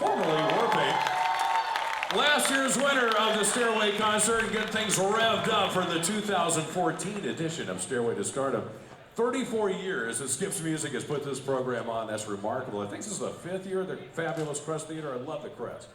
formerly Warpaint. Last year's winner of the Stairway concert, and get things revved up for the 2014 edition of Stairway to Stardom. 34 years that Skips Music has put this program on. That's remarkable. I think this is the 5th year of the fabulous Crest Theater. I love the Crest.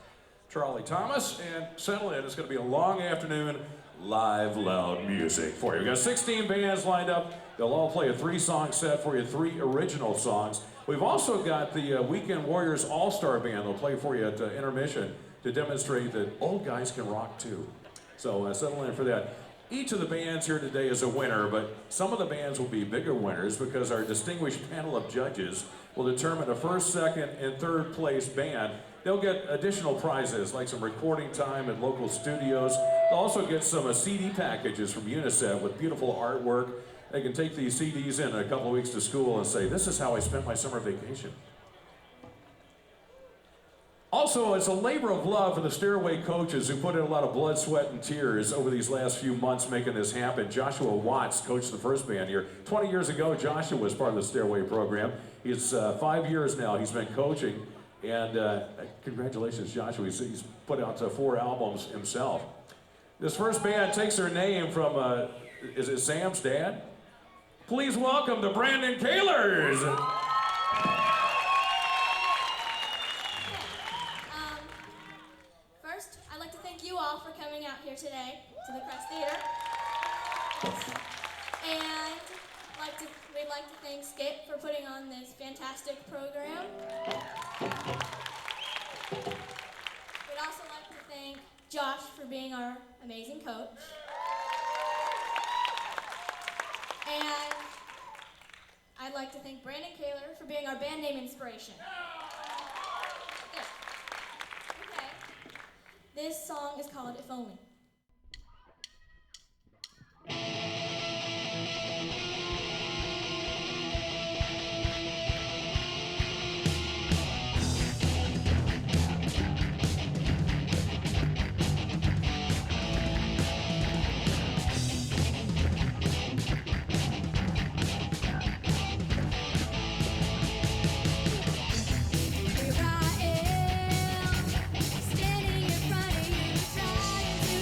Charlie Thomas, and settle in. It's going to be a long afternoon, live, loud music for you. We've got 16 bands lined up. They'll all play a 3-song set for you, 3 original songs. We've also got the Weekend Warriors All-Star Band. They'll play for you at intermission to demonstrate that old guys can rock too. So settle in for that. Each of the bands here today is a winner, but some of the bands will be bigger winners because our distinguished panel of judges will determine a first, second, and third place band. They'll get additional prizes like some recording time at local studios. They'll also get some CD packages from UNICEF with beautiful artwork. They can take these CDs in a couple of weeks to school and say, this is how I spent my summer vacation. Also, it's a labor of love for the Stairway coaches who put in a lot of blood, sweat, and tears over these last few months making this happen. Joshua Watts coached the first band here. 20 years ago, Joshua was part of the Stairway program. He's 5 years now. He's been coaching. And congratulations, Joshua. He's put out 4 albums himself. This first band takes their name from, is it Sam's dad? Please welcome the Brandon Kaylors. First, I'd like to thank you all for coming out here today to the Crest Theater. And we'd like to thank Skip for putting on this fantastic program. We'd also like to thank Josh for being our amazing coach. And I'd like to thank Brandon Kaylor for being our band name inspiration. Okay. This song is called If Only. Here I am, standing in front of you, trying to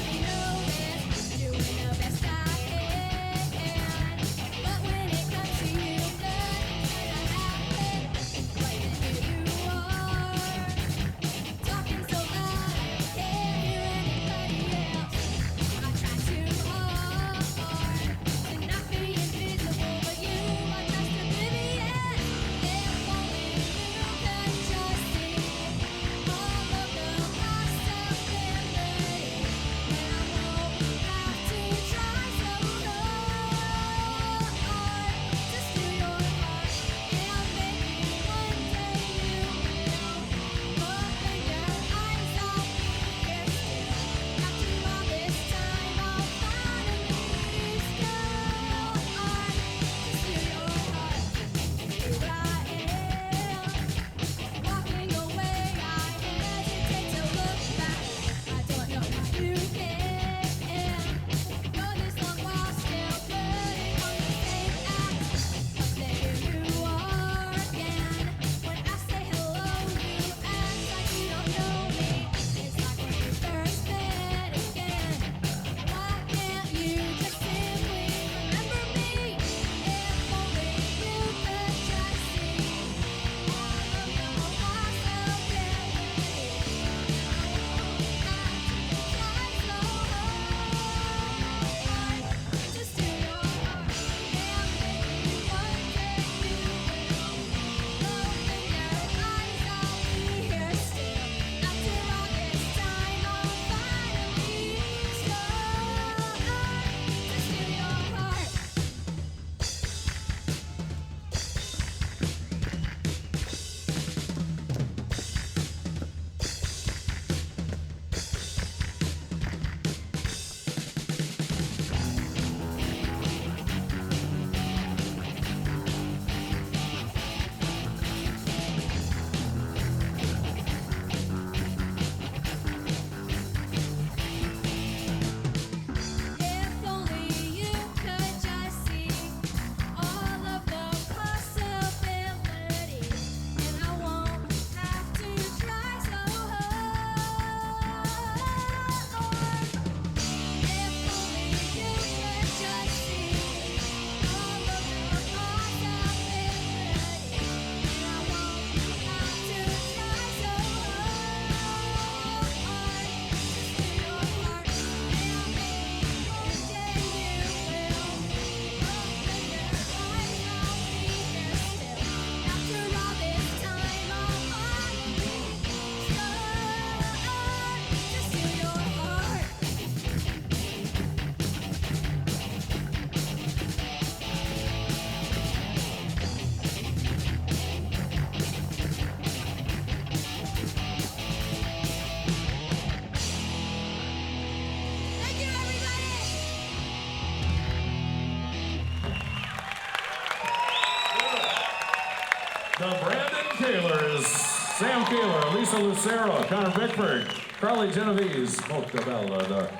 Kaler, Lisa Lucero, Connor Bickford, Carly Genovese, Moctabella,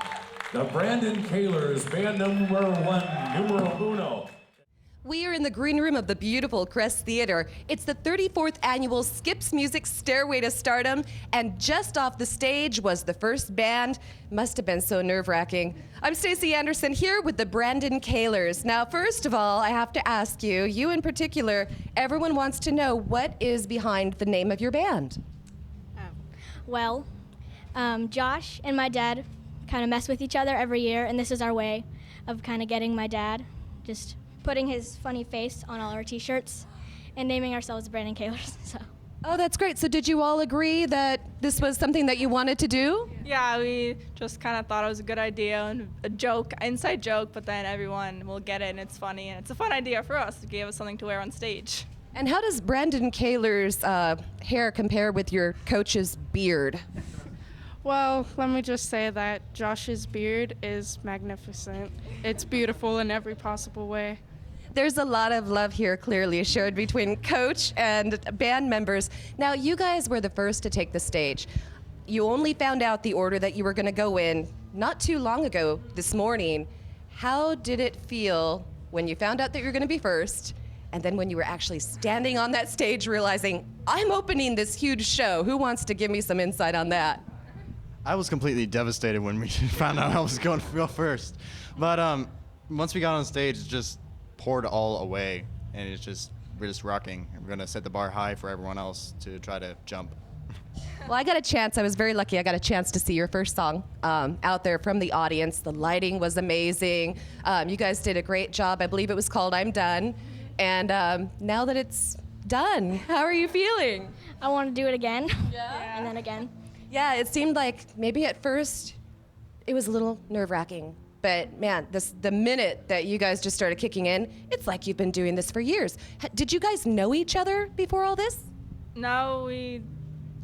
the Brandon Kalers, band number 1, numero uno. We are in the green room of the beautiful Crest Theater. It's the 34th annual Skips Music Stairway to Stardom, and just off the stage was the first band. Must have been so nerve-wracking. I'm Stacey Anderson here with the Brandon Kalers. Now, first of all, I have to ask you, you in particular, everyone wants to know what is behind the name of your band. Well, Josh and my dad kind of mess with each other every year, and this is our way of kind of getting my dad just putting his funny face on all our t-shirts and naming ourselves Brandon Kalers. So. Oh, that's great. So did you all agree that this was something that you wanted to do? Yeah, we just kind of thought it was a good idea and a joke, inside joke, but then everyone will get it and it's funny and it's a fun idea for us. It gave us something to wear on stage. And how does Brandon Kaler's hair compare with your coach's beard? Well, let me just say that Josh's beard is magnificent. It's beautiful in every possible way. There's a lot of love here clearly showed between coach and band members. Now, you guys were the first to take the stage. You only found out the order that you were going to go in not too long ago this morning. How did it feel when you found out that you were going to be first, and then when you were actually standing on that stage realizing, I'm opening this huge show? Who wants to give me some insight on that? I was completely devastated when we found out I was going to go first. But once we got on stage, it just poured all away, and we're just rocking. We're going to set the bar high for everyone else to try to jump. Well, I was very lucky. I got a chance to see your first song out there from the audience. The lighting was amazing. You guys did a great job. I believe it was called I'm Done. And now that it's done, how are you feeling? I want to do it again. Yeah. And then again. Yeah, it seemed like maybe at first it was a little nerve-wracking. But man, the minute that you guys just started kicking in, it's like you've been doing this for years. Did you guys know each other before all this? No, we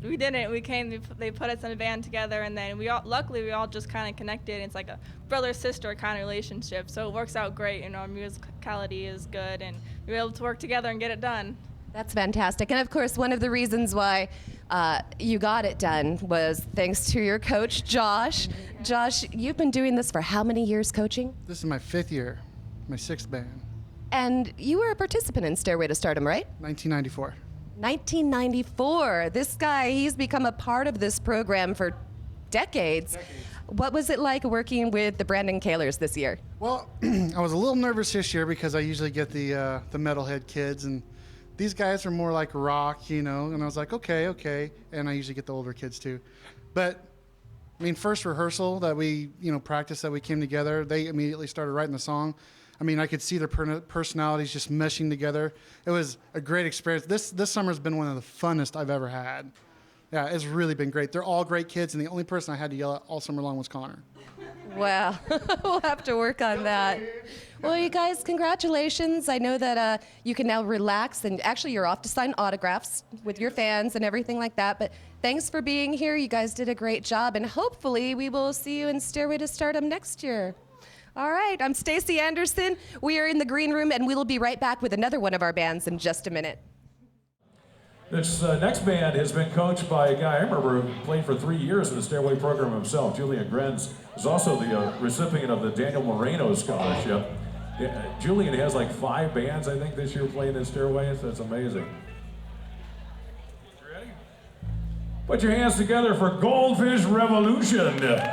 didn't. We came, they put us in a band together, and then luckily we all just kind of connected. It's like a brother-sister kind of relationship, so it works out great, and our musicality is good, and we were able to work together and get it done. That's fantastic. And of course, one of the reasons why you got it done was thanks to your coach, Josh. Josh, you've been doing this for how many years coaching? This is my 5th year, my 6th band. And you were a participant in Stairway to Stardom, right? 1994. 1994. This guy, he's become a part of this program for decades. What was it like working with the Brandon Kalers this year? Well, I was a little nervous this year because I usually get the metalhead kids, and these guys are more like rock, and I was like, okay. And I usually get the older kids too. But, I mean, first rehearsal that we, practiced, that we came together, they immediately started writing the song. I mean, I could see their personalities just meshing together. It was a great experience. This summer's been one of the funnest I've ever had. Yeah, it's really been great. They're all great kids, and the only person I had to yell at all summer long was Connor. Wow, we'll have to work on that. Well, you guys, congratulations. I know that you can now relax, and actually you're off to sign autographs with your fans and everything like that, but thanks for being here. You guys did a great job, and hopefully we will see you in Stairway to Stardom next year. All right, I'm Stacey Anderson. We are in the green room, and we will be right back with another one of our bands in just a minute. This next band has been coached by a guy I remember who played for 3 years in the Stairway program himself. Julian Grenz is also the recipient of the Daniel Moreno Scholarship. Julian has like 5 bands, I think, this year playing in Stairway, so that's amazing. You ready? Put your hands together for Goldfish Revolution.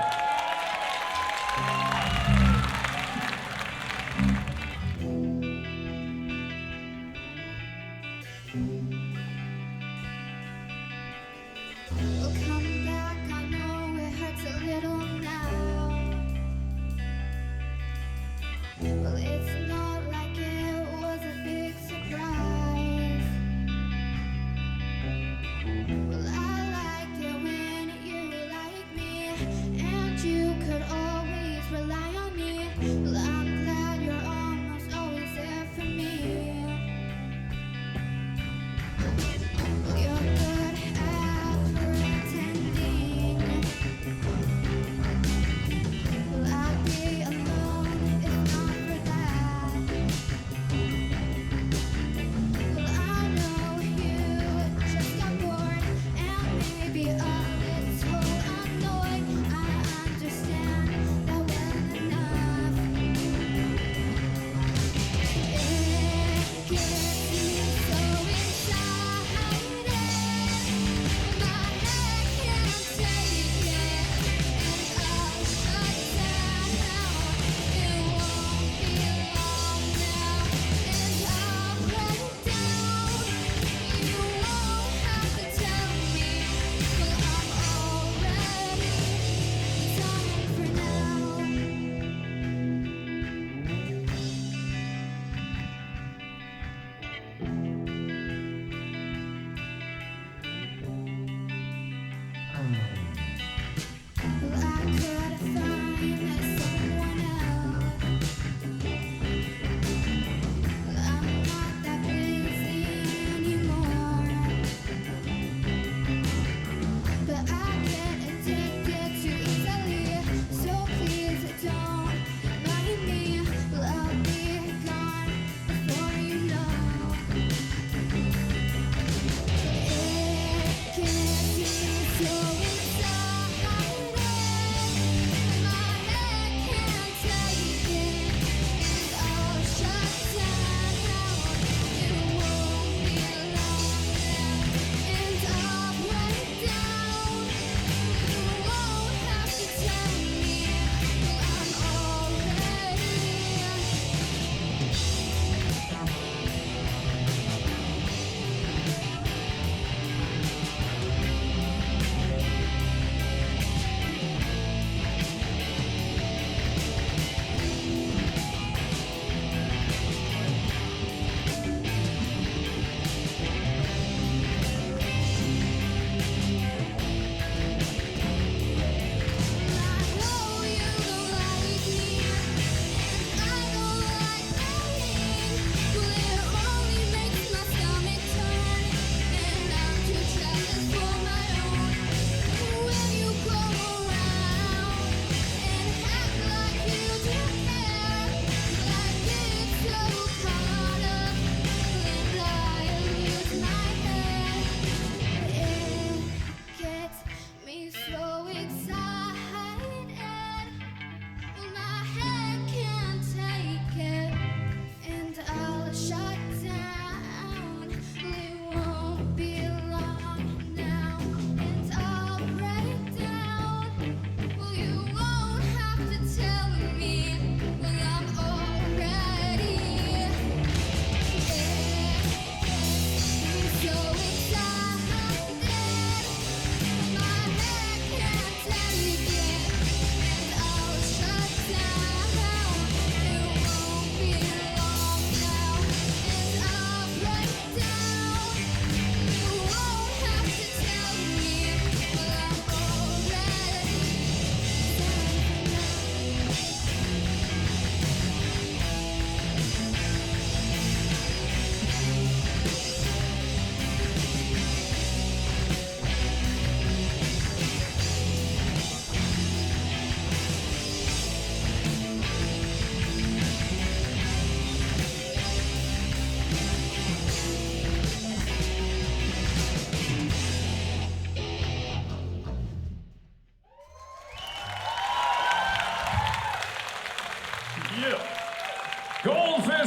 You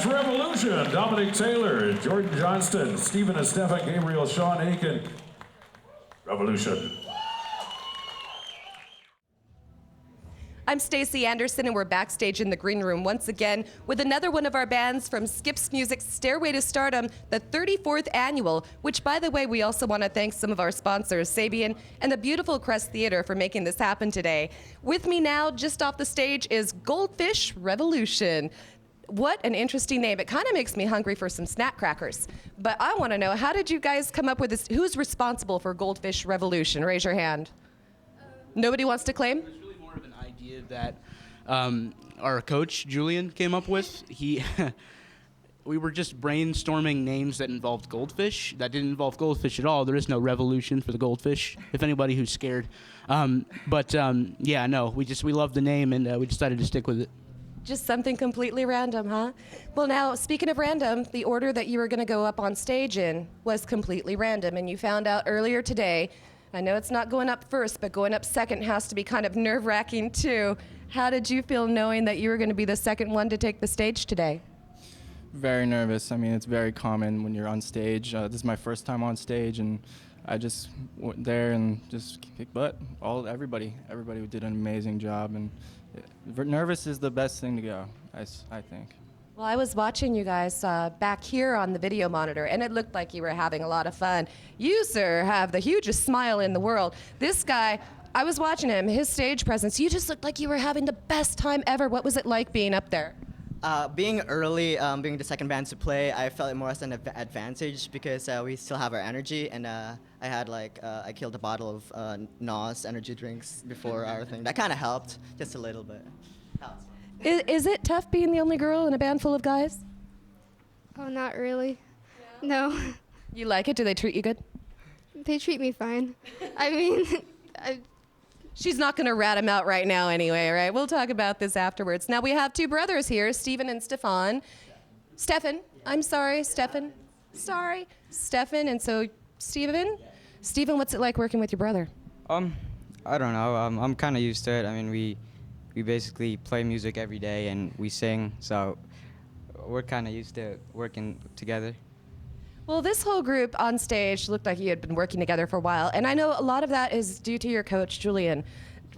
Dance Revolution, Dominic Taylor, Jordan Johnston, Stephen Estefan, Gabriel, Sean Aiken. Revolution. I'm Stacey Anderson, and we're backstage in the green room once again with another one of our bands from Skips Music's Stairway to Stardom, the 34th annual, which, by the way, we also want to thank some of our sponsors, Sabian and the beautiful Crest Theater, for making this happen today. With me now, just off the stage, is Goldfish Revolution. What an interesting name. It kind of makes me hungry for some snap crackers. But I want to know, how did you guys come up with this? Who's responsible for Goldfish Revolution? Raise your hand. Nobody wants to claim? Of an idea that our coach Julian came up with. We were just brainstorming names that involved goldfish. That didn't involve goldfish at all. There is no revolution for the goldfish. If anybody who's scared, yeah, no, we loved the name and we decided to stick with it. Just something completely random, huh? Well, now, speaking of random, the order that you were going to go up on stage in was completely random, and you found out earlier today. I know it's not going up first, but going up second has to be kind of nerve-wracking too. How did you feel knowing that you were going to be the second one to take the stage today? Very nervous. I mean, it's very common when you're on stage. This is my first time on stage, and I just went there and just kicked butt. Everybody did an amazing job, and nervous is the best thing to go, I think. Well, I was watching you guys back here on the video monitor, and it looked like you were having a lot of fun. You, sir, have the hugest smile in the world. This guy, I was watching him, his stage presence, you just looked like you were having the best time ever. What was it like being up there? Being early, being the second band to play, I felt it more as an advantage because we still have our energy, and I had I killed a bottle of NOS energy drinks before our thing. That kind of helped, just a little bit. Helps. Is it tough being the only girl in a band full of guys? Oh, not really. No. You like it? Do they treat you good? They treat me fine. I mean, She's not going to rat him out right now anyway, right? We'll talk about this afterwards. Now, we have two brothers here, Stephen and Stefan. Stefan, I'm sorry, Stefan. Sorry. Stefan, and so Stephen, what's it like working with your brother? I don't know. I'm kind of used to it. I mean, we basically play music every day and we sing, so we're kind of used to working together. Well, this whole group on stage looked like you had been working together for a while, and I know a lot of that is due to your coach, Julian,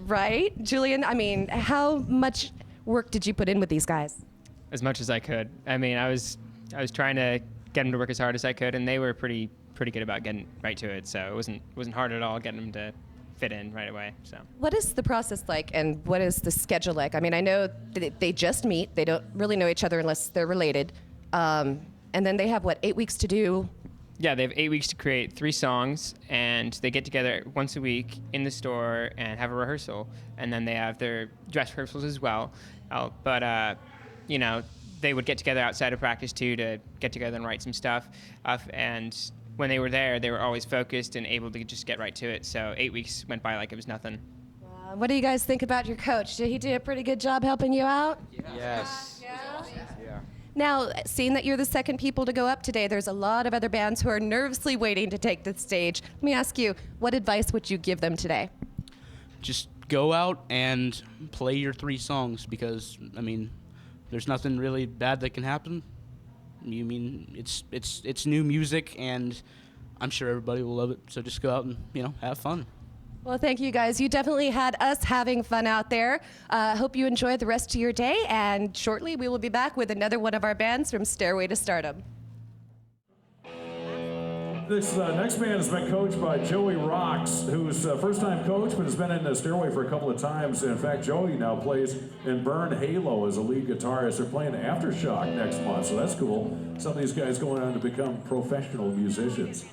right? Julian, I mean, how much work did you put in with these guys? As much as I could. I mean, I was trying to get them to work as hard as I could, and they were pretty good about getting right to it, so it wasn't hard at all getting them to fit in right away. So what is the process like, and what is the schedule like? I mean, I know they just meet. They don't really know each other unless they're related. And then they have, 8 weeks to do? Yeah, they have 8 weeks to create 3 songs, and they get together once a week in the store and have a rehearsal. And then they have their dress rehearsals as well. They would get together outside of practice too to get together and write some stuff. And when they were there, they were always focused and able to just get right to it. So 8 weeks went by like it was nothing. What do you guys think about your coach? Did he do a pretty good job helping you out? Yes. Yeah. Yeah. Now, seeing that you're the second people to go up today, there's a lot of other bands who are nervously waiting to take the stage. Let me ask you, what advice would you give them today? Just go out and play your 3 songs because, I mean, there's nothing really bad that can happen. You mean, it's new music, and I'm sure everybody will love it. So just go out and, have fun. Well, thank you guys. You definitely had us having fun out there. Hope you enjoy the rest of your day, and shortly we will be back with another one of our bands from Stairway to Stardom. This next band has been coached by Joey Rocks, who's a first-time coach, but has been in the Stairway for a couple of times. In fact, Joey now plays in Burn Halo as a lead guitarist. They're playing Aftershock next month, so that's cool. Some of these guys going on to become professional musicians.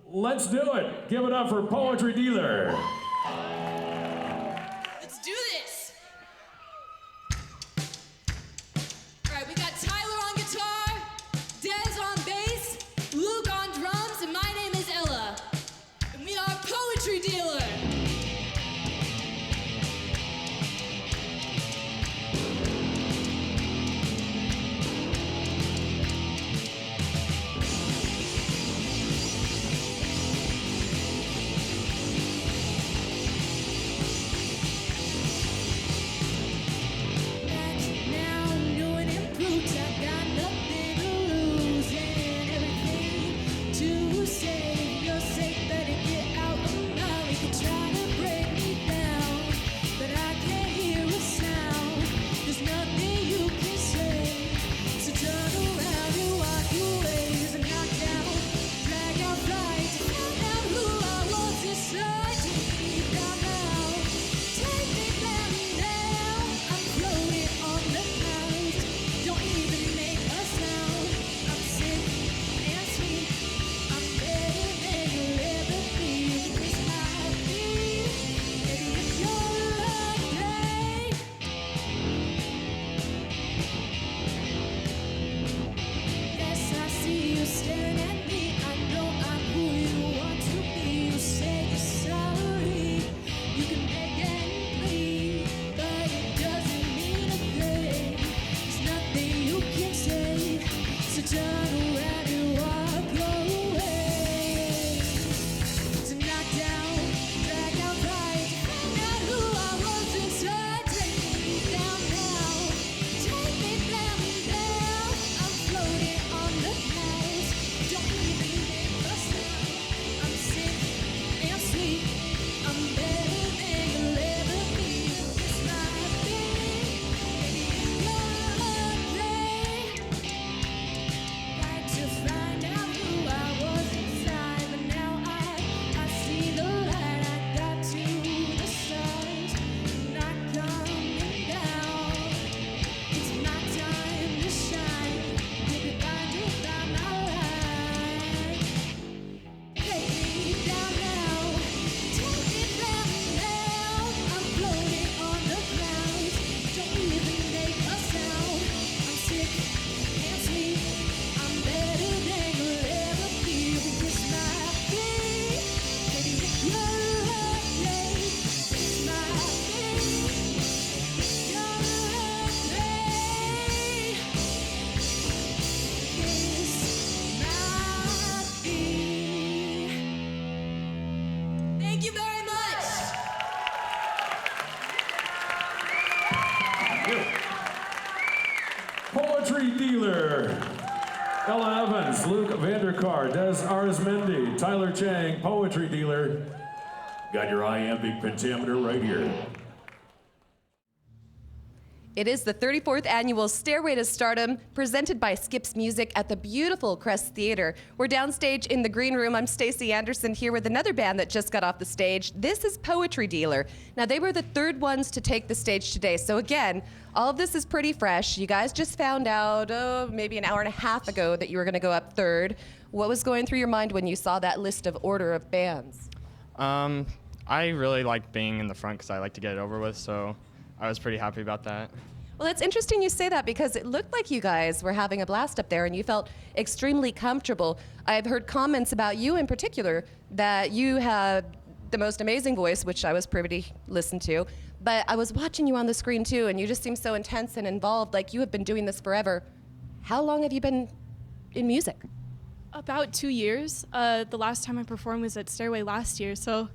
Let's do it. Give it up for Poetry Dealer. Let's do this. All right, we got Tyler on guitar, Dez on bass, Luke on drums, and my name is Ella. And we are Poetry Dealer. Ella Evans, Luke Vanderkar, Des Arzmendi, Tyler Chang, Poetry Dealer. Got your iambic pentameter right here. It is the 34th annual Stairway to Stardom, presented by Skips Music at the beautiful Crest Theater. We're downstage in the green room. I'm Stacey Anderson here with another band that just got off the stage. This is Poetry Dealer. Now, they were the third ones to take the stage today. So again, all of this is pretty fresh. You guys just found out, maybe an hour and a half ago that you were gonna go up third. What was going through your mind when you saw that list of order of bands? I really like being in the front because I like to get it over with, so I was pretty happy about that. Well, it's interesting you say that because it looked like you guys were having a blast up there and you felt extremely comfortable. I've heard comments about you in particular that you had the most amazing voice, which I was privy to listen to, but I was watching you on the screen too and you just seem so intense and involved, like you have been doing this forever. How long have you been in music? About 2 years. The last time I performed was at Stairway last year, so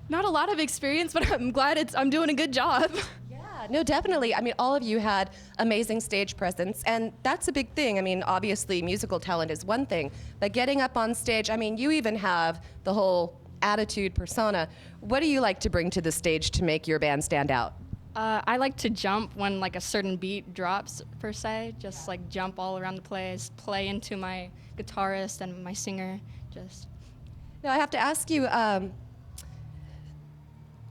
not a lot of experience, but I'm glad I'm doing a good job. No, definitely. I mean, all of you had amazing stage presence, and that's a big thing. I mean, obviously, musical talent is one thing, but getting up on stage, I mean, you even have the whole attitude persona. What do you like to bring to the stage to make your band stand out? I like to jump when like a certain beat drops, per se. Just like jump all around the place, play into my guitarist and my singer. Just. Now, I have to ask you,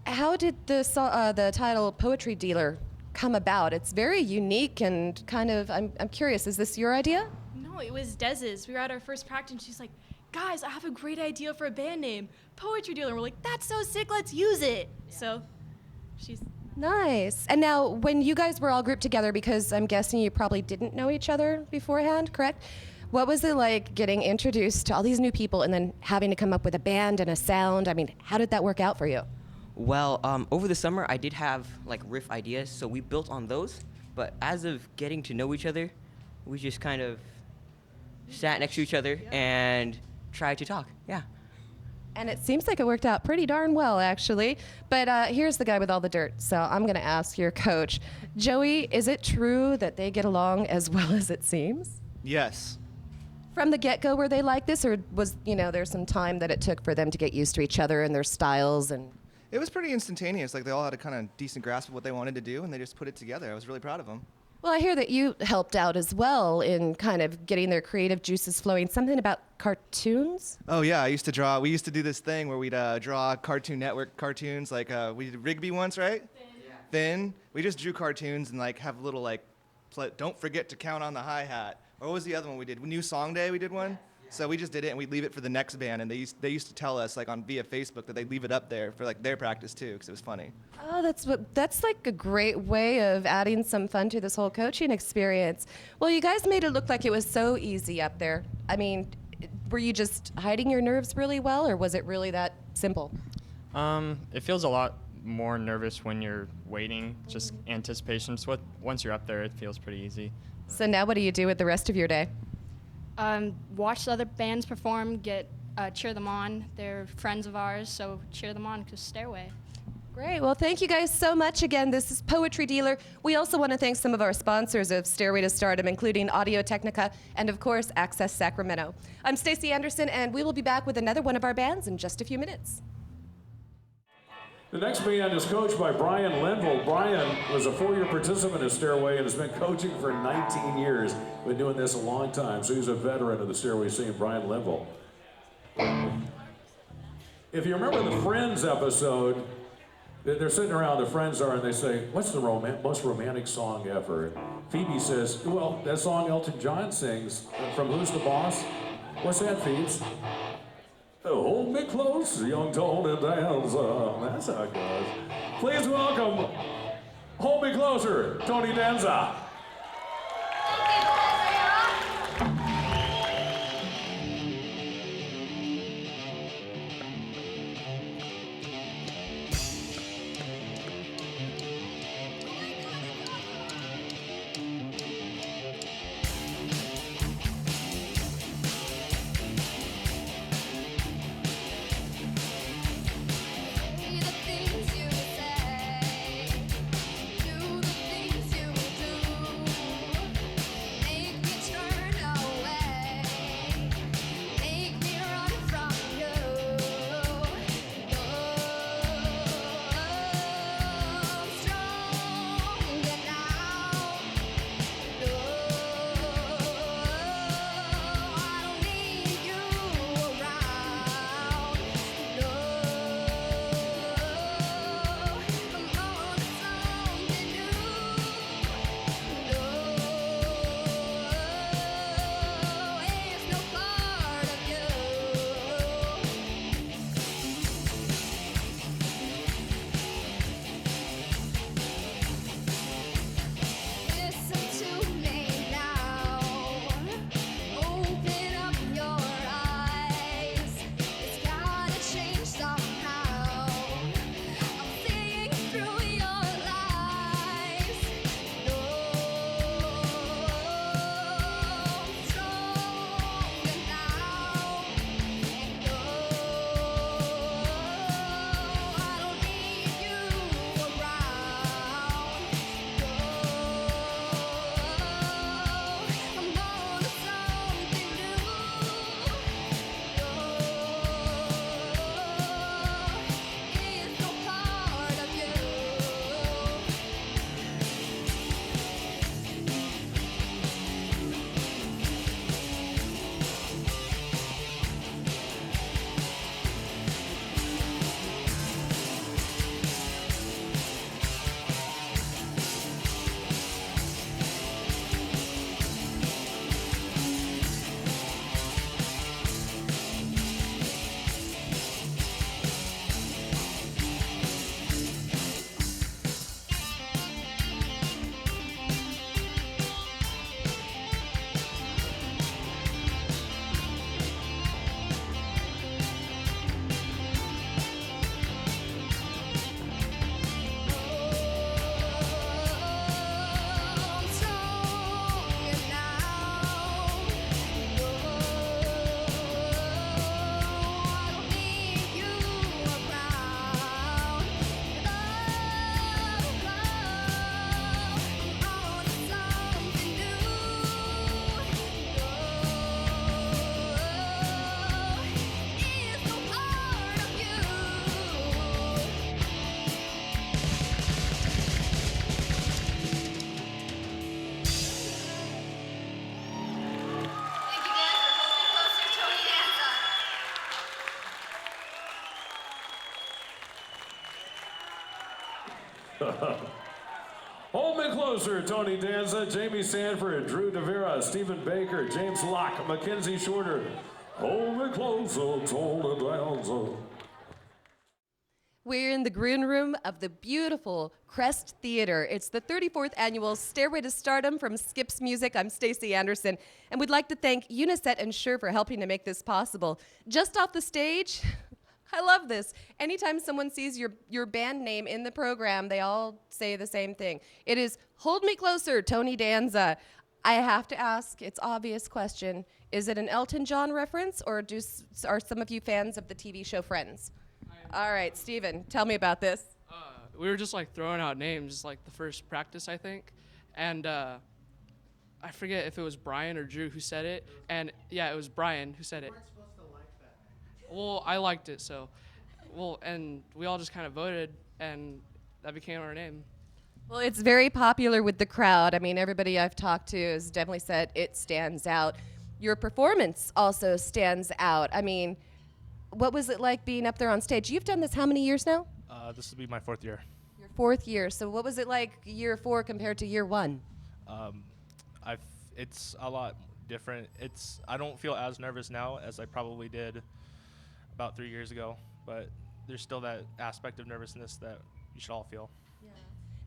how did the title Poetry Dealer come about? It's very unique and kind of, I'm curious, is this your idea? No, it was Dez's. We were at our first practice and she's like, guys, I have a great idea for a band name, Poetry Dealer. And we're like, that's so sick, let's use it. So she's... Nice. And now, when you guys were all grouped together, because I'm guessing you probably didn't know each other beforehand, correct? What was it like getting introduced to all these new people and then having to come up with a band and a sound? I mean, how did that work out for you? Well, over the summer, I did have like riff ideas, so we built on those. But as of getting to know each other, we just kind of sat next to each other and tried to talk. Yeah. And it seems like it worked out pretty darn well, actually. But here's the guy with all the dirt, so I'm going to ask your coach. Joey, is it true that they get along as well as it seems? Yes. From the get-go, were they like this, or was, there's some time that it took for them to get used to each other and their styles and... It was pretty instantaneous. Like, they all had a kind of decent grasp of what they wanted to do, and they just put it together. I was really proud of them. Well, I hear that you helped out as well in kind of getting their creative juices flowing. Something about cartoons? Oh, yeah. I used to draw. We used to do this thing where we'd draw Cartoon Network cartoons. Like, we did Rigby once, right? Finn. We just drew cartoons and, like, have little, like, don't forget to count on the hi-hat. Or what was the other one we did? New Song Day, we did one? So we just did it, and we'd leave it for the next band, and they used to tell us, like, via Facebook, that they'd leave it up there for, like, their practice, too, because it was funny. Oh, that's like a great way of adding some fun to this whole coaching experience. Well, you guys made it look like it was so easy up there. I mean, were you just hiding your nerves really well, or was it really that simple? It feels a lot more nervous when you're waiting, just anticipation. So once you're up there, it feels pretty easy. So now what do you do with the rest of your day? Watch the other bands perform, cheer them on. They're friends of ours, so cheer them on because Stairway. Great. Well, thank you guys so much. Again, this is Poetry Dealer. We also want to thank some of our sponsors of Stairway to Stardom, including Audio Technica and, of course, Access Sacramento. I'm Stacey Anderson, and we will be back with another one of our bands in just a few minutes. The next band is coached by Brian Linville. Brian was a 4-year participant in Stairway and has been coaching for 19 years. Been doing this a long time, so he's a veteran of the Stairway scene, Brian Linville. If you remember the Friends episode, they're sitting around, the friends are, and they say, what's the most romantic song ever? Phoebe says, well, that song Elton John sings from Who's the Boss? What's that, Phoebes? Hold me close, young Tony Danza. That's how it goes. Please welcome, hold me closer, Tony Danza. Say the things you say, do the things you do. Hold me closer, Tony Danza, Jamie Sanford, Drew DeVera, Stephen Baker, James Locke, Mackenzie Shorter. Hold me closer, Tony Danza. We're in the green room of the beautiful Crest Theater. It's the 34th annual Stairway to Stardom from Skips Music. I'm Stacey Anderson, and we'd like to thank Uniset and Shure for helping to make this possible. Just off the stage, I love this. Anytime someone sees your band name in the program, they all say the same thing. It is Hold Me Closer, Tony Danza. I have to ask, it's obvious question, is it an Elton John reference, or are some of you fans of the TV show Friends? All right, Steven, tell me about this. We were just like throwing out names, like the first practice, I think. And I forget if it was Brian or Drew who said it. And yeah, it was Brian who said it. You weren't supposed to like that name. Well, I liked it, so. Well, and we all just kind of voted, and that became our name. Well, it's very popular with the crowd. I mean, everybody I've talked to has definitely said it stands out. Your performance also stands out. I mean, what was it like being up there on stage? You've done this how many years now? This will be my 4th year. Your 4th year. So what was it like year 4 compared to year 1? It's a lot different. I don't feel as nervous now as I probably did about 3 years ago, but there's still that aspect of nervousness that you should all feel. Yeah.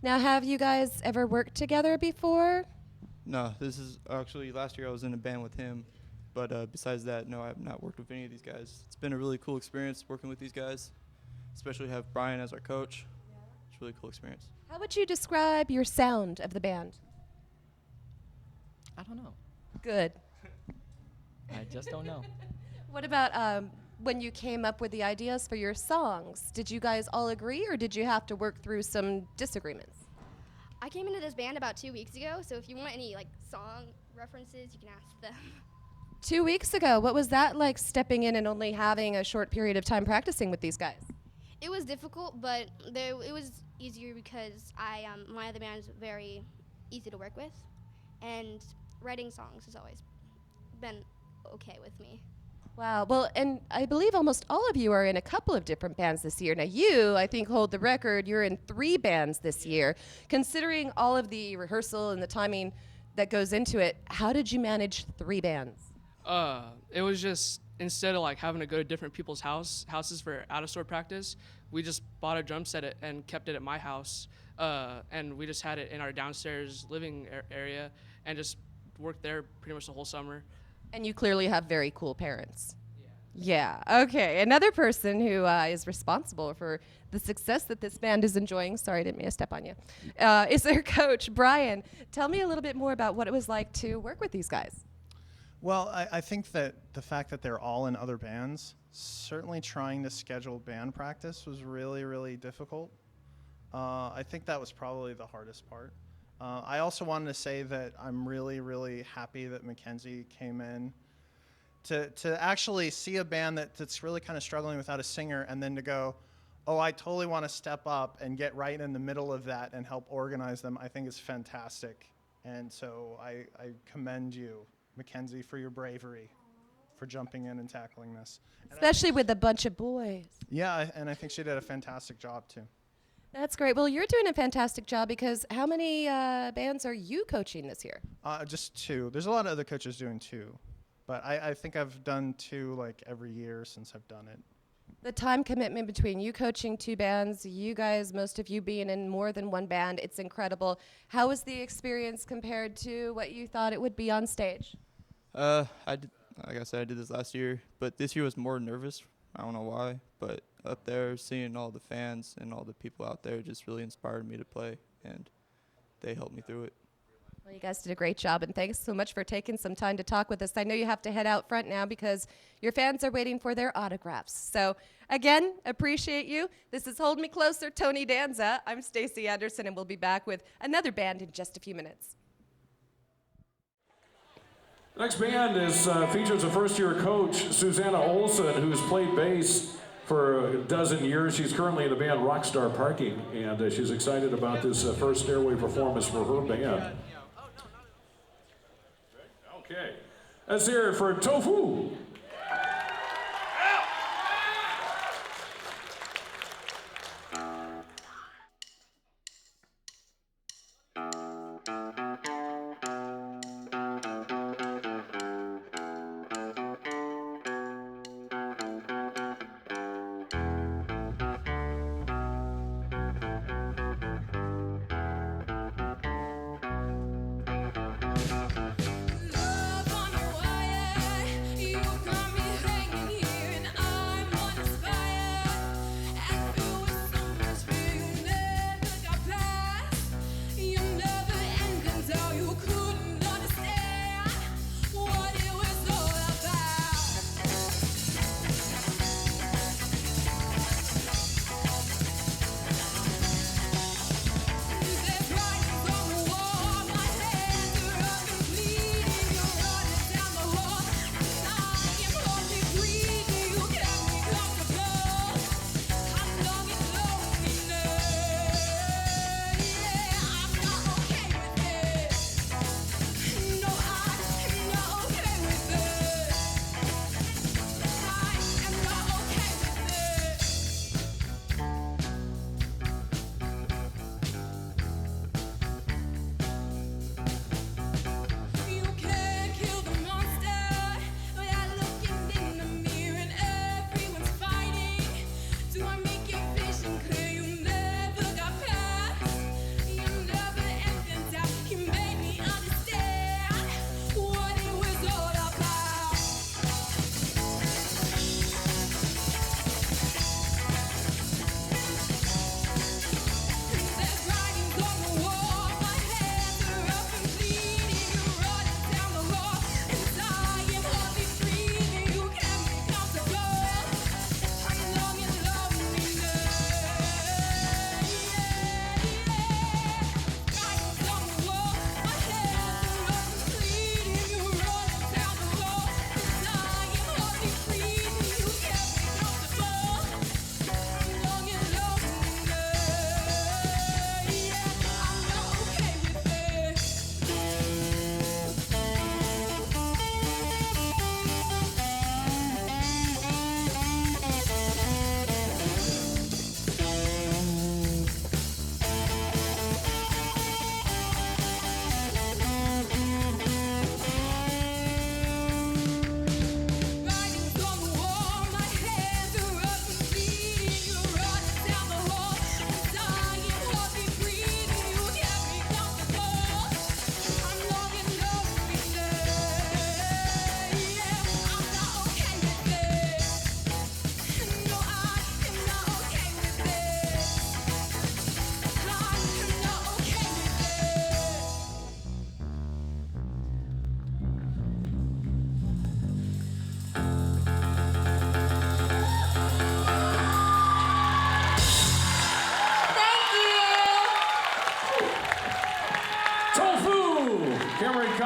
Now, have you guys ever worked together before? No, this is actually last year I was in a band with him. But besides that, no, I have not worked with any of these guys. It's been a really cool experience working with these guys, especially have Brian as our coach. Yeah. It's a really cool experience. How would you describe your sound of the band? I don't know. Good. I just don't know. What about when you came up with the ideas for your songs? Did you guys all agree, or did you have to work through some disagreements? I came into this band about 2 weeks ago, so if you want any like song references, you can ask them. 2 weeks ago, what was that like, stepping in and only having a short period of time practicing with these guys? It was difficult, but it was easier because my other band is very easy to work with, and writing songs has always been okay with me. Wow, well, and I believe almost all of you are in a couple of different bands this year. Now you, I think, hold the record. You're in 3 bands this year. Considering all of the rehearsal and the timing that goes into it, how did you manage 3 bands? It was just, instead of like having to go to different people's houses for out-of-store practice, we just bought a drum set and kept it at my house. And we just had it in our downstairs living area and just worked there pretty much the whole summer. And you clearly have very cool parents. Yeah, okay. Another person who is responsible for the success that this band is enjoying, sorry, I didn't mean to step on you, is their coach, Brian. Tell me a little bit more about what it was like to work with these guys. Well, I think that the fact that they're all in other bands, certainly trying to schedule band practice was really, really difficult. I think that was probably the hardest part. I also wanted to say that I'm really, really happy that Mackenzie came in to actually see a band that's really kind of struggling without a singer, and then to go, oh, I totally want to step up and get right in the middle of that and help organize them, I think is fantastic. And so I commend you, Mackenzie, for your bravery, for jumping in and tackling this. Especially with a bunch of boys. Yeah, and I think she did a fantastic job too. That's great. Well, you're doing a fantastic job, because how many bands are you coaching this year? Just 2. There's a lot of other coaches doing 2, but I think I've done 2 like every year since I've done it. The time commitment between you coaching 2 bands, you guys, most of you being in more than 1 band, it's incredible. How was the experience compared to what you thought it would be on stage? Like I said, I did this last year, but this year was more nervous. I don't know why, but up there, seeing all the fans and all the people out there just really inspired me to play, and they helped me through it. Well, you guys did a great job, and thanks so much for taking some time to talk with us. I know you have to head out front now because your fans are waiting for their autographs. So, again, appreciate you. This is Hold Me Closer, Tony Danza. I'm Stacey Anderson, and we'll be back with another band in just a few minutes. Next band features a first-year coach, Susanna Olson, who's played bass for a dozen years. She's currently in the band Rockstar Parking, and she's excited about this first Stairway performance for her band. Okay, let's hear it for Tofu.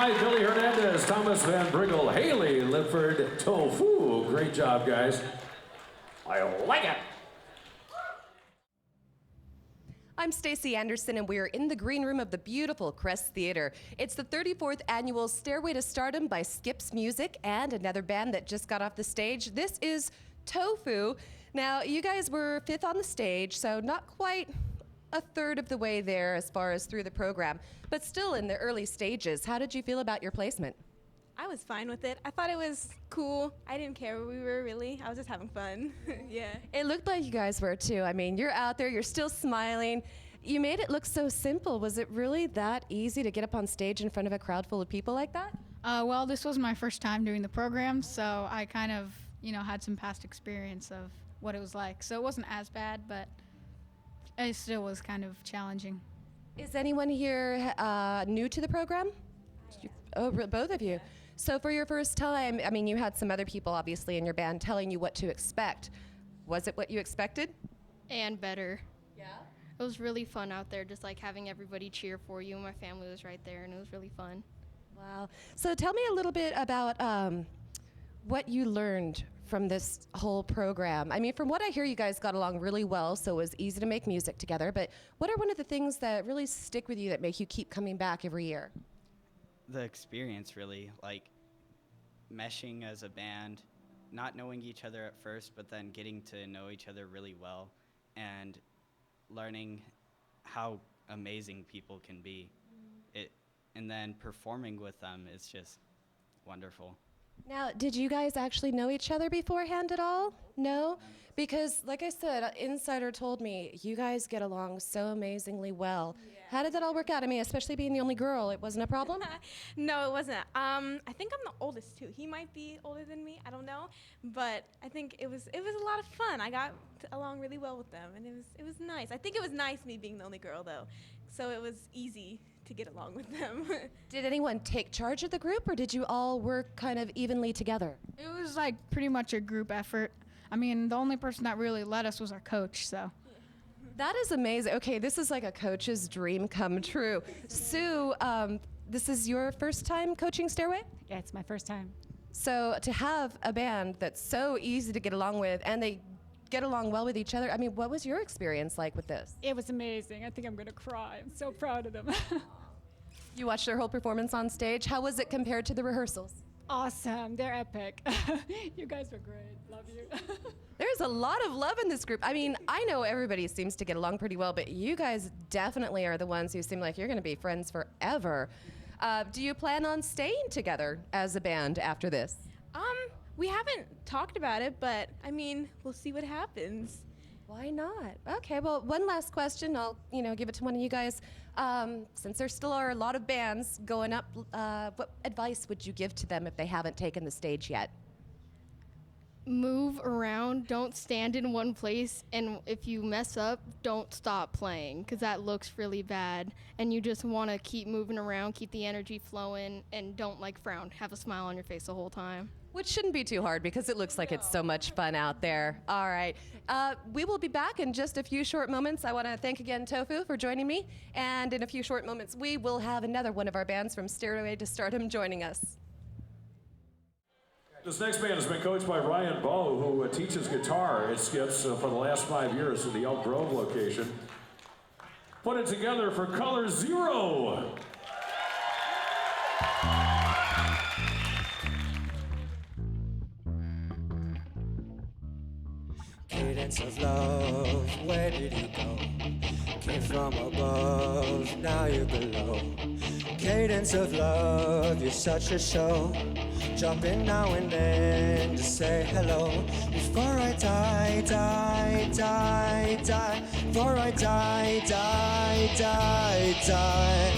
High, Billy Hernandez, Thomas Van Briggle, Haley Lipford, Tofu. Great job, guys. I like it. I'm Stacey Anderson, and we're in the green room of the beautiful Crest Theater. It's the 34th annual Stairway to Stardom by Skips Music and another band that just got off the stage. This is Tofu. Now, you guys were 5th on the stage, so not quite a third of the way there as far as through the program, but still in the early stages. How did you feel about your placement? I was fine with it. I thought it was cool. I didn't care where we were, really. I was just having fun. Yeah. It looked like you guys were too. I mean, you're out there, you're still smiling. You made it look so simple. Was it really that easy to get up on stage in front of a crowd full of people like that? Well, this was my first time doing the program, so I kind of, had some past experience of what it was like. So it wasn't as bad, but it still was kind of challenging. Is anyone here new to the program? Oh, both of you. So for your first time, I mean, you had some other people obviously in your band telling you what to expect. Was it what you expected? And better. Yeah? It was really fun out there, just like having everybody cheer for you. My family was right there, and it was really fun. Wow. So tell me a little bit about what you learned from this whole program. I mean, from what I hear, you guys got along really well, so it was easy to make music together. But what are one of the things that really stick with you that make you keep coming back every year? The experience, really, like meshing as a band, not knowing each other at first, but then getting to know each other really well and learning how amazing people can be. And then performing with them is just wonderful. Now, did you guys actually know each other beforehand at all? No? Because, like I said, Insider told me you guys get along so amazingly well. Yeah. How did that all work out? I mean, especially being the only girl, it wasn't a problem? No, it wasn't. I think I'm the oldest, too. He might be older than me. I don't know. But I think it was a lot of fun. I got along really well with them, and it was nice. I think it was nice me being the only girl, though. So it was easy to get along with them. Did anyone take charge of the group, or did you all work kind of evenly together? It was like pretty much a group effort. I mean, the only person that really led us was our coach, so. That is amazing. Okay, this is like a coach's dream come true. Sue, this is your first time coaching Stairway? Yeah, it's my first time. So to have a band that's so easy to get along with, and they get along well with each other, I mean, what was your experience like with this? It was amazing. I think I'm gonna cry. I'm so proud of them. You watched their whole performance on stage. How was it compared to the rehearsals? Awesome. They're epic. You guys were great. Love you. There's a lot of love in this group. I mean, I know everybody seems to get along pretty well, but you guys definitely are the ones who seem like you're going to be friends forever. Do you plan on staying together as a band after this? We haven't talked about it, but I mean, we'll see what happens. Why not? Okay, well, one last question. I'll, give it to one of you guys. Since there still are a lot of bands going up, what advice would you give to them if they haven't taken the stage yet? Move around, don't stand in one place, and if you mess up, don't stop playing, because that looks really bad. And you just want to keep moving around, keep the energy flowing, and don't frown. Have a smile on your face the whole time. Which shouldn't be too hard because it looks like it's so much fun out there. All right. We will be back in just a few short moments. I want to thank again Tofu for joining me. And in a few short moments, we will have another one of our bands from Stairway to Stardom joining us. This next band has been coached by Ryan Bowe, who teaches guitar at Skips for the last 5 years at the Elk Grove location. Put it together for Color Zero. Cadence of love, where did you go? Came from above, now you're below. Cadence of love, you're such a show. Jump in now and then to say hello. Before I die, die, die, die. Before I die, die, die, die.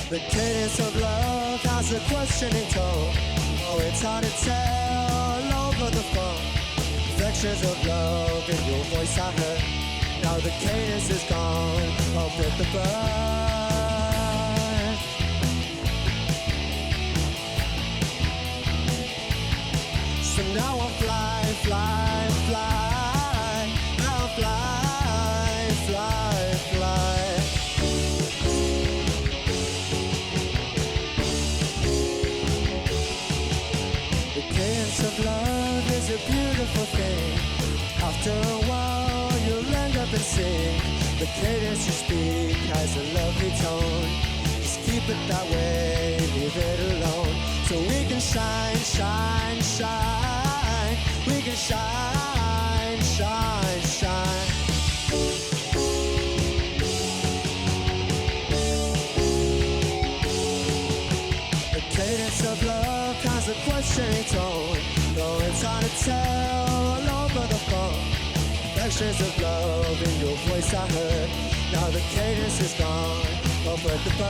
The cadence of love has a questioning tone. Oh, it's hard to tell over the phone. Reflections of love in your voice I heard. Now the cadence is gone, up with the bird. So now I'll fly, fly, fly. I'll fly, cadence of love is a beautiful thing. After a while, you'll end up in sync. The cadence you speak has a lovely tone. Just keep it that way, leave it alone. So we can shine, shine, shine. We can shine, shine, shine. The cadence of love has a questioning tone. Though it's hard to tell all over the phone. Reflections of love in your voice I heard. Now the cadence is gone, oh but the birds.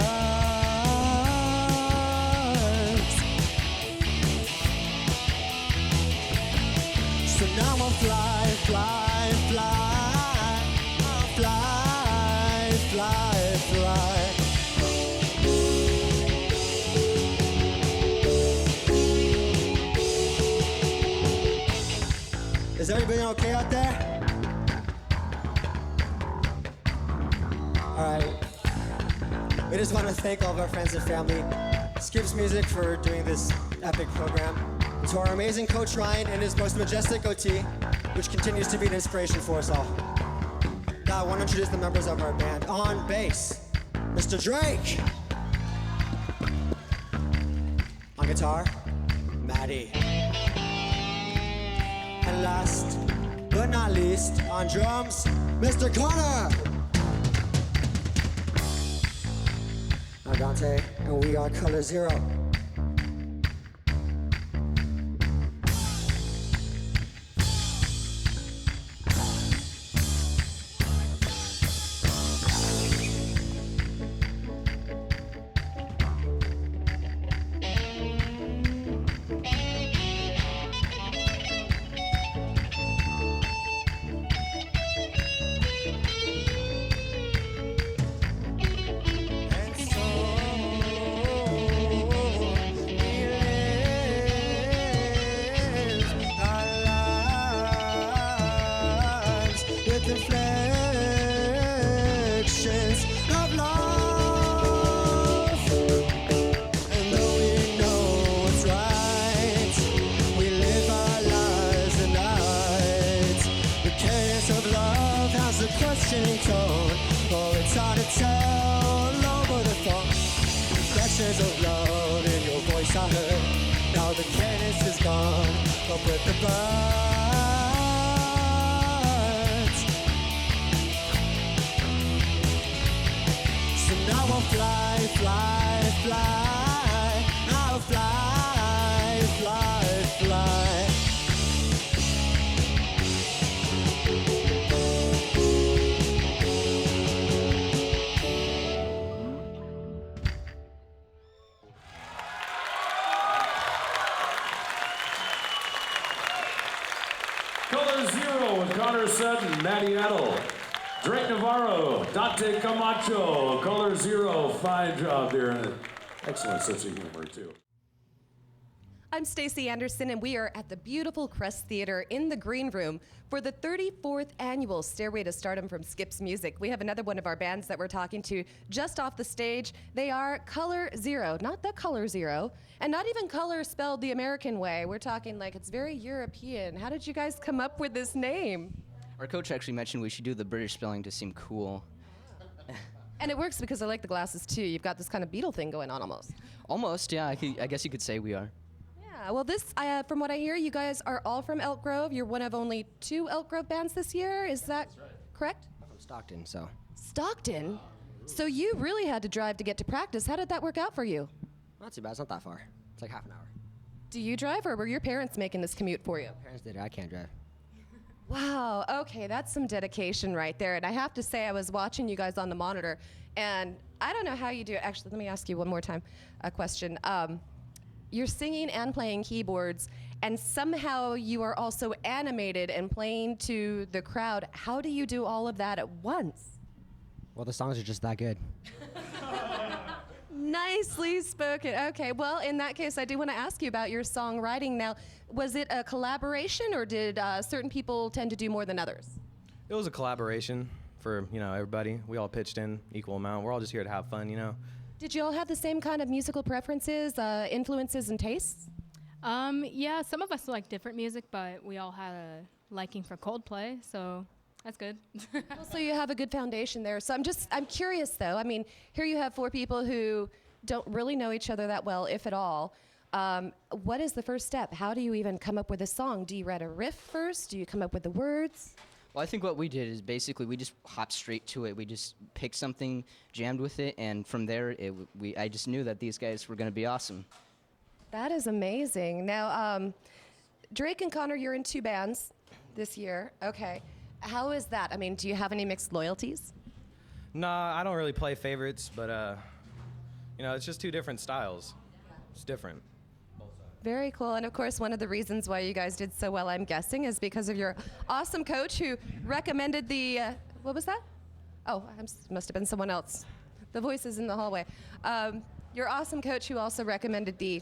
So now I'll fly, fly, fly. I'll fly, fly, fly. Is everybody okay out there? Alright. We just want to thank all of our friends and family, Skips Music for doing this epic program, and to our amazing coach Ryan and his most majestic OT, which continues to be an inspiration for us all. Now I want to introduce the members of our band. On bass, Mr. Drake. On guitar, Maddie. And last but not least, on drums, Mr. Connor. I'm Dante, and we are Color Zero. Reflections of love. And though we know what's right, we live our lives at night. The cadence of love has a questioning tone. Oh, it's hard to tell over the phone. Reflections of love in your voice I heard. Now the cadence is gone, but with the birds. So now I'll fly, fly, fly. I'll fly, fly, fly. Color Zero with Connor Sutton, Matty Adel, Drake Navarro, Dante Camacho. Color Zero, fine job there. And an excellent sense of humor, too. I'm Stacey Anderson, and we are at the beautiful Crest Theater in the Green Room for the 34th annual Stairway to Stardom from Skips Music. We have another one of our bands that we're talking to just off the stage. They are Color Zero, not the Color Zero, and not even color spelled the American way. We're talking like it's very European. How did you guys come up with this name? Our coach actually mentioned we should do the British spelling to seem cool. And it works because I like the glasses too. You've got this kind of Beatle thing going on almost. Almost, yeah, I guess you could say we are. Yeah, well, this, from what I hear, you guys are all from Elk Grove. You're one of only 2 Elk Grove bands this year. Is that correct? I'm from Stockton, so. Stockton? So you really had to drive to get to practice. How did that work out for you? Not too bad, it's not that far. It's like half an hour. Do you drive, or were your parents making this commute for you? Parents did it, I can't drive. Wow, okay, that's some dedication right there. And I have to say, I was watching you guys on the monitor, and I don't know how you do it. Actually, let me ask you one more time a question. You're singing and playing keyboards, and somehow you are also animated and playing to the crowd. How do you do all of that at once? Well, the songs are just that good. Nicely spoken. Okay, well, in that case, I do want to ask you about your songwriting. Now, was it a collaboration, or did certain people tend to do more than others? It was a collaboration for, everybody. We all pitched in equal amount. We're all just here to have fun, Did you all have the same kind of musical preferences, influences, and tastes? Yeah, some of us like different music, but we all had a liking for Coldplay, so that's good. Well, so you have a good foundation there. So I'm curious though. I mean, here you have 4 people who don't really know each other that well, if at all. What is the first step? How do you even come up with a song? Do you write a riff first? Do you come up with the words? Well, I think what we did is basically we just hopped straight to it. We just picked something, jammed with it, and from there, I just knew that these guys were going to be awesome. That is amazing. Now, Drake and Connor, you're in 2 bands this year. Okay. How is that? I mean, do you have any mixed loyalties? Nah, I don't really play favorites, but it's just 2 different styles. It's different. Very cool. And of course, one of the reasons why you guys did so well, I'm guessing, is because of your awesome coach who recommended the, what was that? Oh, must have been someone else. The voices in the hallway. Your awesome coach who also recommended the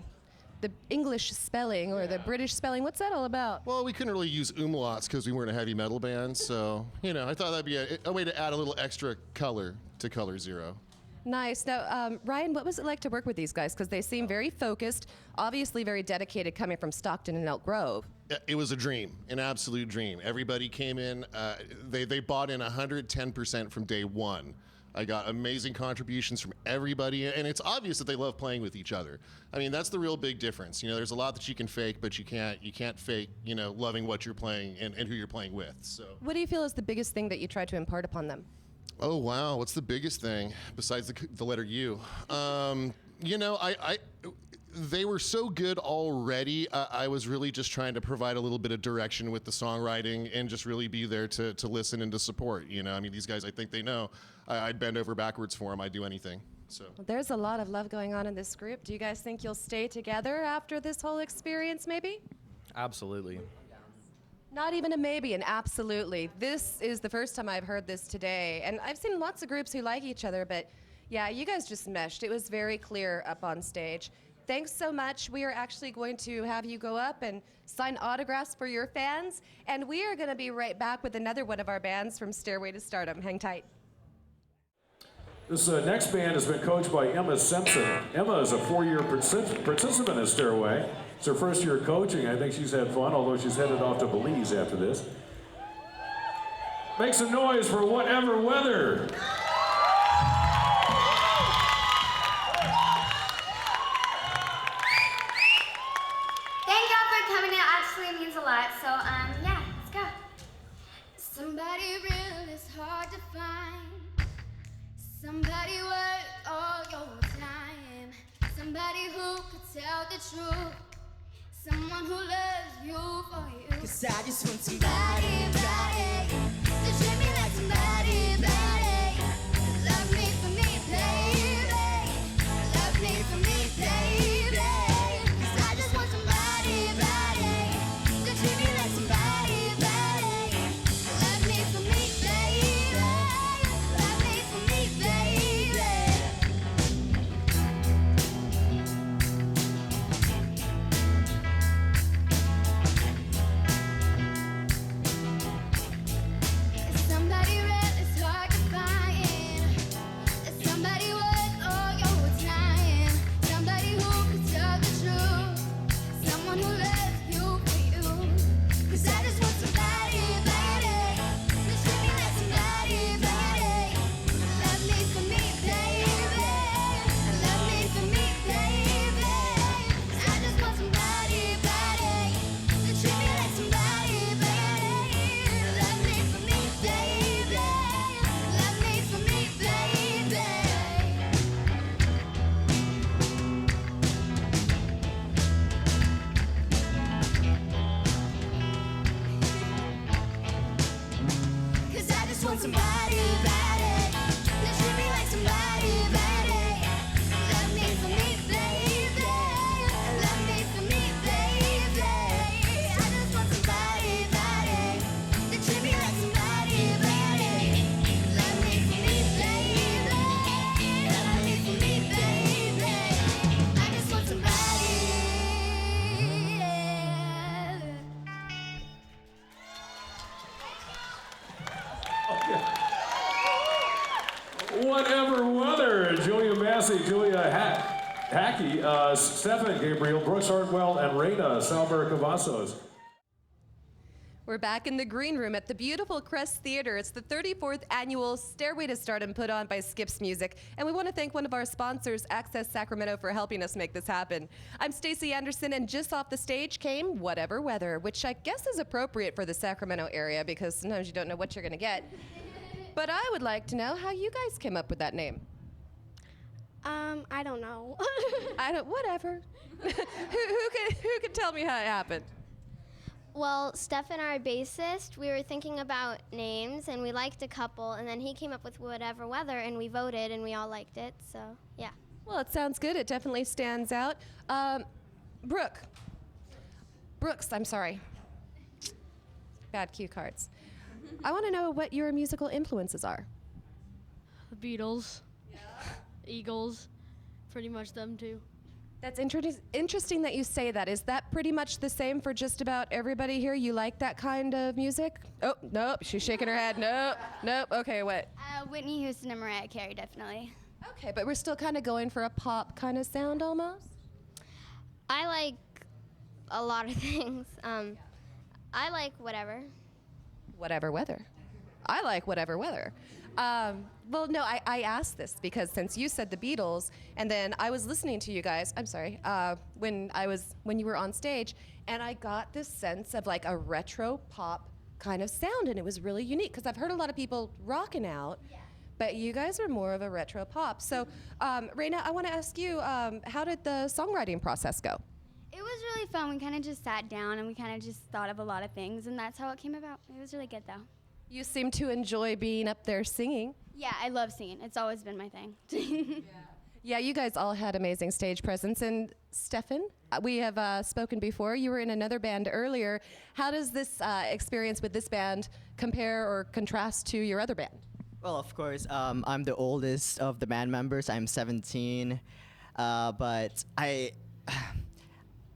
English spelling or the British spelling. What's that all about? Well, we couldn't really use umlauts because we weren't a heavy metal band, so, I thought that'd be a way to add a little extra color to Color Zero. Nice. Now, Ryan, what was it like to work with these guys? Because they seem very focused, obviously very dedicated, coming from Stockton and Elk Grove. It was a dream, an absolute dream. Everybody came in, they bought in 110% from day one. I got amazing contributions from everybody, and it's obvious that they love playing with each other. I mean, that's the real big difference. There's a lot that you can fake, but you can't fake, loving what you're playing and who you're playing with. So, what do you feel is the biggest thing that you try to impart upon them? Oh, wow. What's the biggest thing besides the letter U? They were so good already. I was really just trying to provide a little bit of direction with the songwriting and just really be there to listen and to support. These guys, I think they know I'd bend over backwards for them. I'd do anything. So well, there's a lot of love going on in this group. Do you guys think you'll stay together after this whole experience, maybe? Absolutely. Not even a maybe, an absolutely. This is the first time I've heard this today. And I've seen lots of groups who like each other, but yeah, you guys just meshed. It was very clear up on stage. Thanks so much. We are actually going to have you go up and sign autographs for your fans. And we are going to be right back with another one of our bands from Stairway to Stardom. Hang tight. This next band has been coached by Emma Simpson. Emma is a 4-year participant at Stairway. It's her first year coaching. I think she's had fun, although she's headed off to Belize after this. Make some noise for Whatever Weather. Thank y'all for coming. It actually means a lot. So, yeah, let's go. Somebody real is hard to find. Somebody worth all your time. Somebody who could tell the truth. Someone who loves you for you. 'Cause I just want somebody, to treat me like somebody, love me for me, baby. Love me for me, baby. 'Cause I just want somebody, to treat me like somebody, love me for me, baby. Love me for me, baby. Somebody real is hard to find. Somebody worth all your time. Somebody who could tell the truth. Someone who loves you for you. 'Cause I just want somebody, to treat me like somebody, love me for me, baby. Love me for me, baby. I just want somebody, to treat me like somebody, love me for me, baby. Love me for me, baby. Cause I just want somebody, to treat me like somebody, love me for me, baby. Love me for me, baby. I just want somebody, to treat me like somebody, love me for me, baby. Love me for me, baby. I just want somebody. Whatever Weather. Julia Massey, Julia, Hacky, Stefan Gabriel, Brooks Hartwell, and Reina Salber Cavazos. We're back in the green room at the beautiful Crest Theater. It's the 34th annual Stairway to Stardom put on by Skips Music. And we want to thank one of our sponsors, Access Sacramento, for helping us make this happen. I'm Stacey Anderson, and just off the stage came Whatever Weather, which I guess is appropriate for the Sacramento area because sometimes you don't know what you're going to get. But I would like to know how you guys came up with that name. I don't know. Whatever. who can tell me how it happened? Well, Stefan, our bassist, we were thinking about names, and we liked a couple, and then he came up with Whatever Weather, and we voted, and we all liked it, so yeah. Well, it sounds good. It definitely stands out. Brooks, I'm sorry. Bad cue cards. I want to know what your musical influences are. The Beatles, Eagles, pretty much them too. That's interesting that you say that. Is that pretty much the same for just about everybody here? You like that kind of music? Oh, nope, she's shaking her head. Nope, okay, what? Whitney Houston and Mariah Carey, definitely. Okay, but we're still kind of going for a pop kind of sound almost? I like a lot of things. I like whatever. Whatever weather. I like whatever weather. Well, no, I asked this because since you said the Beatles, and then I was listening to you guys, I'm sorry, when you were on stage, and I got this sense of like a retro pop kind of sound, and it was really unique because I've heard a lot of people rocking out, but you guys are more of a retro pop. So, Reina, I want to ask you, how did the songwriting process go? It was really fun. We kind of just sat down and we kind of just thought of a lot of things, and that's how it came about. It was really good, though. You seem to enjoy being up there singing. Yeah, I love singing. It's always been my thing. Yeah, you guys all had amazing stage presence. And Stefan, we have spoken before. You were in another band earlier. How does this experience with this band compare or contrast to your other band? Well, of course, I'm the oldest of the band members. I'm 17, but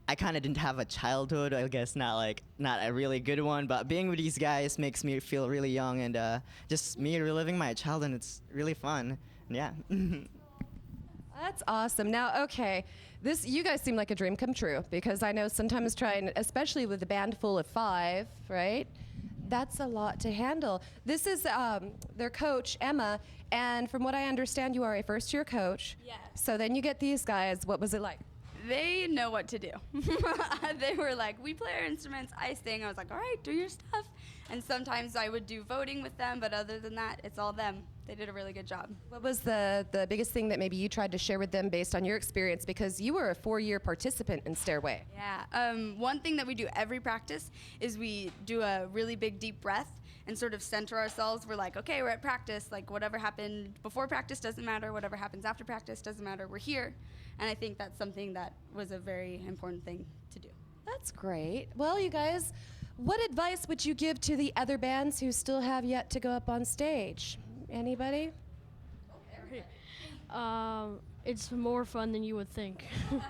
I kind of didn't have a childhood. I guess not a really good one. But being with these guys makes me feel really young, and just me reliving my childhood. It's really fun. Yeah. That's awesome. Now, okay, you guys seem like a dream come true because I know sometimes trying, especially with a band full of 5, right? That's a lot to handle. This is their coach, Emma, and from what I understand, you are a first-year coach. Yes. So then you get these guys. What was it like? They know what to do. They were like, we play our instruments, I sing. I was like, all right, do your stuff. And sometimes I would do voting with them, but other than that, it's all them. They did a really good job. What was the biggest thing that maybe you tried to share with them based on your experience? Because you were a 4-year participant in Stairway. Yeah. One thing that we do every practice is we do a really big deep breath and sort of center ourselves. We're like, okay, we're at practice. Like whatever happened before practice doesn't matter. Whatever happens after practice doesn't matter. We're here. And I think that's something that was a very important thing to do. That's great. Well, you guys, what advice would you give to the other bands who still have yet to go up on stage? Anybody? It's more fun than you would think. Really?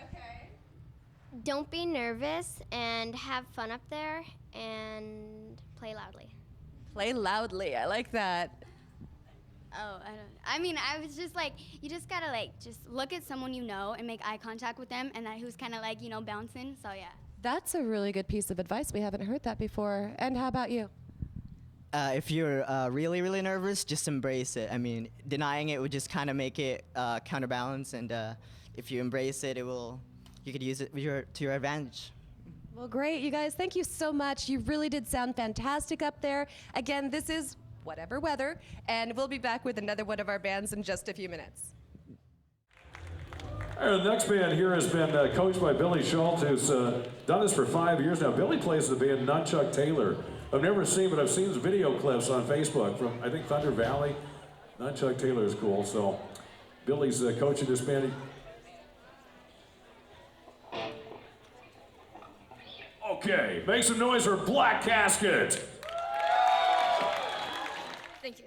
Okay. Don't be nervous and have fun up there and play loudly. Play loudly. I like that. Oh, I was just like, you just gotta just look at someone you know and make eye contact with them, and who's kind of bouncing. So yeah. That's a really good piece of advice. We haven't heard that before. And how about you? If you're really, really nervous, just embrace it. I mean, denying it would just kind of make it counterbalance, and if you embrace it, you could use it to your advantage. Well, great, you guys. Thank you so much. You really did sound fantastic up there. Again, this is Whatever Weather, and we'll be back with another one of our bands in just a few minutes. The next band here has been coached by Billy Schultz, who's done this for 5 years now. Billy plays the band Nunchuck Taylor. I've never seen, but I've seen his video clips on Facebook from, I think, Thunder Valley. Nunchuck Taylor is cool, so Billy's coaching this band. Okay, make some noise for Black Casket. Thank you.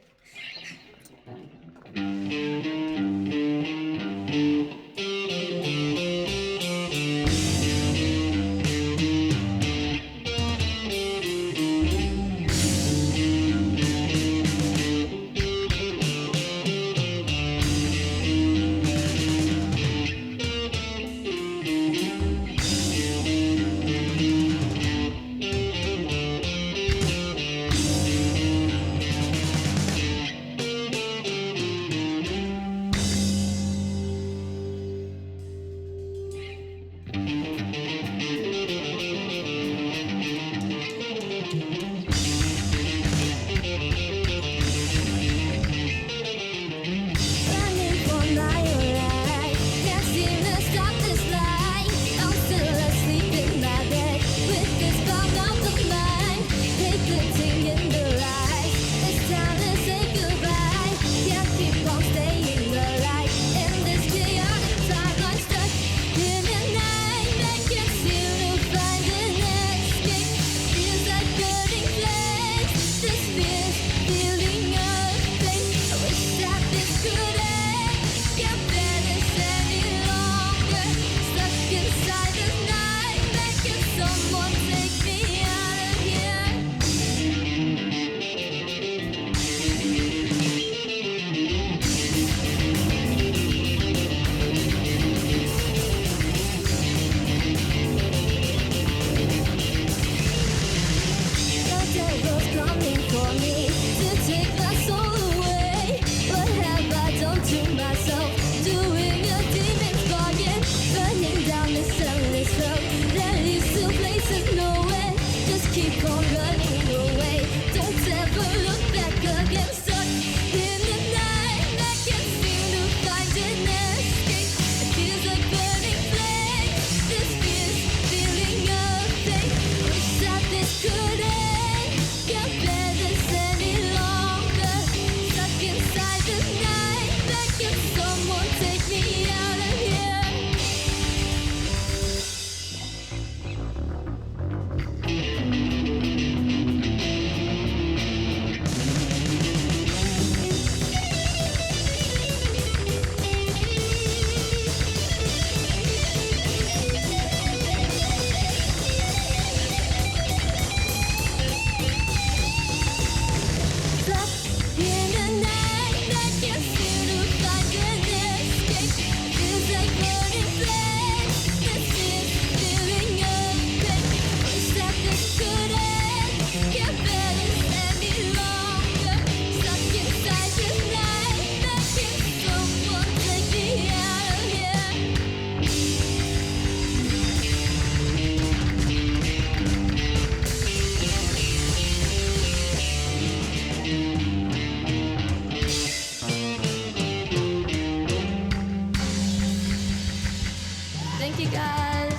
Thank you guys.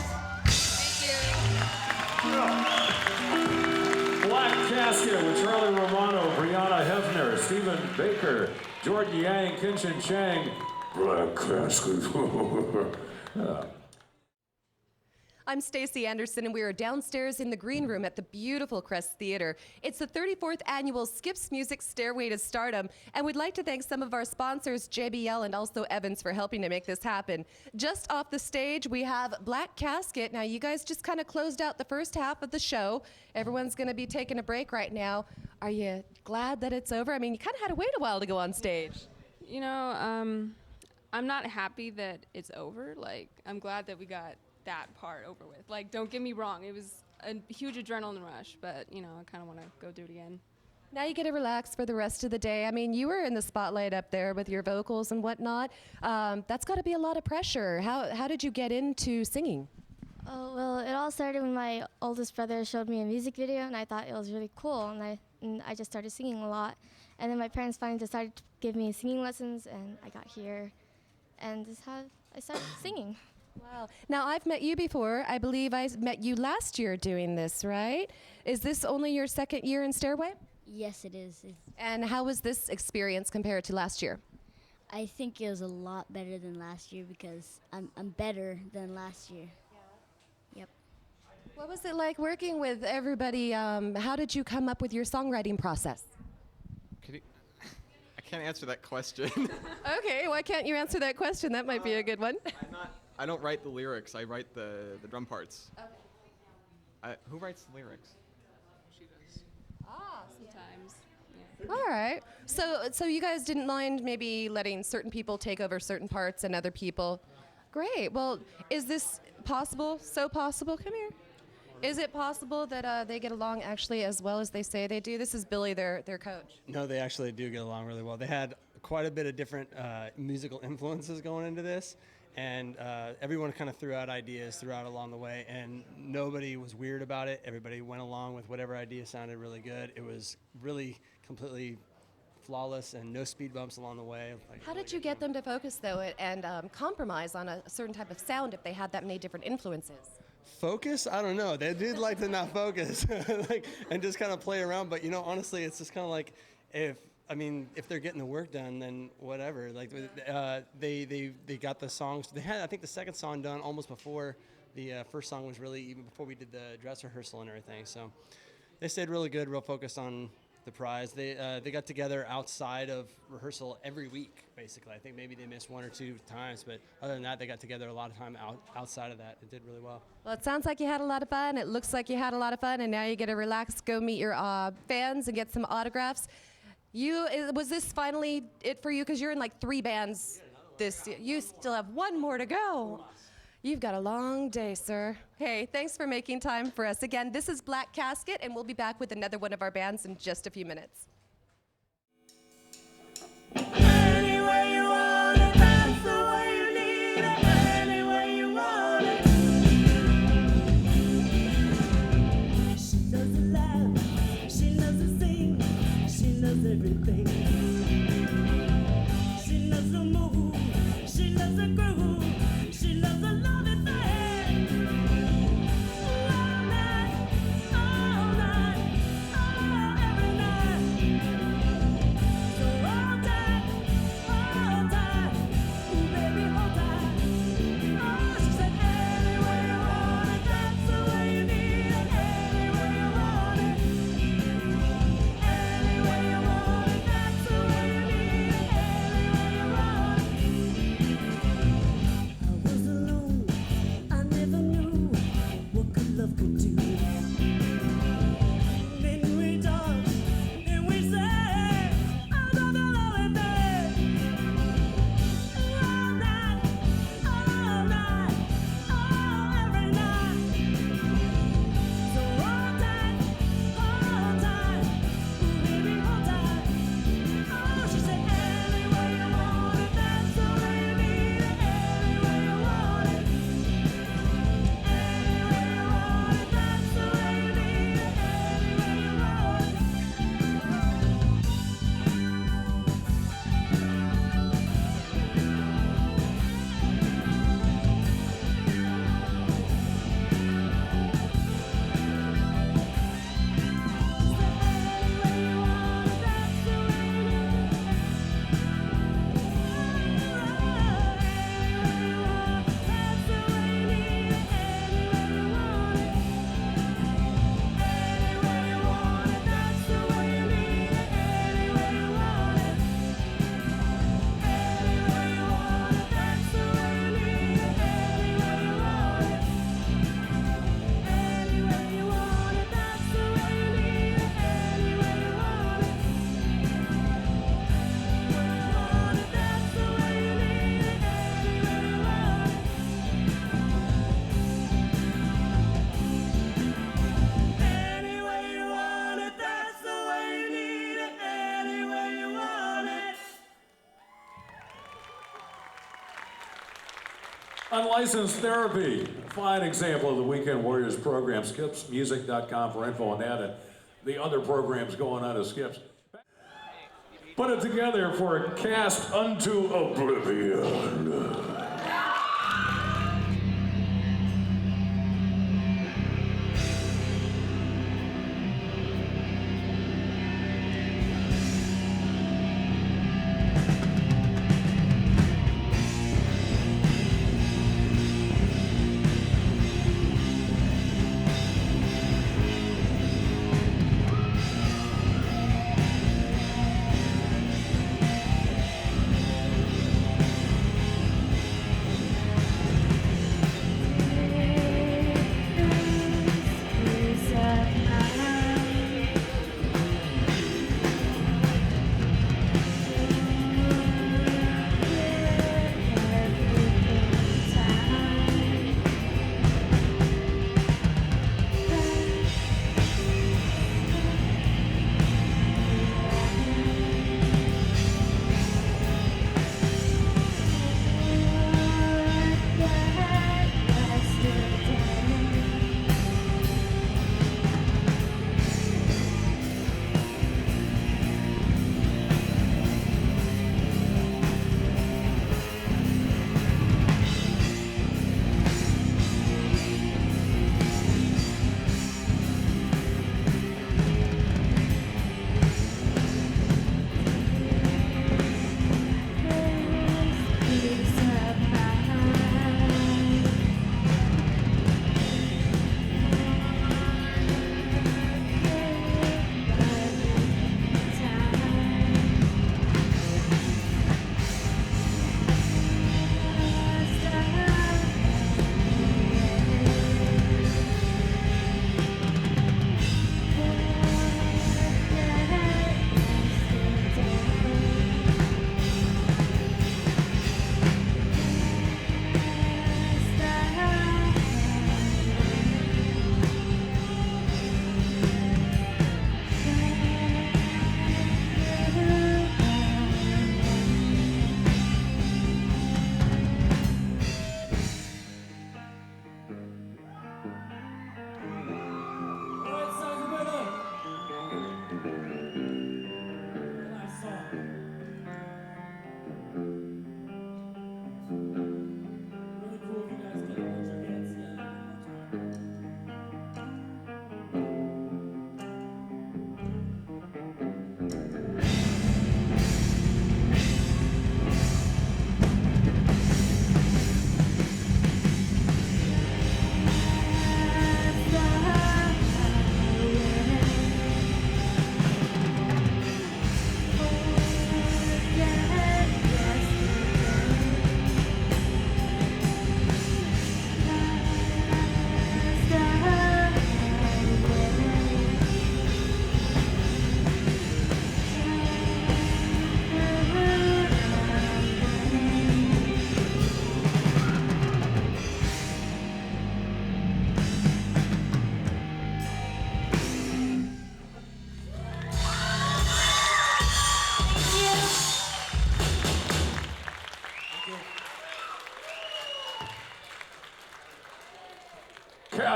Black Casket with Charlie Romano, Brianna Hefner, Stephen Baker, Jordan Yang, Kinshin Chang. Black Casket. I'm Stacey Anderson, and we are downstairs in the green room at the beautiful Crest Theater. It's the 34th annual Skips Music Stairway to Stardom, and we'd like to thank some of our sponsors, JBL and also Evans, for helping to make this happen. Just off the stage, we have Black Casket. Now, you guys just kind of closed out the first half of the show. Everyone's going to be taking a break right now. Are you glad that it's over? I mean, you kind of had to wait a while to go on stage. You know, I'm not happy that it's over. Like, I'm glad that we got that part over with. Like, don't get me wrong, it was a huge adrenaline rush, but you know, I kind of want to go do it again. Now you get to relax for the rest of the day. I mean, you were in the spotlight up there with your vocals and whatnot. That's got to be a lot of pressure. How did you get into singing? Oh, well, it all started when my oldest brother showed me a music video, and I thought it was really cool, and I just started singing a lot. And then my parents finally decided to give me singing lessons, and I got here, and this is how I started singing. Wow. Now, I've met you before. I believe I met you last year doing this, right? Is this only your second year in Stairway? Yes, it is. And how was this experience compared to last year? I think it was a lot better than last year because I'm better than last year. Yeah. Yep. What was it like working with everybody? How did you come up with your songwriting process? I can't answer that question. Okay, why can't you answer that question? That might be a good one. I don't write the lyrics. I write the drum parts. Okay. Who writes the lyrics? She does. Sometimes. Yeah. All right. So you guys didn't mind maybe letting certain people take over certain parts and other people? Great. Well, is this possible? So possible? Come here. Is it possible that they get along actually as well as they say they do? This is Billy, their coach. No, they actually do get along really well. They had quite a bit of different musical influences going into this, and everyone kind of threw out ideas throughout along the way, and nobody was weird about it. Everybody went along with whatever idea sounded really good. It was really completely flawless and no speed bumps along the way. How did you get them to focus, though, and compromise on a certain type of sound if they had that many different influences? Focus? I don't know. They did like to not focus and just kind of play around. But, honestly, it's just kind of like if they're getting the work done, then whatever. Like they got the songs. They had, I think, the second song done almost before the first song was really, even before we did the dress rehearsal and everything. So they stayed really good, real focused on the prize. They got together outside of rehearsal every week, basically. I think maybe they missed 1 or 2 times, but other than that, they got together a lot of time outside of that. It did really well. Well, it sounds like you had a lot of fun. It looks like you had a lot of fun, and now you get to relax, go meet your fans and get some autographs. Was this finally it for you? Because you're in like 3 bands this year. You still have 1 more to go. You've got a long day, sir. Hey, thanks for making time for us. Again, this is Black Casket, and we'll be back with another one of our bands in just a few minutes. Anyway you want it, that's the way you need it. Anyway you want it. She loves to laugh, she loves to sing, she loves everything. She loves to move, she loves to groove, she loves to love it there. All night, every night. So hold tight, ooh baby, hold tight. Oh, she said anyway you want it, that's the way you need it. Anyway you want it, anyway you want it, that's the way you need it. Anyway you want it. I was alone, I never knew what good love could do. Then we talked, then we said, I love you all in bed. All night, every night. So hold tight, ooh baby, hold tight. Oh, she said anyway you want it, that's the way you need it. Anyway you want it, anyway you want it, that's the way you need it. Anyway you want it. Anyway you want it, that's the way you need it. Anyway you want it. Unlicensed Therapy, a fine example of the Weekend Warriors program. SkipsMusic.com for info on that and the other programs going on at Skips. Put it together for a cast unto oblivion.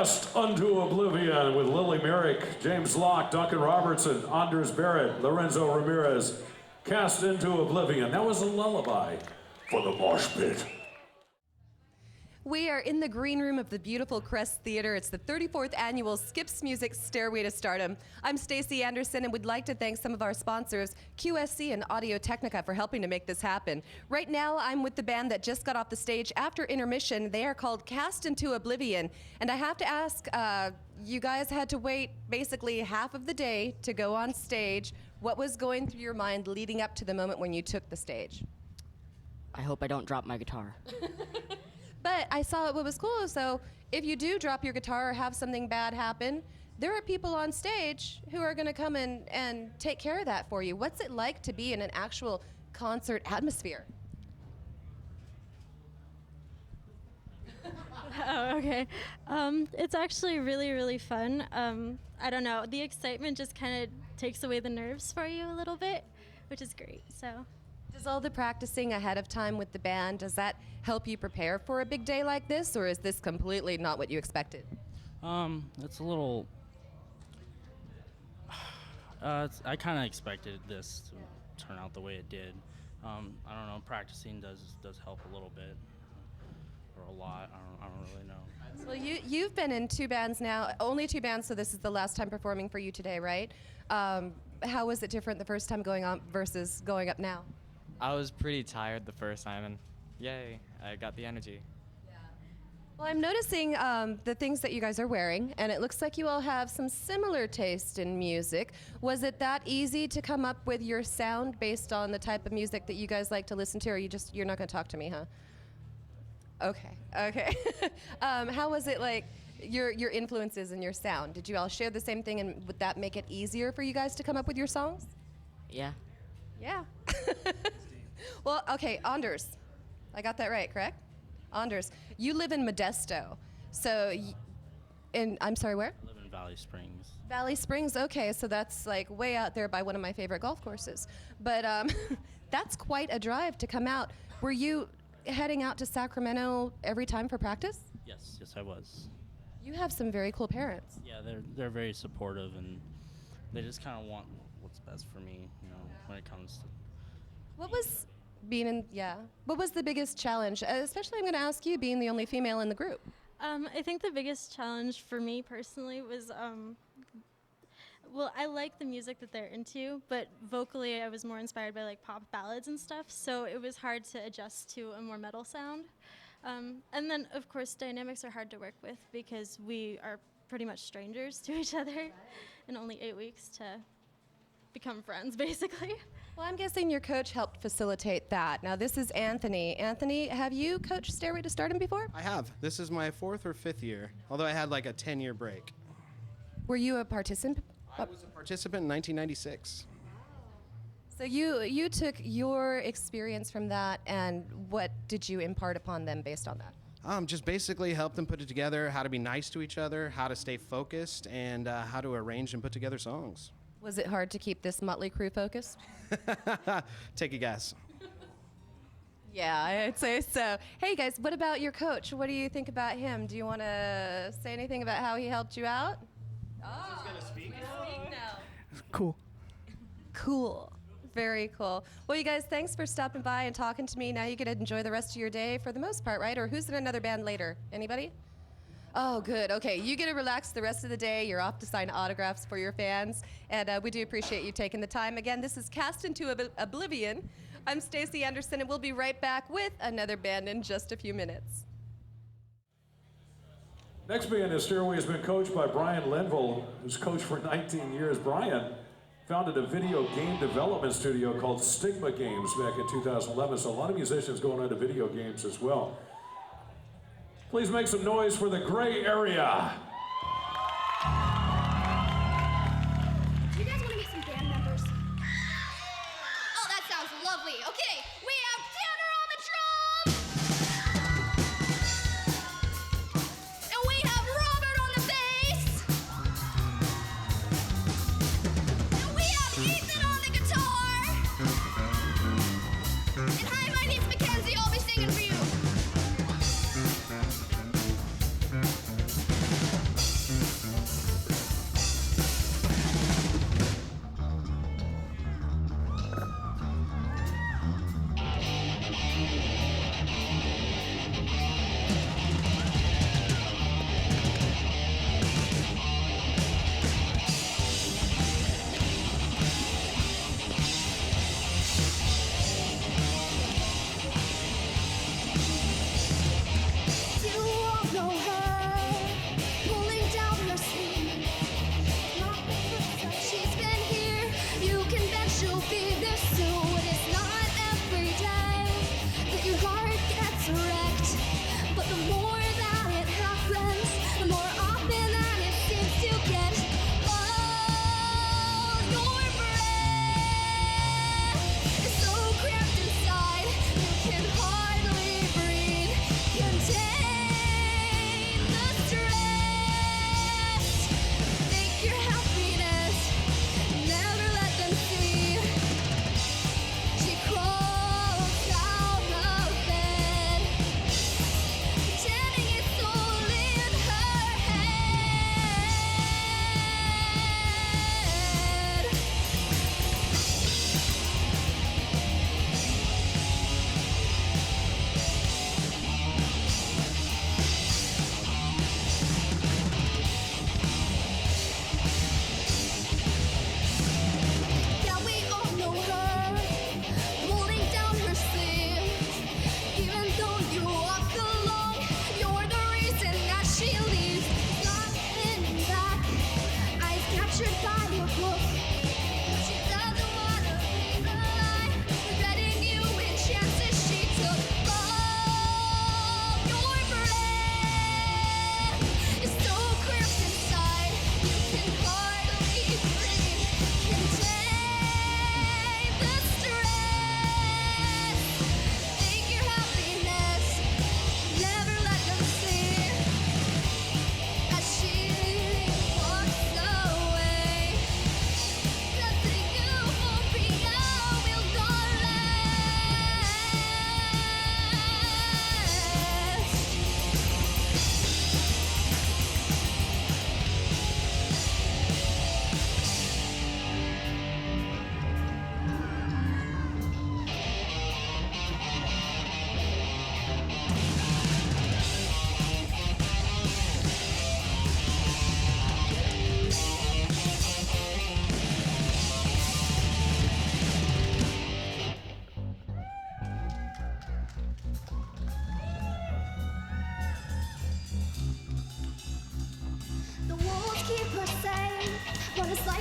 Cast Unto Oblivion with Lily Merrick, James Locke, Duncan Robertson, Anders Barrett, Lorenzo Ramirez. Cast Into Oblivion. That was a lullaby for the mosh pit. We are in the green room of the beautiful Crest Theater. It's the 34th annual Skips Music Stairway to Stardom. I'm Stacey Anderson and would like to thank some of our sponsors, QSC and Audio Technica, for helping to make this happen. Right now, I'm with the band that just got off the stage after intermission. They are called Cast Into Oblivion. And I have to ask, you guys had to wait basically half of the day to go on stage. What was going through your mind leading up to the moment when you took the stage? I hope I don't drop my guitar. But I saw what was cool, so if you do drop your guitar or have something bad happen, there are people on stage who are gonna come in and take care of that for you. What's it like to be in an actual concert atmosphere? Oh, okay. It's actually really, really fun. I don't know, the excitement just kind of takes away the nerves for you a little bit, which is great, so. Does all the practicing ahead of time with the band, does that help you prepare for a big day like this, or is this completely not what you expected? It's a little, I kind of expected this to turn out the way it did. I don't know, practicing does help a little bit, or a lot, I don't really know. Well, you've been in two bands now, only two bands, so this is the last time performing for you today, right? How was it different the first time going on versus going up now? I was pretty tired the first time, and yay, I got the energy. Well, I'm noticing the things that you guys are wearing, and it looks like you all have some similar taste in music. Was it that easy to come up with your sound based on the type of music that you guys like to listen to, or you're not going to talk to me, huh? Okay. How was it like, your influences and your sound? Did you all share the same thing, and would that make it easier for you guys to come up with your songs? Yeah. Yeah. Well, okay, Anders. I got that right, correct? Anders, you live in Modesto. So, I'm sorry, where? I live in Valley Springs. Valley Springs, okay, so that's like way out there by one of my favorite golf courses. But that's quite a drive to come out. Were you heading out to Sacramento every time for practice? Yes, I was. You have some very cool parents. Yeah, they're very supportive, and they just kind of want what's best for me, when it comes to. What was what was the biggest challenge? Especially I'm going to ask you, being the only female in the group. I think the biggest challenge for me personally was, well, I like the music that they're into, but vocally I was more inspired by like pop ballads and stuff, so it was hard to adjust to a more metal sound. And then, of course, dynamics are hard to work with because we are pretty much strangers to each other in only 8 weeks to become friends, basically. Well, I'm guessing your coach helped facilitate that. Now, this is Anthony. Anthony, have you coached Stairway to Stardom before? I have. This is my 4th or 5th year, although I had like a 10-year break. Were you a participant? I was a participant in 1996. So you took your experience from that, and what did you impart upon them based on that? Just basically help them put it together, how to be nice to each other, how to stay focused, and how to arrange and put together songs. Was it hard to keep this motley crew focused? Take a guess. Yeah, I'd say so. Hey guys, what about your coach? What do you think about him? Do you want to say anything about how he helped you out? Oh, gonna speak? Cool. Cool. Very cool. Well, you guys, thanks for stopping by and talking to me. Now you get to enjoy the rest of your day for the most part, right? Or who's in another band later? Anybody? Oh, good. Okay, you get to relax the rest of the day. You're off to sign autographs for your fans, and we do appreciate you taking the time. Again, this is Cast Into Oblivion. I'm Stacey Anderson, and we'll be right back with another band in just a few minutes. Next band in Stairway has been coached by Brian Linville, who's coached for 19 years. Brian founded a video game development studio called Stigma Games back in 2011, so a lot of musicians going into video games as well. Please make some noise for the Gray Area. Do you guys want to meet some band members? Oh, that sounds lovely. Okay, we have Tanner on the drums. And we have Robert on the bass. And we have Ethan on the guitar. And hi, my name's Mackenzie. I'll be singing for you.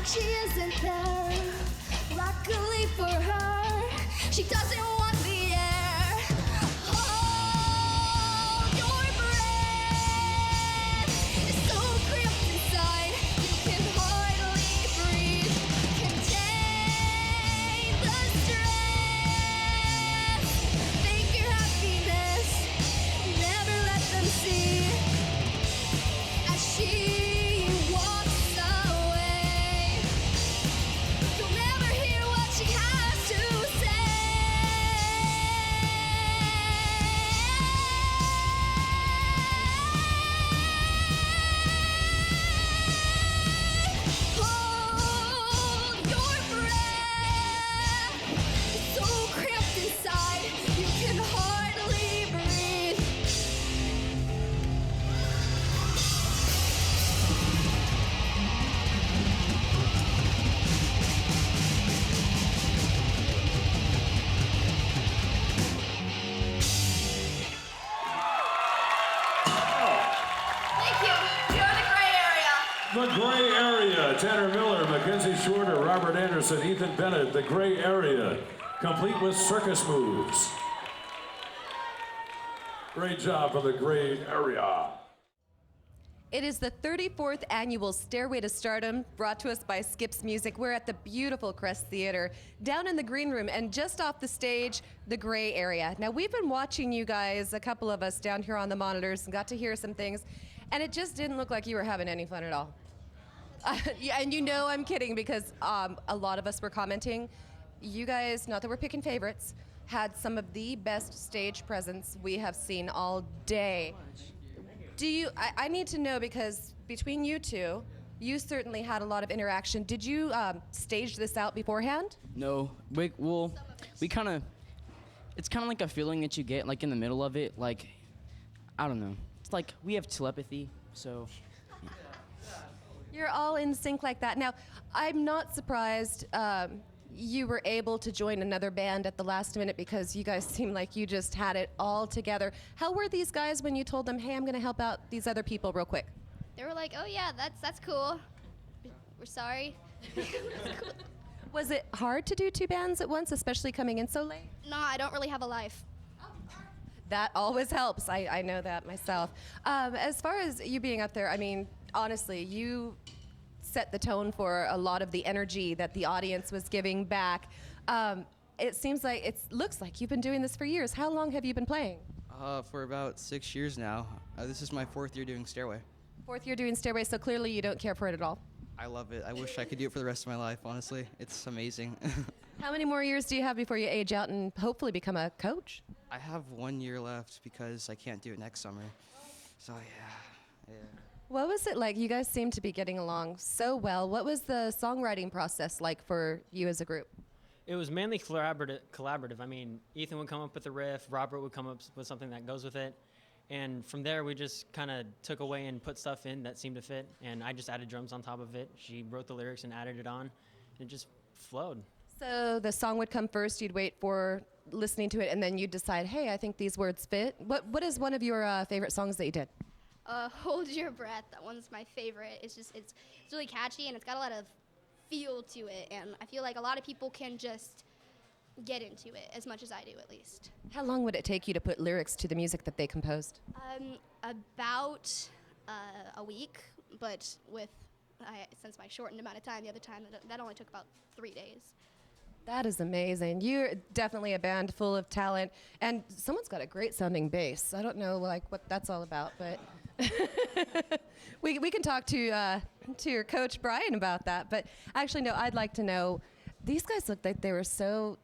like she isn't there. Luckily for her, she doesn't want the air. Hold your breath. It's so cramped inside, you can hardly breathe. Contain the stress. Fake your happiness, never let them see. As she walks away, you'll never hear what she has to say. Hold your breath. It's so cramped inside, you can hardly breathe. Thank you. You're the gray area. The Gray Area. Tanner Miller, Mackenzie Shorter, Robert Anderson, Ethan Bennett. The Gray Area, complete with circus moves. Great job for the Gray Area. It is the 34th annual Stairway to Stardom, brought to us by Skips Music. We're at the beautiful Crest Theater, down in the green room, and just off the stage, the Gray Area. Now, we've been watching you guys, a couple of us down here on the monitors, and got to hear some things, and it just didn't look like you were having any fun at all. Yeah, and you know I'm kidding, because a lot of us were commenting. You guys, not that we're picking favorites, had some of the best stage presence we have seen all day. Do you, I need to know, because between you two, you certainly had a lot of interaction. Did you stage this out beforehand? No, we kind of, it's kind of like a feeling that you get like in the middle of it. Like, I don't know. It's like we have telepathy, so. You're all in sync like that. Now, I'm not surprised you were able to join another band at the last minute, because you guys seem like you just had it all together. How were these guys when you told them, hey, I'm going to help out these other people real quick? They were like, oh yeah, that's cool. We're sorry. Was it hard to do two bands at once, especially coming in so late? No, I don't really have a life. That always helps. I know that myself. As far as you being up there, I mean, honestly, you set the tone for a lot of the energy that the audience was giving back. It seems like, it looks like you've been doing this for years. How long have you been playing? For about 6 years now. This is my 4th year doing Stairway. 4th year doing Stairway, so clearly you don't care for it at all. I love it. I wish I could do it for the rest of my life, honestly. It's amazing. How many more years do you have before you age out and hopefully become a coach? I have 1 year left because I can't do it next summer. So yeah. What was it like? You guys seem to be getting along so well. What was the songwriting process like for you as a group? It was mainly collaborative. I mean, Ethan would come up with a riff, Robert would come up with something that goes with it, and from there we just kind of took away and put stuff in that seemed to fit, and I just added drums on top of it. She wrote the lyrics and added it on, and it just flowed. So the song would come first, you'd wait for listening to it, and then you'd decide, hey, I think these words fit. What is one of your favorite songs that you did? Hold Your Breath. That one's my favorite. It's really catchy, and it's got a lot of feel to it, and I feel like a lot of people can just get into it as much as I do, at least. How long would it take you to put lyrics to the music that they composed? About a week, but since my shortened amount of time, the other time, that only took about 3 days. That is amazing. You're definitely a band full of talent, and someone's got a great sounding bass. I don't know what that's all about, but we can talk to your coach Brian about that. But actually, no, I'd like to know. These guys look like they were so.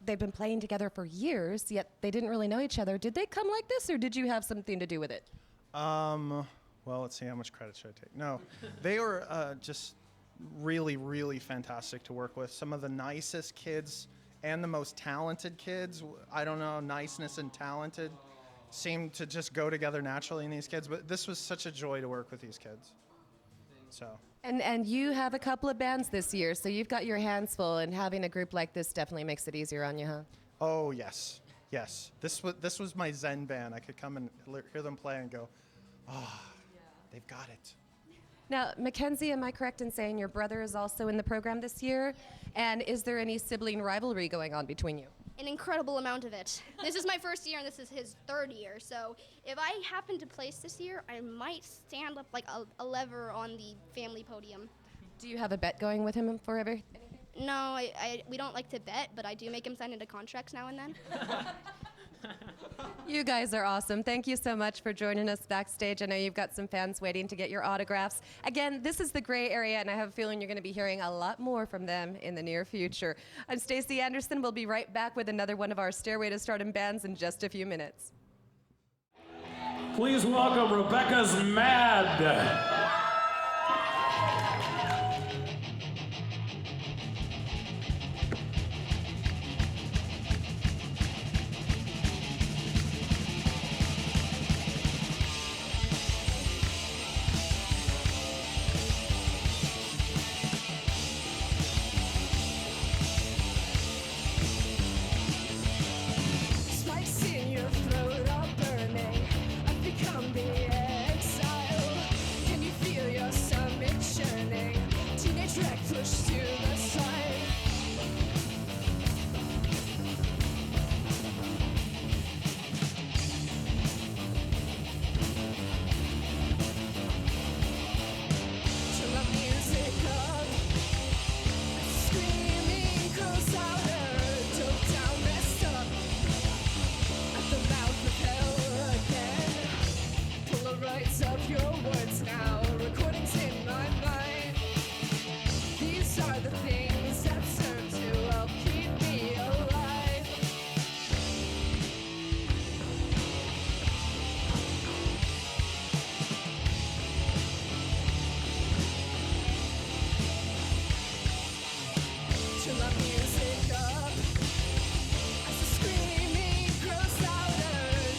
They've been playing together for years, yet they didn't really know each other. Did they come like this, or did you have something to do with it? Well, let's see, how much credit should I take? No, they were just really, really fantastic to work with. Some of the nicest kids and the most talented kids. I don't know, niceness and talented seem to just go together naturally in these kids, but this was such a joy to work with these kids. So. And you have a couple of bands this year, so you've got your hands full, and having a group like this definitely makes it easier on you, huh? Oh, yes. Yes. This was my Zen band. I could come and hear them play and go, oh, they've got it. Now, Mackenzie, am I correct in saying your brother is also in the program this year? And is there any sibling rivalry going on between you? An incredible amount of it. This is my first year and this is his third year, so if I happen to place this year, I might stand up like a lever on the family podium. Do you have a bet going with him forever? No, we don't like to bet, but I do make him sign into contracts now and then. You guys are awesome. Thank you so much for joining us backstage. I know you've got some fans waiting to get your autographs. Again, this is the gray area, and I have a feeling you're going to be hearing a lot more from them in the near future. I'm Stacey Anderson. We'll be right back with another one of our Stairway to Stardom bands in just a few minutes. Please welcome Rebecca's Mad. Spikes in your throat are burning. I've become the exile. Can you feel your stomach churning? Teenage wreck pushed to the side. Turn the music up. Screaming grows louder. Doped down, messed up. At the mouth of hell again. Polaroids of your words now. Recordings in my mind. These are the things that serve to help keep me alive. Turn the music up. As the screaming grows louder,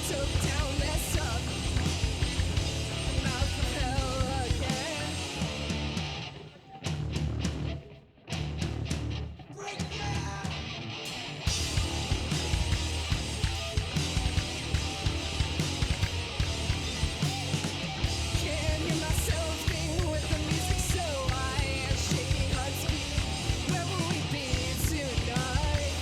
took down, messed up. Mouth of hell again. Can't hear myself being with the music, so I am shaking hearts beating. Where will we be tonight?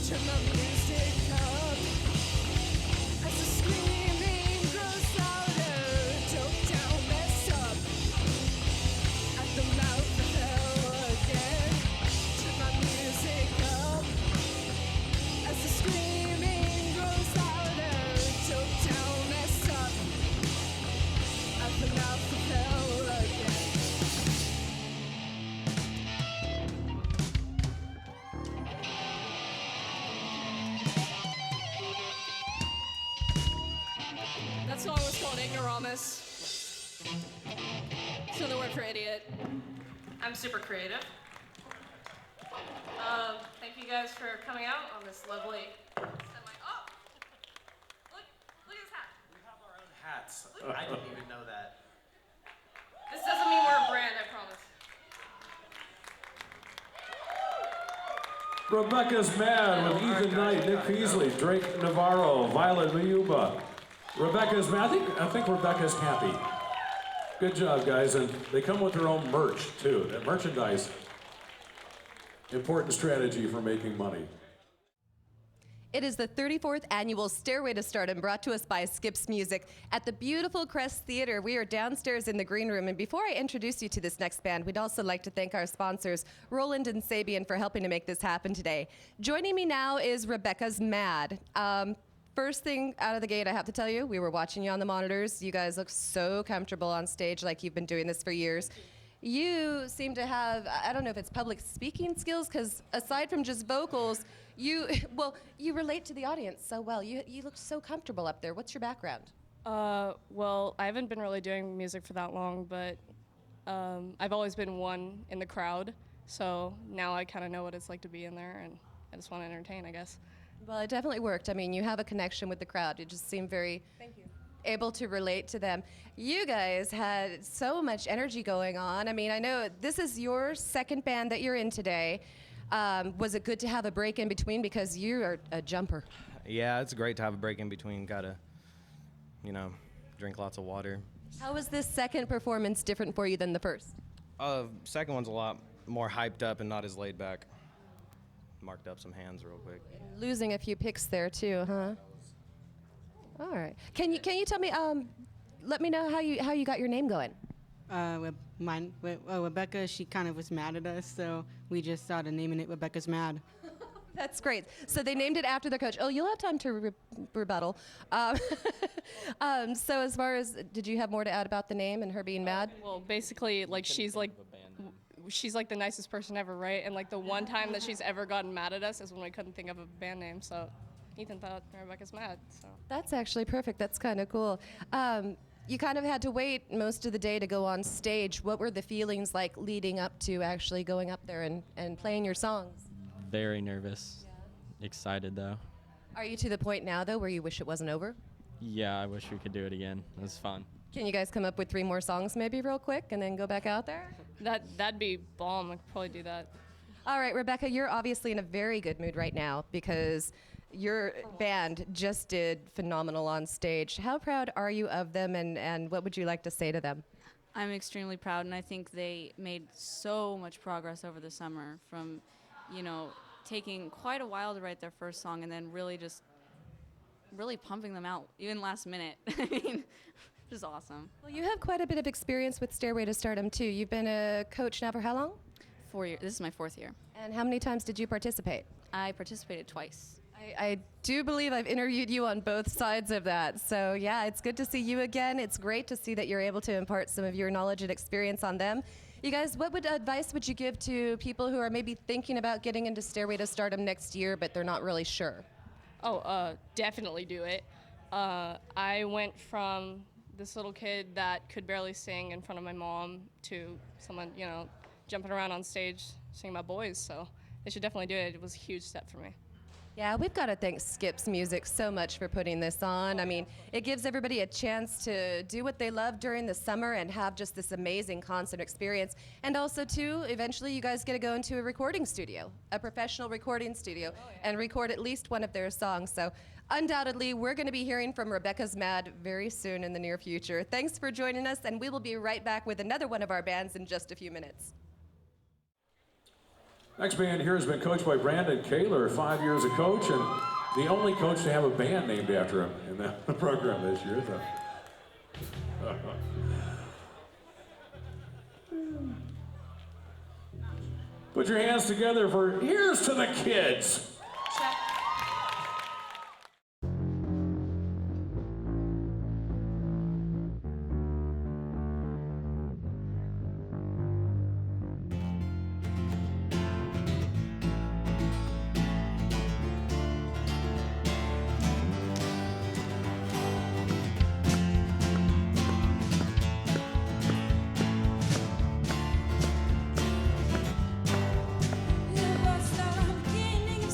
Turn the music up. As the screaming grows louder, doped down, messed up. At the mouth of hell again. Turn the music up. As the screaming grows louder, doped down, messed up. At the mouth of hell again. That song was called Ignoramus. It's another word for idiot. I'm super creative. Thank you guys for coming out on this lovely semi. Oh! Look at this hat. We have our own hats. I didn't even know that. This doesn't mean we're a brand, I promise. Rebecca's Mad with Ethan Knight, Nick Peasley, Drake Navarro, Violet Mayuba. Rebecca's Mad. I think Rebecca's happy. Good job, guys. And they come with their own merch, too. That merchandise, important strategy for making money. It is the 34th annual Stairway to Stardom, brought to us by Skips Music at the beautiful Crest Theater. We are downstairs in the green room, and before I introduce you to this next band, we'd also like to thank our sponsors, Roland and Sabian, for helping to make this happen today. Joining me now is Rebecca's Mad. First thing out of the gate, I have to tell you, we were watching you on the monitors. You guys look so comfortable on stage, like you've been doing this for years. You seem to have, I don't know if it's public speaking skills, because aside from just vocals, you relate to the audience so well. You look so comfortable up there. What's your background? Well, I haven't been really doing music for that long, but I've always been one in the crowd. So now I kind of know what it's like to be in there, and I just want to entertain, I guess. Well, it definitely worked. I mean, you have a connection with the crowd. You just seem very able to relate to them. You guys had so much energy going on. I mean, I know this is your second band that you're in today. Was it good to have a break in between because you are a jumper? Yeah, it's great to have a break in between. Gotta, drink lots of water. How was this second performance different for you than the first? Second one's a lot more hyped up and not as laid back. Marked up some hands real quick. Losing a few picks there too, huh? All right. Can you tell me? Let me know how you got your name going. Rebecca, she kind of was mad at us, so we just started naming it Rebecca's Mad. That's great. So they named it after their coach. Oh, you'll have time to rebuttal. So as far as, did you have more to add about the name and her being mad? Well, basically, like she's like the nicest person ever, right? And like the one time that she's ever gotten mad at us is when we couldn't think of a band name. So Ethan thought Rebecca's Mad. So That's actually perfect. That's kind of cool. You kind of had to wait most of the day to go on stage. What were the feelings like leading up to actually going up there and playing your songs? Very nervous. Excited though. Are you to the point now though where you wish it wasn't over? Yeah, I wish we could do it again. It was fun. Can you guys come up with 3 more songs maybe real quick and then go back out there? that'd be bomb. I could probably do that. All right, Rebecca, you're obviously in a very good mood right now because your band just did phenomenal on stage. How proud are you of them and what would you like to say to them? I'm extremely proud, and I think they made so much progress over the summer from, taking quite a while to write their first song and then really pumping them out, even last minute. I mean, it was awesome. Well, you have quite a bit of experience with Stairway to Stardom, too. You've been a coach now for how long? 4 years. This is my 4th year. And how many times did you participate? I participated twice. I do believe I've interviewed you on both sides of that. So, yeah, it's good to see you again. It's great to see that you're able to impart some of your knowledge and experience on them. You guys, what advice would you give to people who are maybe thinking about getting into Stairway to Stardom next year, but they're not really sure? Definitely do it. I went from this little kid that could barely sing in front of my mom to someone, jumping around on stage singing my boys. So they should definitely do it. It was a huge step for me. Yeah, we've got to thank Skip's Music so much for putting this on. I mean, it gives everybody a chance to do what they love during the summer and have just this amazing concert experience. And also, too, eventually you guys get to go into a recording studio, a professional recording studio, and record at least one of their songs. So undoubtedly, we're going to be hearing from Rebecca's Mad very soon in the near future. Thanks for joining us, and we will be right back with another one of our bands in just a few minutes. Next band here has been coached by Brandon Kaler, 5 years of coach, and the only coach to have a band named after him in the program this year. So. Put your hands together for Here's to the Kids. It was the beginning of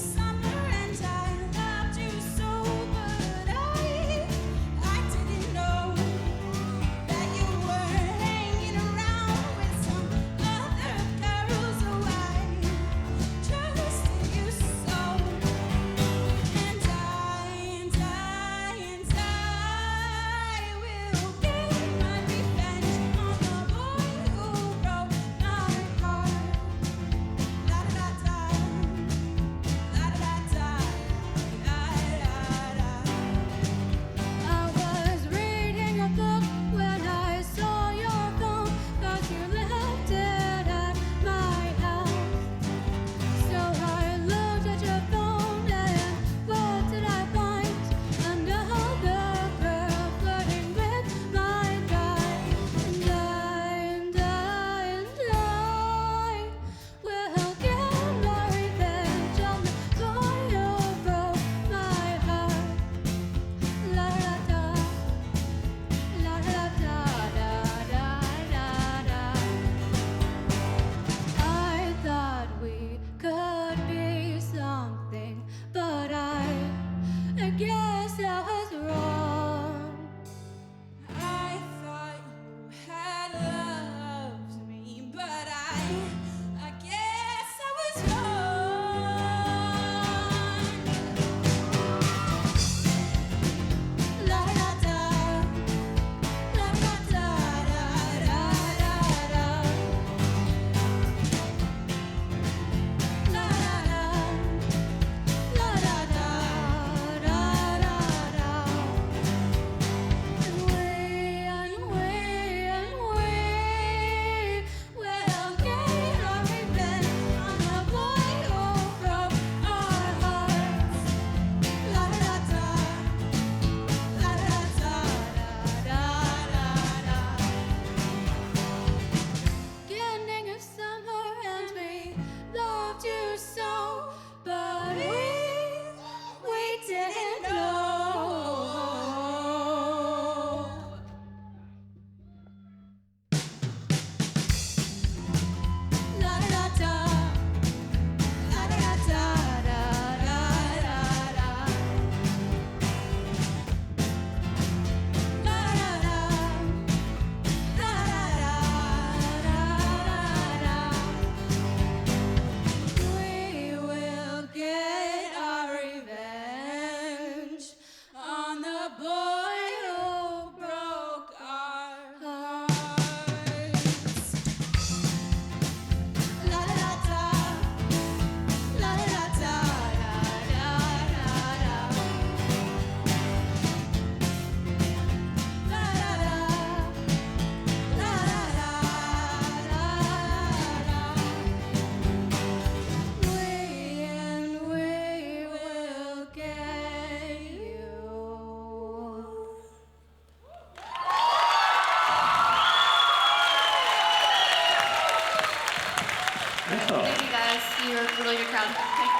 a really good crowd. Thanks.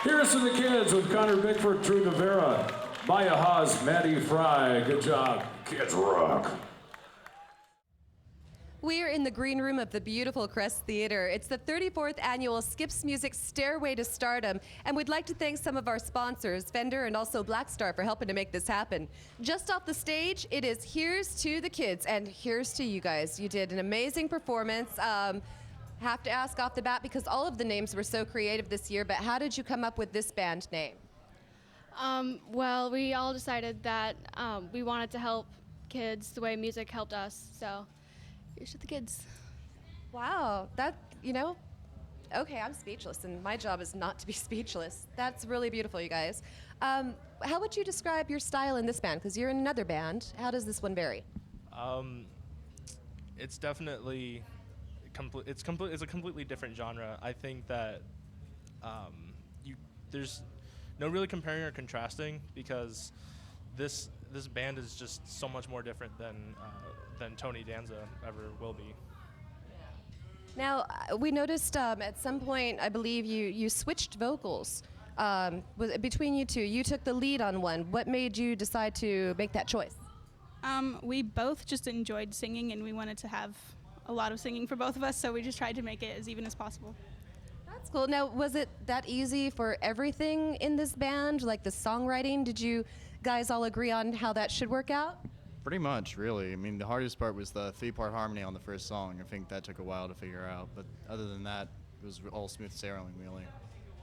Here's to the kids with Connor Bickford, Drew Navarra, Maya Haas, Maddie Fry. Good job. Kids rock. We are in the green room of the beautiful Crest Theater. It's the 34th annual Skips Music Stairway to Stardom, and we'd like to thank some of our sponsors, Fender and also Black Star, for helping to make this happen. Just off the stage, it is Here's to the Kids, and here's to you guys. You did an amazing performance. Have to ask off the bat, because all of the names were so creative this year, but how did you come up with this band name? Well, we all decided that we wanted to help kids the way music helped us, so here's to the kids. Wow, that, okay, I'm speechless, and my job is not to be speechless. That's really beautiful, you guys. How would you describe your style in this band? Because you're in another band. How does this one vary? It's definitely it's a completely different genre. I think that there's no really comparing or contrasting, because this band is just so much more different than Tony Danza ever will be. Now, we noticed at some point, I believe you switched vocals. Between you two, you took the lead on one. What made you decide to make that choice? We both just enjoyed singing, and we wanted to have a lot of singing for both of us, so we just tried to make it as even as possible. That's cool. Now, was it that easy for everything in this band, like the songwriting? Did you guys all agree on how that should work out? Pretty much, really. I mean, the hardest part was the 3-part harmony on the first song. I think that took a while to figure out, but other than that, it was all smooth sailing, really.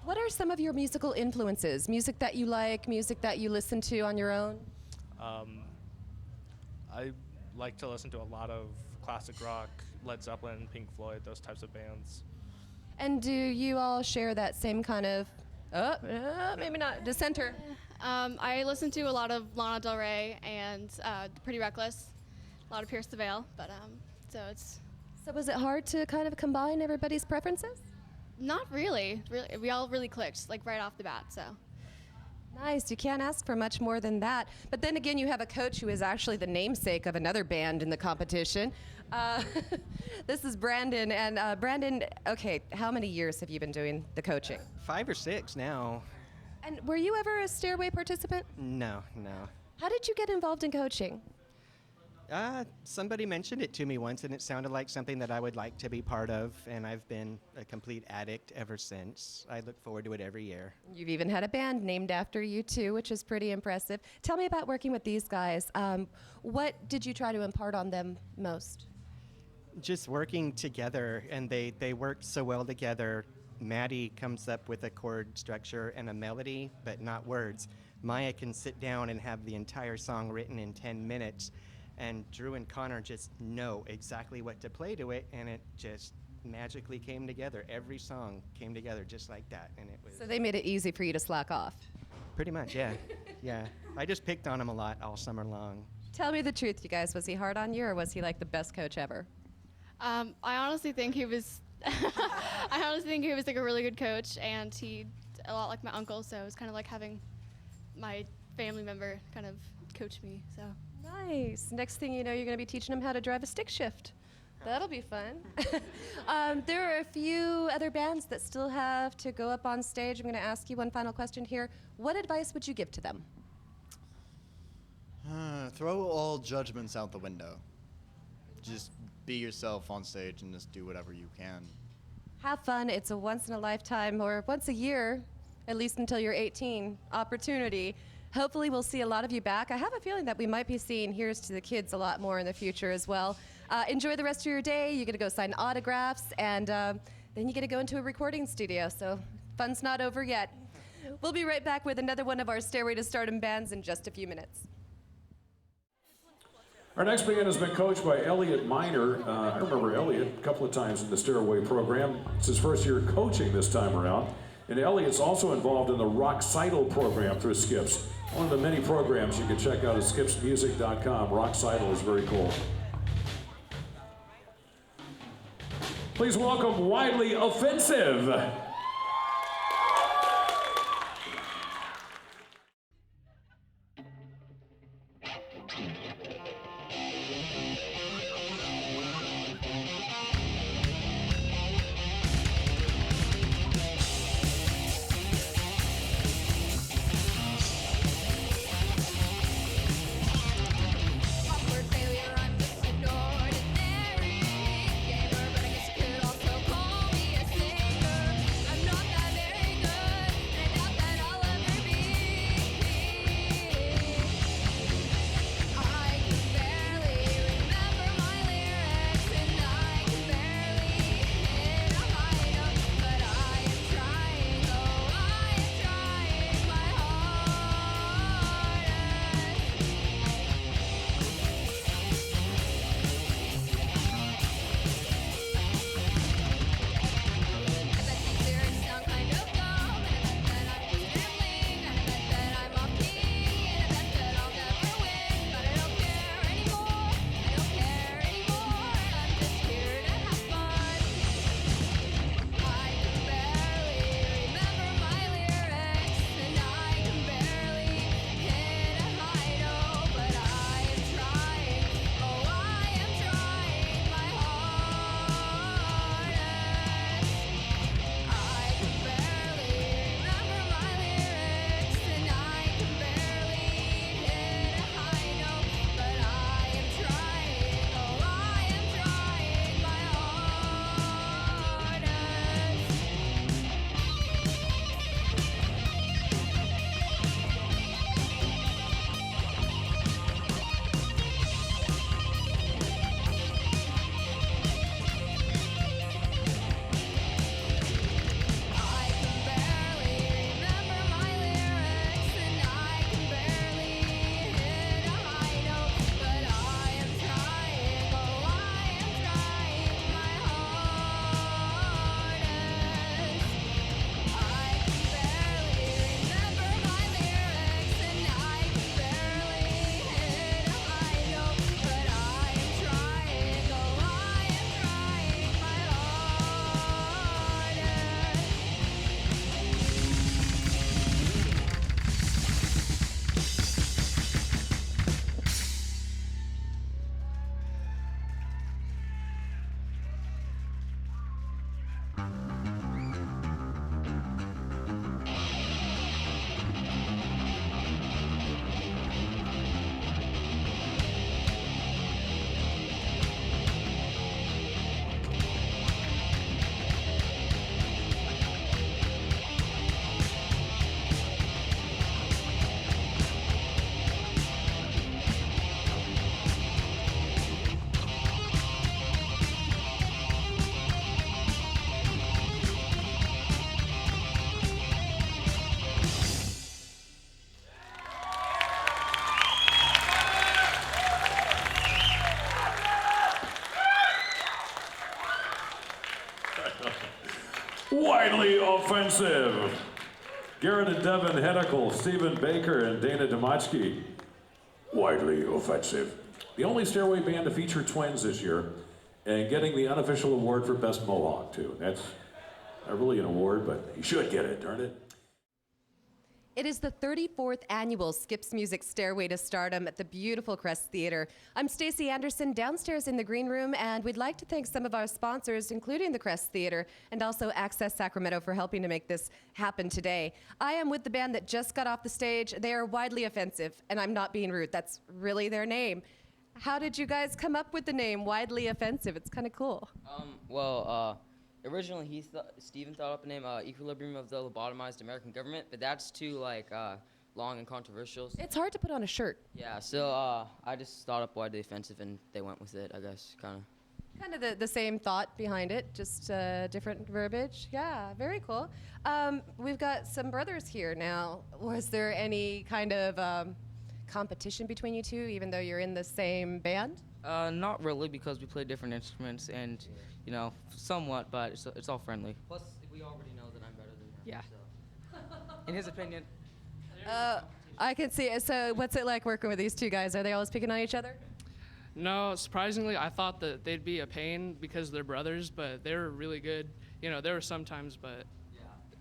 What are some of your musical influences? Music that you like, music that you listen to on your own? I like to listen to a lot of classic rock, Led Zeppelin, Pink Floyd, those types of bands. And do you all share that same kind of, maybe not, dissenter? I listen to a lot of Lana Del Rey and Pretty Reckless, a lot of Pierce the Veil, but so it's... So was it hard to kind of combine everybody's preferences? Not really. We all really clicked, like right off the bat, so. Nice, you can't ask for much more than that. But then again, you have a coach who is actually the namesake of another band in the competition. This is Brandon, and Brandon, okay, how many years have you been doing the coaching? 5 or 6 now. And were you ever a Stairway participant? No. How did you get involved in coaching? Somebody mentioned it to me once, and it sounded like something that I would like to be part of, and I've been a complete addict ever since. I look forward to it every year. You've even had a band named after you, too, which is pretty impressive. Tell me about working with these guys. What did you try to impart on them most? Just working together, and they work so well together. Maddie comes up with a chord structure and a melody, but not words. Maya can sit down and have the entire song written in 10 minutes. And Drew and Connor just know exactly what to play to it, and it just magically came together. Every song came together just like that, and it was... So they made it easy for you to slack off? Pretty much, yeah. Yeah. I just picked on him a lot all summer long. Tell me the truth, you guys. Was he hard on you, or was he like the best coach ever? I honestly think he was... I honestly think he was like a really good coach, and he a lot like my uncle, so it was kind of like having my family member kind of coach me, so... Nice. Next thing you know, you're going to be teaching them how to drive a stick shift. That'll be fun. There are a few other bands that still have to go up on stage. I'm going to ask you one final question here. What advice would you give to them? Throw all judgments out the window. Just be yourself on stage and just do whatever you can. Have fun. It's a once-in-a-lifetime or once a year, at least until you're 18, opportunity. Hopefully we'll see a lot of you back. I have a feeling that we might be seeing Here's to the Kids a lot more in the future as well. Enjoy the rest of your day. You're going to go sign autographs, and then you get to go into a recording studio. So fun's not over yet. We'll be right back with another one of our Stairway to Stardom bands in just a few minutes. Our next band has been coached by Elliot Miner. I remember Elliot a couple of times in the Stairway program. It's his first year coaching this time around. And Elliot's also involved in the Recital program through Skips. One of the many programs you can check out at skipsmusic.com. Recital is very cool. Please welcome Widely Offensive. Widely offensive. Garrett and Devin Henikel, Stephen Baker, and Dana Demotchke. Widely offensive. The only Stairway band to feature twins this year, and getting the unofficial award for Best Mohawk, too. That's not really an award, but you should get it, darn it. It is the 34th annual Skips Music Stairway to Stardom at the beautiful Crest Theater. I'm Stacey Anderson downstairs in the green room, and we'd like to thank some of our sponsors, including the Crest Theater and also Access Sacramento, for helping to make this happen today. I am with the band that just got off the stage. They are widely offensive, and I'm not being rude. That's really their name. How did you guys come up with the name Widely Offensive? It's kind of cool. Originally, Steven thought up the name Equilibrium of the Lobotomized American Government, but that's too long and controversial. It's hard to put on a shirt. Yeah, so I just thought up Widely Offensive, and they went with it, I guess, kind of. Kind of the same thought behind it, just different verbiage. Yeah, very cool. We've got some brothers here now. Was there any kind of competition between you two, even though you're in the same band? Not really, because we play different instruments and, somewhat, but it's all friendly. Plus, we already know that I'm better than him. Yeah. So. In his opinion. I can see it. So what's it like working with these two guys? Are they always picking on each other? No, surprisingly, I thought that they'd be a pain because they're brothers, but they were really good. There were some times, but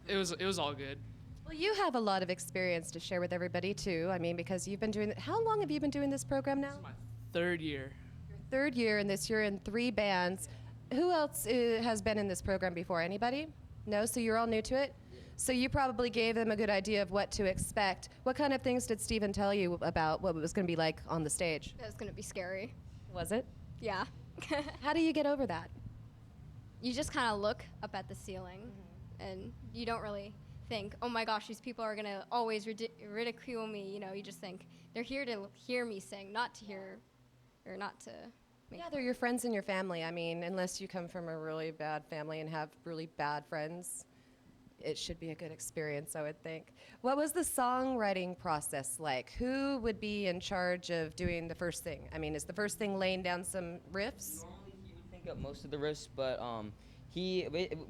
it was all good. Well, you have a lot of experience to share with everybody, too. I mean, because you've been doing it. How long have you been doing this program now? This is my third year. Your third year, and this year in 3 bands. Who else has been in this program before? Anybody? No? So you're all new to it? So you probably gave them a good idea of what to expect. What kind of things did Steven tell you about what it was going to be like on the stage? It was going to be scary. Was it? Yeah. How do you get over that? You just kind of look up at the ceiling, and you don't really think, oh my gosh, these people are going to always ridicule me. You just think, they're here to hear me sing, not to hear, or not to make. Yeah, they're your friends and your family. I mean, unless you come from a really bad family and have really bad friends, it should be a good experience, I would think. What was the songwriting process like? Who would be in charge of doing the first thing? I mean, is the first thing laying down some riffs? Normally, he would think up most of the riffs, but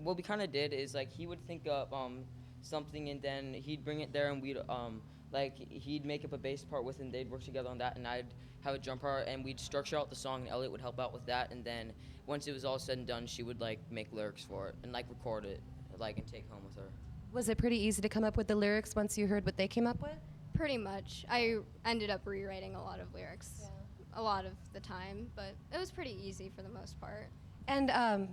what we kind of did is he would think up something, and then he'd bring it there, and we'd he'd make up a bass part with, and they'd work together on that, and I'd have a drum part, and we'd structure out the song, and Elliot would help out with that, and then once it was all said and done, she would make lyrics for it and record it, and take home with her. Was it pretty easy to come up with the lyrics once you heard what they came up with? Pretty much. I ended up rewriting a lot of lyrics a lot of the time, but it was pretty easy for the most part. And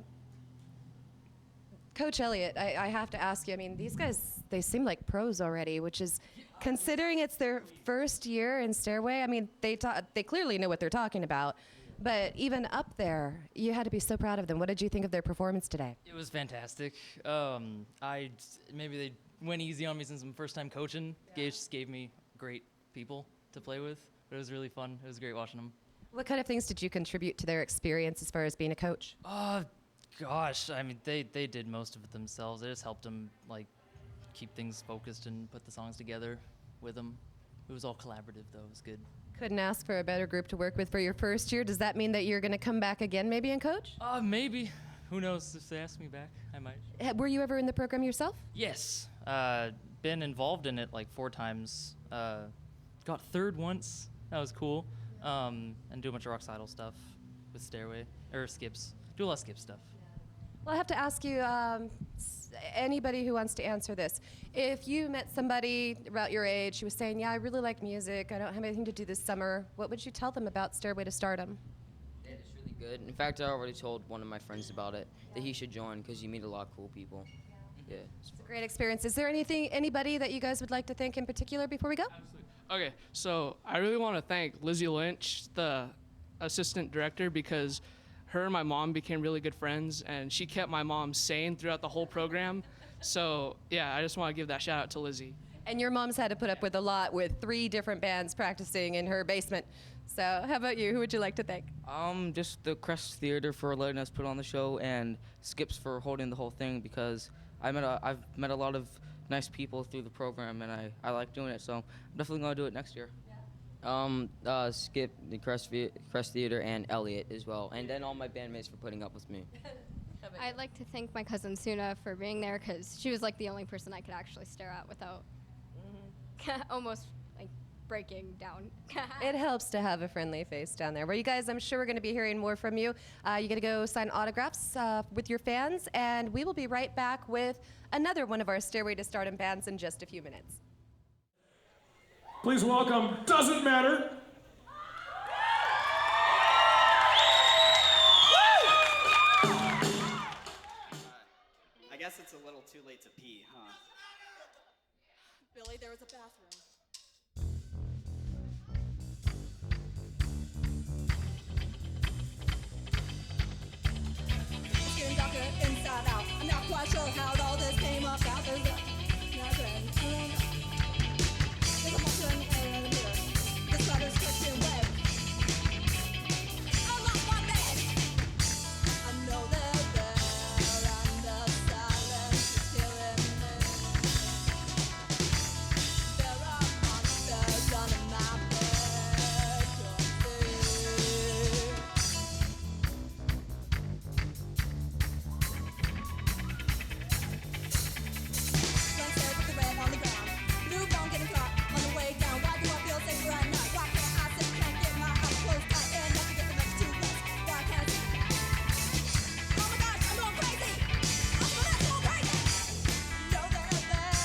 Coach Elliott, I have to ask you, I mean, these guys, they seem like pros already, which is, considering it's their first year in Stairway, I mean, they clearly know what they're talking about. But even up there, you had to be so proud of them. What did you think of their performance today? It was fantastic. Maybe they went easy on me since I'm first time coaching. Gage just gave me great people to play with. But it was really fun. It was great watching them. What kind of things did you contribute to their experience as far as being a coach? Gosh, I mean, they did most of it themselves. I just helped them keep things focused and put the songs together with them. It was all collaborative though. It was good. Couldn't ask for a better group to work with for your first year. Does that mean that you're going to come back again maybe and coach? Maybe. Who knows? If they ask me back, I might. Were you ever in the program yourself? Yes. Been involved in it 4 times. Got third once. That was cool. And do a bunch of rock idol stuff with Stairway, or Skips. Do a lot of Skip stuff. Well, I have to ask you, anybody who wants to answer this. If you met somebody about your age who was saying, yeah, I really like music, I don't have anything to do this summer, what would you tell them about Stairway to Stardom? It's really good. In fact, I already told one of my friends about it, that he should join because you meet a lot of cool people. Yeah. It's a great experience. Is there anybody that you guys would like to thank in particular before we go? Absolutely. Okay, so I really want to thank Lizzie Lynch, the assistant director, because her and my mom became really good friends, and she kept my mom sane throughout the whole program. So, yeah, I just want to give that shout out to Lizzie. And your mom's had to put up with a lot with 3 different bands practicing in her basement. So how about you? Who would you like to thank? Just the Crest Theater for letting us put on the show, and Skips for holding the whole thing, because I've met a lot of nice people through the program, and I like doing it, so I'm definitely going to do it next year. Skip, the Crest Theater, and Elliot as well, and then all my bandmates for putting up with me. How I'd like to thank my cousin Suna for being there because she was like the only person I could actually stare at without almost like breaking down. It helps to have a friendly face down there. Well, you guys, I'm sure we're going to be hearing more from you. You're going to go sign autographs with your fans, and we will be right back with another one of our Stairway to Stardom bands in just a few minutes. Please welcome Doesn't Matter. I guess it's a little too late to pee, huh? Billy, there was a bathroom. Skin doctor inside out. I'm not quite sure how all this came about. There's a monster in the mirror. The spiders Christian web. I lost my bed. I know they're there, and the silence is killing me. There are monsters under my bed. Sunset with the red on the ground. Blue bone getting caught on the way down. Why do I feel safe right now? Why can't I sit? Can't get my eyes closed tight and nothing gets the next 2 weeks. Why can't I see? Oh my gosh, I'm going crazy. I'm going crazy. Know that I'm there,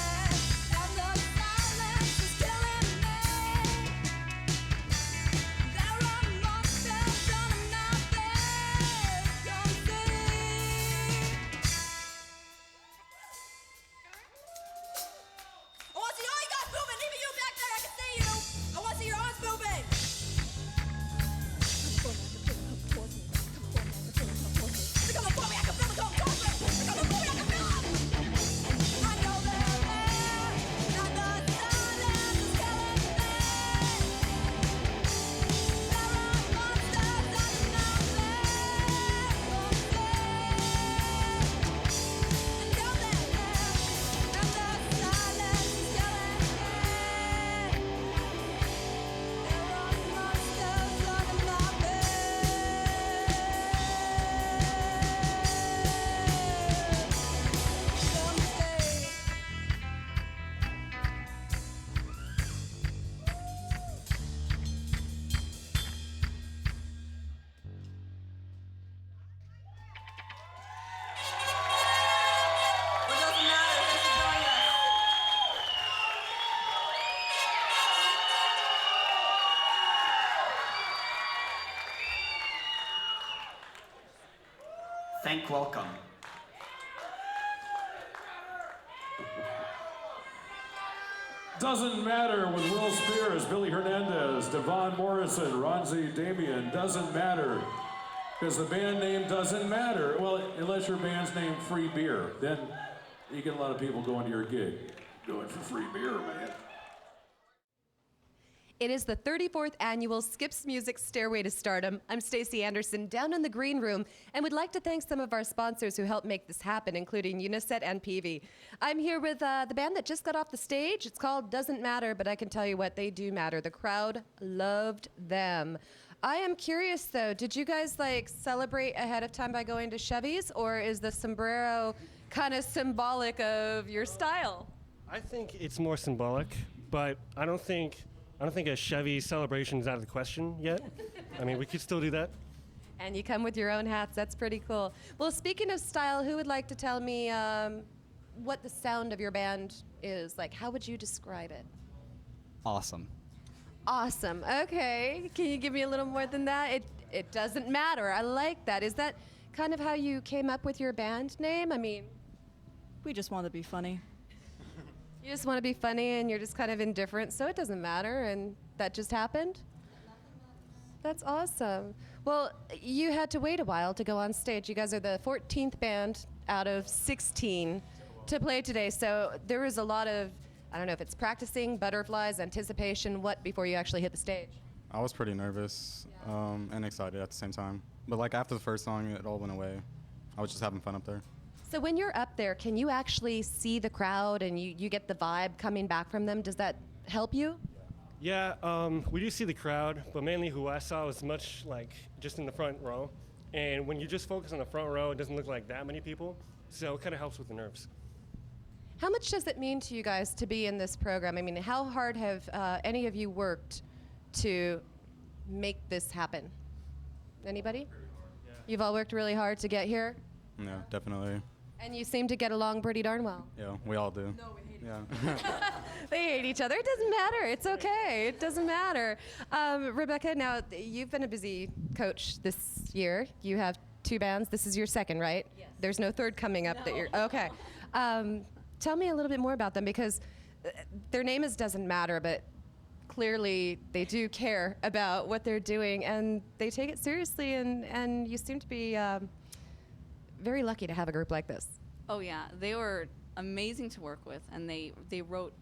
and the silence is killing me. There are monsters under my bed. Come see. I want to see all you guys moving. Even you back there, I can see you. I want to see your arms moving. They're coming for me. I can feel them coming towards me. They're coming for me. I can feel them. I know they're there, and the silence is killing me. There are monsters under my bed. Come see. I know they're there, and the silence is killing me. There are monsters under my bed. Come see. It doesn't matter. Thanks for joining us. Thank welcome. Doesn't Matter with Will Spears, Billy Hernandez, Devon Morrison, Ronzi Damian. Doesn't matter. Because the band name doesn't matter. Well, unless your band's name Free Beer. Then you get a lot of people going to your gig. Going for free beer, man. It is the 34th annual Skips Music Stairway to Stardom. I'm Stacey Anderson down in the green room and would like to thank some of our sponsors who helped make this happen, including Uniset and Peavy. I'm here with the band that just got off the stage. It's called Doesn't Matter, but I can tell you what, they do matter. The crowd loved them. I am curious though, did you guys like celebrate ahead of time by going to Chevy's, or is the sombrero kind of symbolic of your style? I think it's more symbolic, but I don't think a Chevy celebration is out of the question yet. I mean, we could still do that. And you come with your own hats. That's pretty cool. Well, speaking of style, who would like to tell me what the sound of your band is? Like, how would you describe it? Awesome. Awesome. Okay. Can you give me a little more than that? It doesn't matter. I like that. Is that kind of how you came up with your band name? I mean, we just want to be funny. You just want to be funny and you're just kind of indifferent, so it doesn't matter, and that just happened? That's awesome. Well, you had to wait a while to go on stage. You guys are the 14th band out of 16 to play today, so there was a lot of, I don't know if it's practicing, butterflies, anticipation, what, before you actually hit the stage? I was pretty nervous and excited at the same time. But like after the first song, it all went away. I was just having fun up there. So when you're up there, can you actually see the crowd and you get the vibe coming back from them? Does that help you? Yeah, we do see the crowd, but mainly who I saw was much like just in the front row. And when you just focus on the front row, it doesn't look like that many people. So it kind of helps with the nerves. How much does it mean to you guys to be in this program? I mean, how hard have any of you worked to make this happen? Anybody? Yeah. You've all worked really hard to get here? Yeah, definitely. And you seem to get along pretty darn well. Yeah, we all do. No, we hate They hate each other. It doesn't matter. It's okay. It doesn't matter. Rebecca, now you've been a busy coach this year. You have 2 bands. This is your second, right? Yes. There's no third coming up that you're. Okay. Tell me a little bit more about them, because their name doesn't matter, but clearly they do care about what they're doing and they take it seriously. And you seem to be very lucky to have a group like this. Oh yeah, they were amazing to work with, and they wrote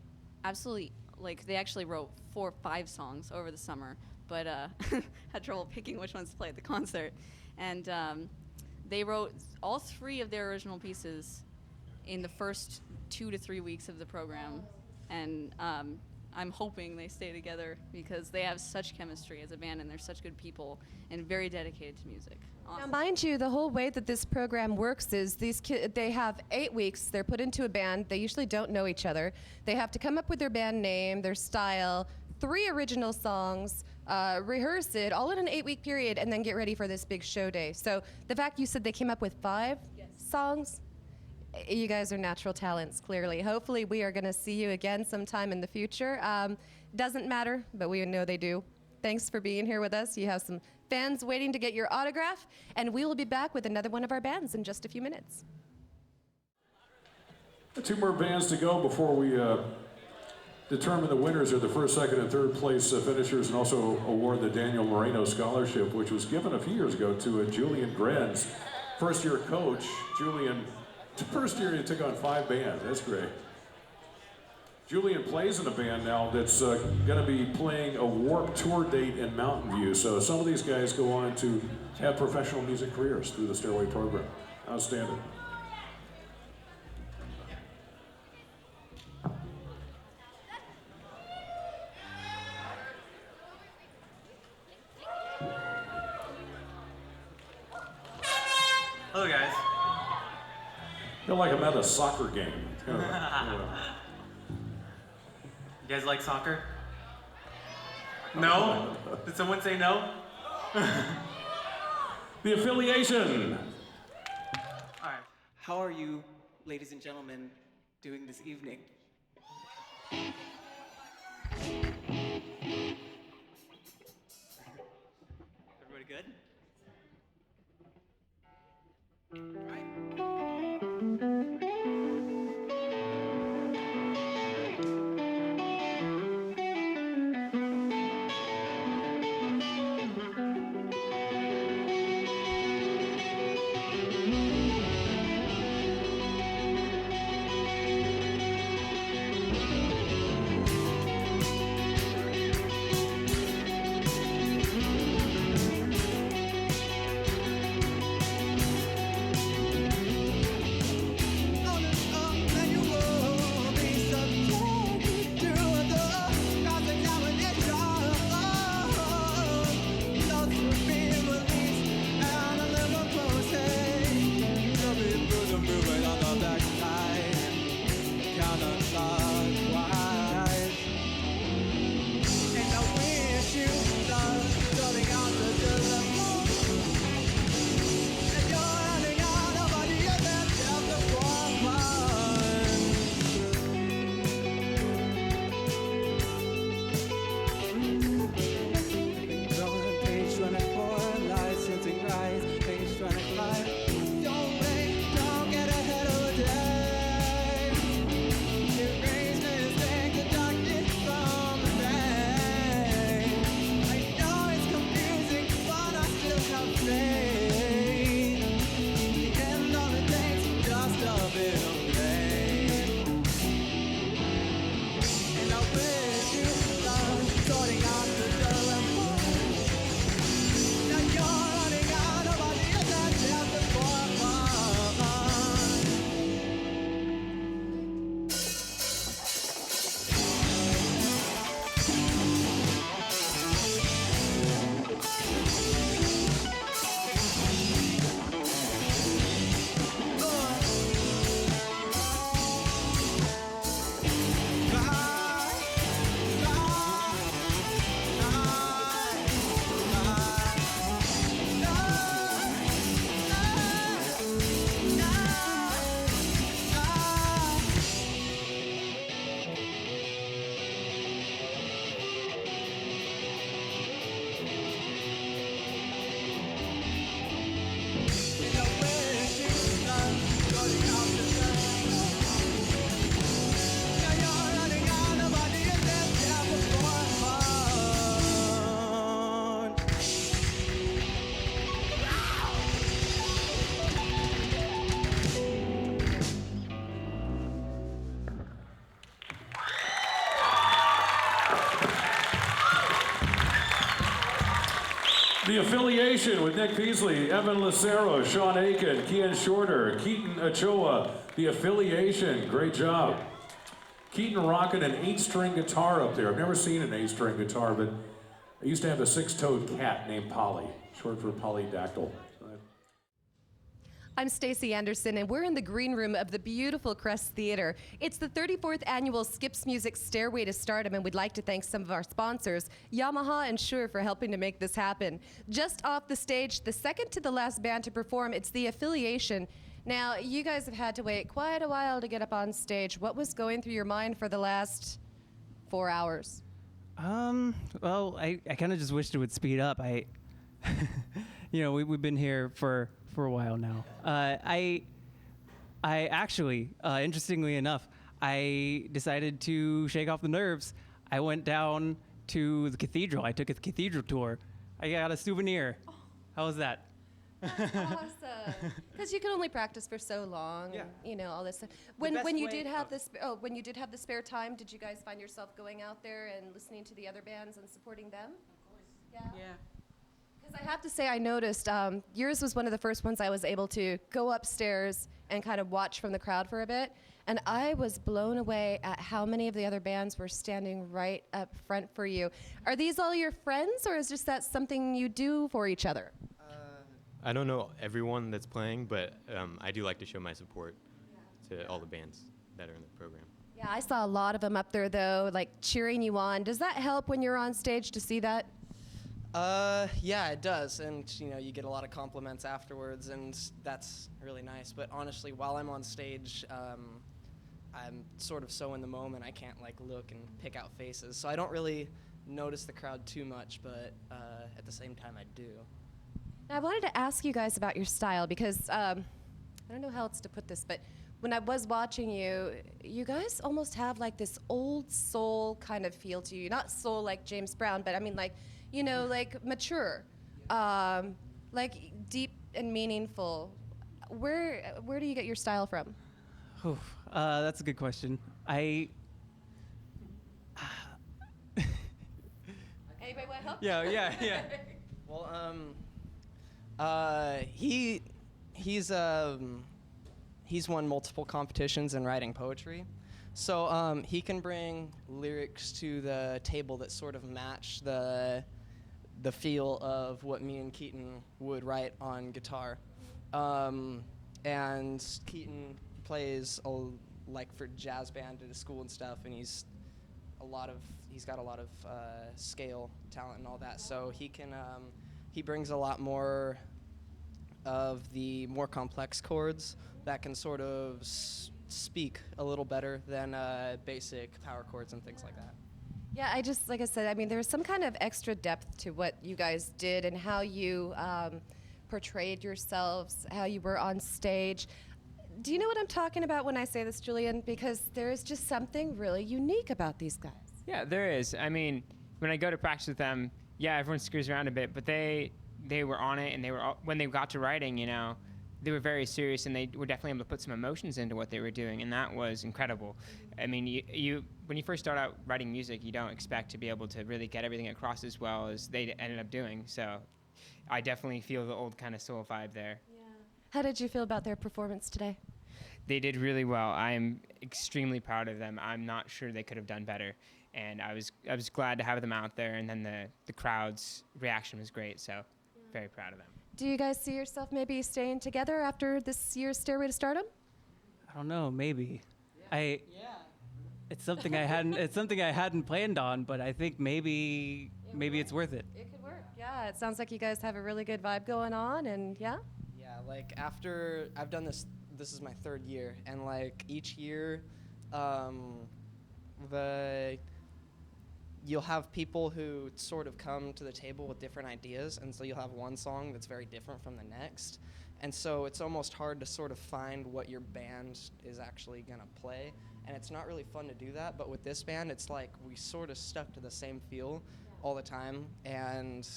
absolutely, like, they actually wrote 4 or 5 songs over the summer, but had trouble picking which ones to play at the concert. And they wrote all 3 of their original pieces in the first 2 to 3 weeks of the program, and I'm hoping they stay together because they have such chemistry as a band, and they're such good people and very dedicated to music. Now, mind you, the whole way that this program works is these kids, they have 8 weeks, they're put into a band, they usually don't know each other. They have to come up with their band name, their style, 3 original songs, rehearse it, all in an 8-week period, and then get ready for this big show day. So the fact you said they came up with 5 songs, you guys are natural talents, clearly. Hopefully we are gonna see you again sometime in the future. Doesn't matter, but we know they do. Thanks for being here with us. You have some fans waiting to get your autograph, and we will be back with another one of our bands in just a few minutes. 2 more bands to go before we determine the winners of the first, second, and third place finishers, and also award the Daniel Moreno Scholarship, which was given a few years ago to Julian Grenz, first-year coach. Julian, first year he took on 5 bands. That's great. Julian plays in a band now that's going to be playing a Warped Tour date in Mountain View. So some of these guys go on to have professional music careers through the Stairway program. Outstanding. Hello, guys. I feel like I'm at a soccer game. You guys like soccer? No? Did someone say no? The affiliation. All right. How are you, ladies and gentlemen, doing this evening? Everybody good? All right. The Affiliation with Nick Peasley, Evan Lucero, Sean Aiken, Kian Shorter, Keaton Ochoa. The Affiliation, great job. Keaton rocking an 8-string guitar up there. I've never seen an 8-string guitar, but I used to have a 6-toed cat named Polly, short for polydactyl. I'm Stacey Anderson, and we're in the green room of the beautiful Crest Theater. It's the 34th annual Skips Music Stairway to Stardom, and we'd like to thank some of our sponsors, Yamaha and Shure, for helping to make this happen. Just off the stage, the second to the last band to perform, it's The Affiliation. Now, you guys have had to wait quite a while to get up on stage. What was going through your mind for the last 4 hours? Well, I kind of just wished it would speed up. We've been here for a while now. I actually, interestingly enough, I decided to shake off the nerves. I went down to the cathedral. I took a cathedral tour. I got a souvenir. How was that? That's awesome. Because you can only practice for so long, Yeah. and, all this stuff. best When you way- did have this, when you did have the spare time, did you guys find yourself going out there and listening to the other bands and supporting them? Of course. Yeah. Because I have to say, I noticed yours was one of the first ones I was able to go upstairs and kind of watch from the crowd for a bit, and I was blown away at how many of the other bands were standing right up front for you. Are these all your friends, or is just that something you do for each other? I don't know everyone that's playing, but I do like to show my support to all the bands that are in the program. Yeah, I saw a lot of them up there, though, like cheering you on. Does that help when you're on stage to see that? Yeah, it does, and you get a lot of compliments afterwards, and that's really nice. But honestly, while I'm on stage, I'm sort of so in the moment, I can't look and pick out faces, so I don't really notice the crowd too much. But at the same time, I do. Now, I wanted to ask you guys about your style because I don't know how else to put this, but when I was watching you, you guys almost have this old soul kind of feel to you. Not soul like James Brown, but I mean mature, deep and meaningful. Where do you get your style from? That's a good question. Anybody want help? Yeah. Well, he's won multiple competitions in writing poetry, so he can bring lyrics to the table that sort of match the feel of what me and Keaton would write on guitar. And Keaton plays for jazz band at his school and stuff, and he's got a lot of scale talent and all that, so he brings a lot more of the more complex chords that can sort of speak a little better than basic power chords and things like that. Yeah, like I said, I mean, there's some kind of extra depth to what you guys did and how you portrayed yourselves, how you were on stage. Do you know what I'm talking about when I say this, Julian? Because there is just something really unique about these guys. Yeah, there is. I mean, when I go to practice with them, yeah, everyone screws around a bit, but they were on it, and when they got to writing, they were very serious, and they were definitely able to put some emotions into what they were doing, and that was incredible. I mean, you when you first start out writing music, you don't expect to be able to really get everything across as well as they ended up doing. So I definitely feel the old kind of soul vibe there. Yeah. How did you feel about their performance today? They did really well. I'm extremely proud of them. I'm not sure they could have done better. And I was glad to have them out there, and then the crowd's reaction was great, so very proud of them. Do you guys see yourself maybe staying together after this year's Stairway to Stardom? I don't know, maybe. It's something I hadn't planned on, but I think maybe it's worth it. It could work. Yeah, it sounds like you guys have a really good vibe going on, and yeah. Yeah, after I've done this is my 3rd year, and each year, you'll have people who sort of come to the table with different ideas, and so you'll have one song that's very different from the next, and so it's almost hard to sort of find what your band is actually gonna play, and it's not really fun to do that. But with this band, it's we sort of stuck to the same feel all the time, and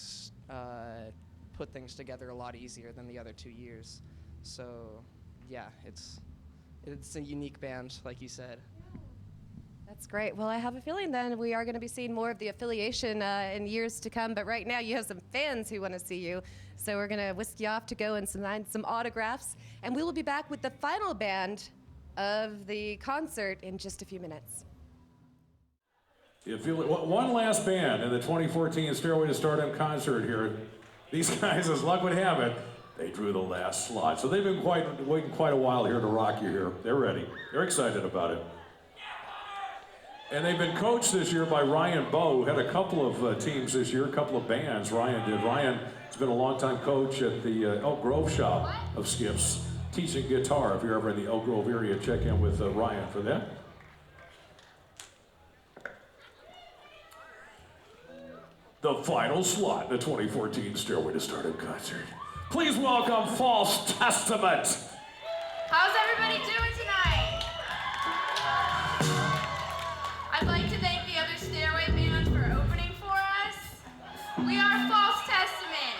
put things together a lot easier than the other 2 years. So yeah, it's a unique band, like you said. That's great. Well, I have a feeling then we are going to be seeing more of the affiliation in years to come. But right now, you have some fans who want to see you. So we're going to whisk you off to go and sign some autographs. And we will be back with the final band of the concert in just a few minutes. One last band in the 2014 Stairway to Stardom concert here. These guys, as luck would have it, they drew the last slot. So they've been waiting quite a while here to rock you here. They're ready. They're excited about it. And they've been coached this year by Ryan Bowe, who had a couple of teams this year, a couple of bands Ryan did. Ryan has been a longtime coach at the Elk Grove shop of Skips, teaching guitar. If you're ever in the Elk Grove area, check in with Ryan for that. The final slot in the 2014 Stairway to Stardom concert. Please welcome False Testament. How's everybody doing tonight? I'd like to thank the other Stairway bands for opening for us. We are False Testament.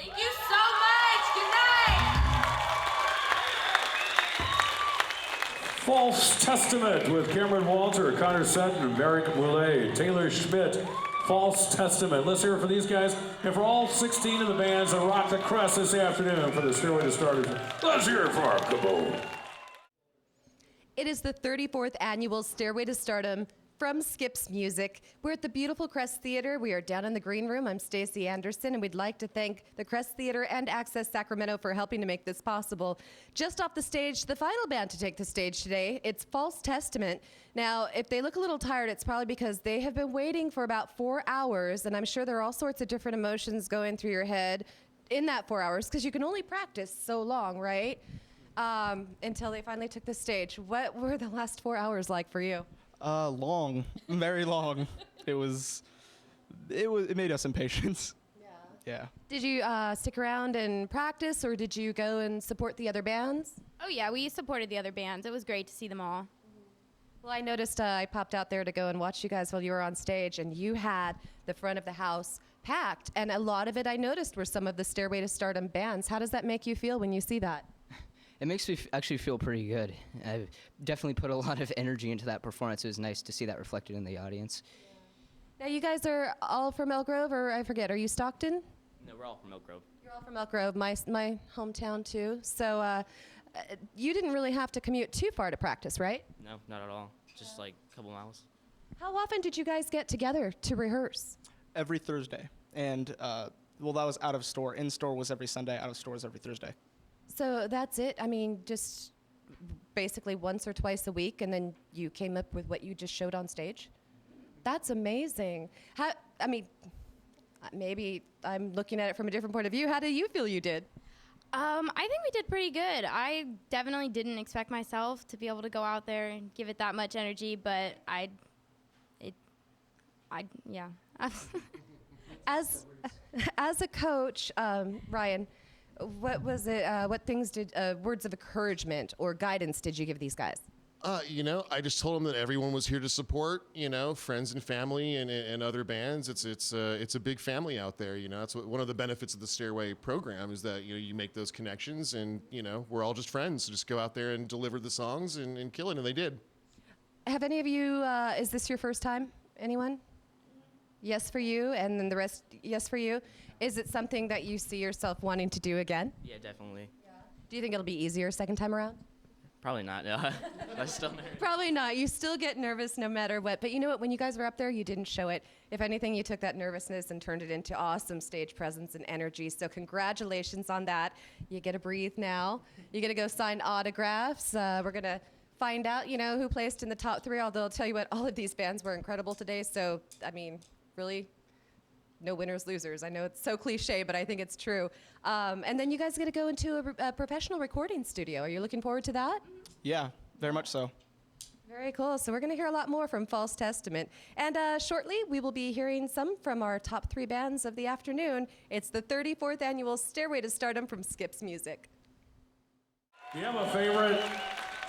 Thank you so much. Good night. False Testament with Cameron Walter, Connor Sutton, and Merrick Moulet, Taylor Schmidt. False Testament. Let's hear it for these guys and for all 16 of the bands that rock the crest this afternoon for the Stairway to Stardom. Let's hear it for our kaboom. It is the 34th annual Stairway to Stardom from Skips Music. We're at the beautiful Crest Theater. We are down in the green room. I'm Stacey Anderson, and we'd like to thank the Crest Theater and Access Sacramento for helping to make this possible. Just off the stage, the final band to take the stage today, it's False Testament. Now, if they look a little tired, it's probably because they have been waiting for about 4 hours, and I'm sure there are all sorts of different emotions going through your head in that 4 hours, because you can only practice so long, right? Until they finally took the stage. What were the last 4 hours like for you? Long, very long. It made us impatient. Yeah. Did you stick around and practice, or did you go and support the other bands? Oh yeah, we supported the other bands. It was great to see them all. Well, I noticed I popped out there to go and watch you guys while you were on stage, and you had the front of the house packed, and a lot of it I noticed were some of the Stairway to Stardom bands. How does that make you feel when you see that? It makes me actually feel pretty good. I definitely put a lot of energy into that performance. It was nice to see that reflected in the audience. Now, you guys are all from Elk Grove, or I forget, are you Stockton? No, we're all from Elk Grove. You're all from Elk Grove, my hometown too. So you didn't really have to commute too far to practice, right? No, not at all. Just like a couple miles. How often did you guys get together to rehearse? Every Thursday. And, well, that was out of store. In store was every Sunday, out of store was every Thursday. So that's it? I mean, just basically once or twice a week, and then you came up with what you just showed on stage? That's amazing. Maybe I'm looking at it from a different point of view. How do you feel you did? I think we did pretty good. I definitely didn't expect myself to be able to go out there and give it that much energy, but yeah. As a coach, Ryan, what was it? What things did words of encouragement or guidance did you give these guys? I just told them that everyone was here to support, friends and family and other bands. It's a big family out there. That's one of the benefits of the Stairway program is that you make those connections, and we're all just friends. So just go out there and deliver the songs and kill it, and they did. Have any of you? Is this your first time? Anyone? Yes for you, and then the rest. Yes for you. Is it something that you see yourself wanting to do again? Yeah, definitely. Do you think it'll be easier second time around? Probably not. No. I'm still nervous. Probably not. You still get nervous no matter what. But you know what? When you guys were up there, you didn't show it. If anything, you took that nervousness and turned it into awesome stage presence and energy. So congratulations on that. You get to breathe now. You get to go sign autographs. We're going to find out, who placed in the top 3. Although I'll tell you what, all of these bands were incredible today. So, really, no winners, losers. I know it's so cliche, but I think it's true. And then you guys get to go into a professional recording studio. Are you looking forward to that? Yeah, very much so. Very cool. So we're going to hear a lot more from False Testament. And shortly, we will be hearing some from our top 3 bands of the afternoon. It's the 34th annual Stairway to Stardom from Skips Music. Do you have a favorite?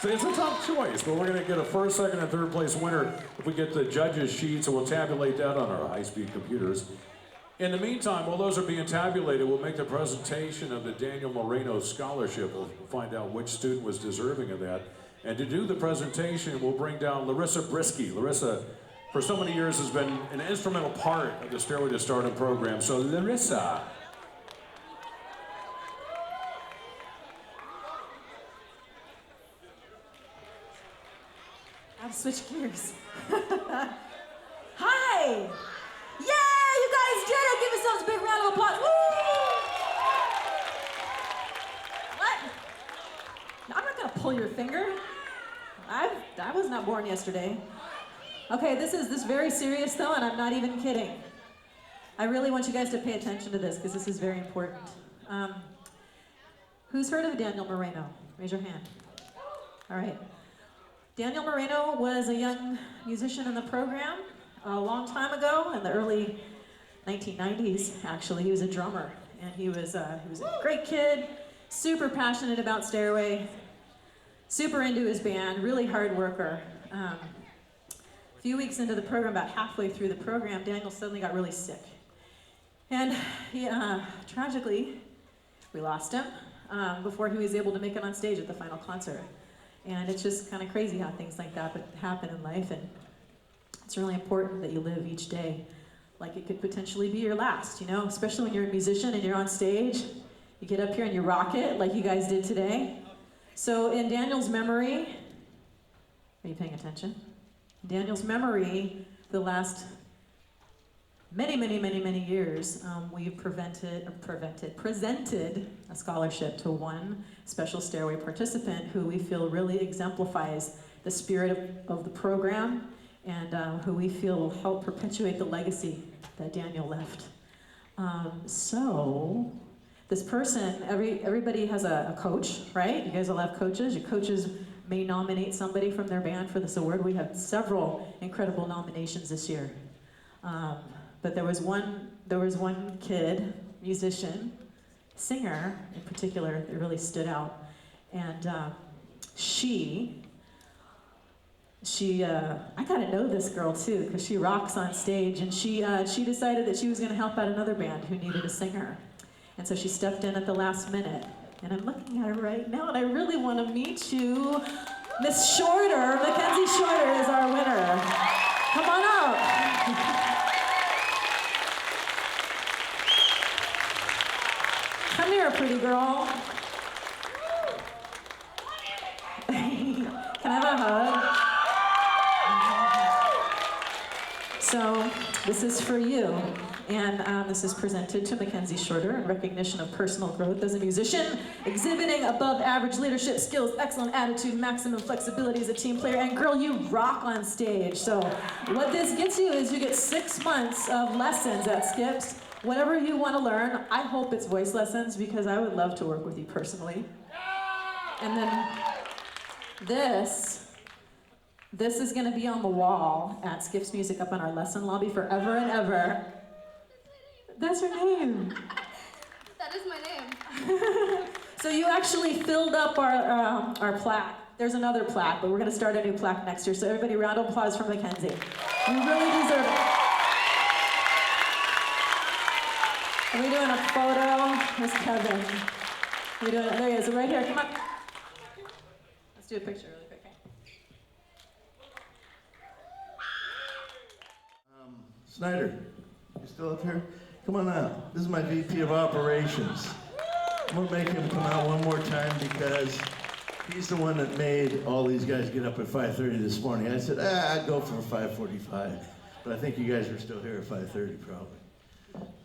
So it's a tough choice, but we're going to get a first, second, and third place winner if we get the judges' sheets, and we'll tabulate that on our high-speed computers. In the meantime, while those are being tabulated, we'll make the presentation of the Daniel Moreno Scholarship. We'll find out which student was deserving of that. And to do the presentation, we'll bring down Larissa Brisky. Larissa, for so many years, has been an instrumental part of the Stairway to Stardom program. So Larissa. I'll switch gears. Hi! Yeah, you guys did it! Give yourselves a big round of applause. Woo! What? I'm not gonna pull your finger. I was not born yesterday. Okay, this is very serious though, and I'm not even kidding. I really want you guys to pay attention to this because this is very important. Who's heard of Daniel Moreno? Raise your hand. All right. Daniel Moreno was a young musician in the program a long time ago, in the early 1990s, actually. He was a drummer, and he was a great kid, super passionate about Stairway, super into his band, really hard worker. A few weeks into the program, about halfway through the program, Daniel suddenly got really sick. And tragically, we lost him before he was able to make it on stage at the final concert. And it's just kind of crazy how things like that happen in life. And it's really important that you live each day like it could potentially be your last, you know, especially when you're a musician and you're on stage. You get up here and you rock it like you guys did today. So in Daniel's memory, are you paying attention? In Daniel's memory, the last many years, we've presented a scholarship to one special Stairway participant who we feel really exemplifies the spirit of the program and who we feel will help perpetuate the legacy that Daniel left. So this person, everybody has a coach, right? You guys all have coaches. Your coaches may nominate somebody from their band for this award. We have several incredible nominations this year. But there was one kid, musician, singer in particular, that really stood out. And I got to know this girl too, because she rocks on stage, and she decided that she was going to help out another band who needed a singer. And so she stepped in at the last minute. And I'm looking at her right now, and I really want to meet you. Miss Shorter, Mackenzie Shorter is our winner. Come on out. Come here, pretty girl. Can I have a hug? So this is for you. And this is presented to Mackenzie Shorter in recognition of personal growth as a musician, exhibiting above average leadership skills, excellent attitude, maximum flexibility as a team player, and girl, you rock on stage. So what this gets you is you get 6 months of lessons at Skips. Whatever you want to learn, I hope it's voice lessons because I would love to work with you personally. And then this is going to be on the wall at Skips Music up in our lesson lobby forever and ever. That's her name. That is my name. So you actually filled up our plaque. There's another plaque, but we're going to start a new plaque next year. So everybody, round of applause for Mackenzie. You really deserve it. Are we doing a photo? Where's Kevin? There he is, right here, come on. Let's do a picture really quick, okay? Snyder, you still up here? Come on out. This is my VP of Operations. I'm gonna make him come out one more time because he's the one that made all these guys get up at 5:30 this morning. I said, I'd go for 5:45, but I think you guys are still here at 5:30 probably.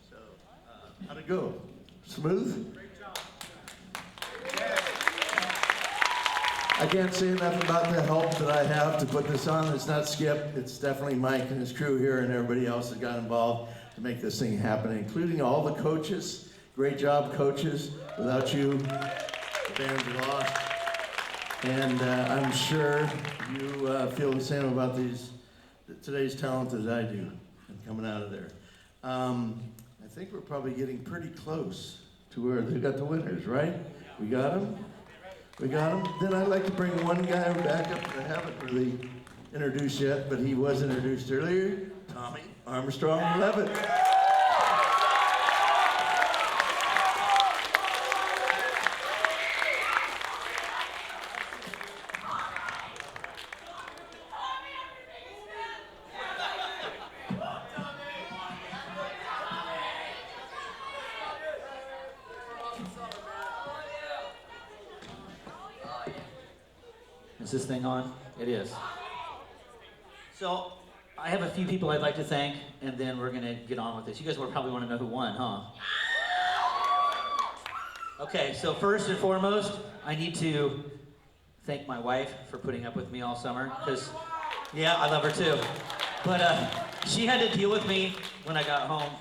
So, how'd it go? Smooth? Great job. I can't say enough about the help that I have to put this on. It's not Skip, it's definitely Mike and his crew here and everybody else that got involved to make this thing happen, including all the coaches. Great job, coaches. Without you, the bands are lost. And I'm sure you feel the same about today's talent as I do, and coming out of there. I think we're probably getting pretty close to where they got the winners, right? We got them? We got them? Then I'd like to bring one guy back up that I haven't really introduced yet, but he was introduced earlier, Tommy Armstrong-Levitt. Is this thing on? It is. So, I have a few people I'd like to thank, and then we're gonna get on with this. You guys will probably want to know who won, huh? Okay, so first and foremost, I need to thank my wife for putting up with me all summer, because, yeah, I love her too. But she had to deal with me when I got home,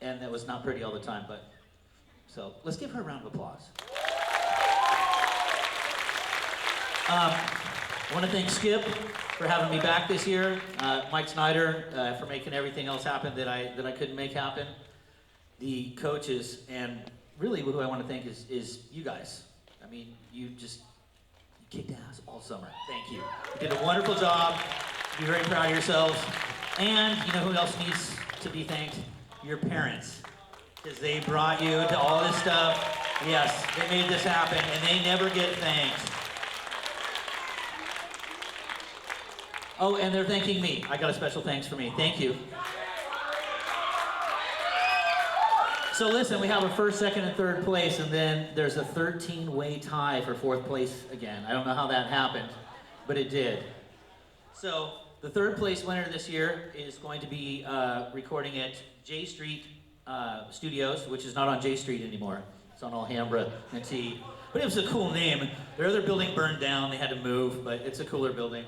and that was not pretty all the time, but, so let's give her a round of applause. I want to thank Skip for having me back this year, Mike Snyder for making everything else happen that I couldn't make happen, the coaches, and really who I want to thank is you guys. I mean, you kicked ass all summer. Thank you. You did a wonderful job. Be very proud of yourselves. And you know who else needs to be thanked? Your parents. because they brought you to all this stuff. Yes, they made this happen, and they never get thanked. Oh, and they're thanking me. I got a special thanks for me. Thank you. So listen, we have a first, second, and third place, and then there's a 13-way tie for fourth place again. I don't know how that happened, but it did. So the third place winner this year is going to be recording at J Street Studios, which is not on J Street anymore. It's on Alhambra and T. But it was a cool name. Their other building burned down. They had to move, but it's a cooler building.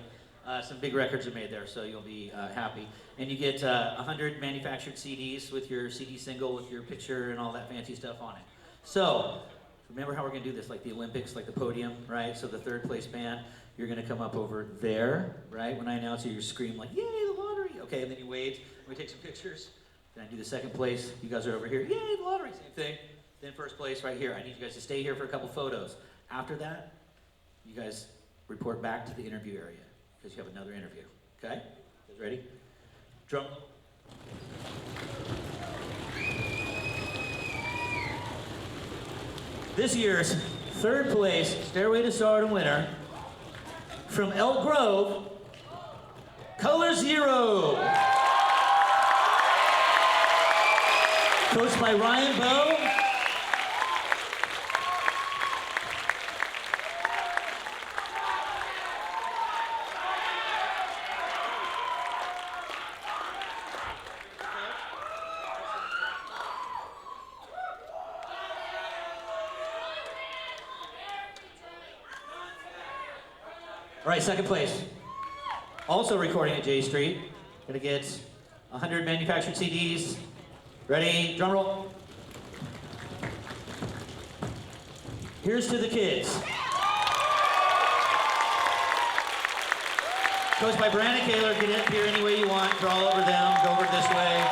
Some big records are made there, so you'll be happy. And you get 100 manufactured CDs with your CD single, with your picture and all that fancy stuff on it. So, remember how we're going to do this, like the Olympics, like the podium, right? So the third place band, you're going to come up over there, right? When I announce you, you scream like, yay, the lottery! Okay, and then you wave, and we take some pictures. Then I do the second place. You guys are over here, yay, the lottery! Same thing. Then first place right here. I need you guys to stay here for a couple photos. After that, you guys report back to the interview area, because you have another interview, okay? You guys ready? Drum. This year's third place Stairway to Stardom winner from Elk Grove, Color Zero. Coached by Ryan Bowe. All right, second place. Also recording at J Street. Gonna get 100 manufactured CDs. Ready, drum roll. Here's to the kids. Coached by Brandon Kaler. Get up here any way you want. Draw over them, go over this way,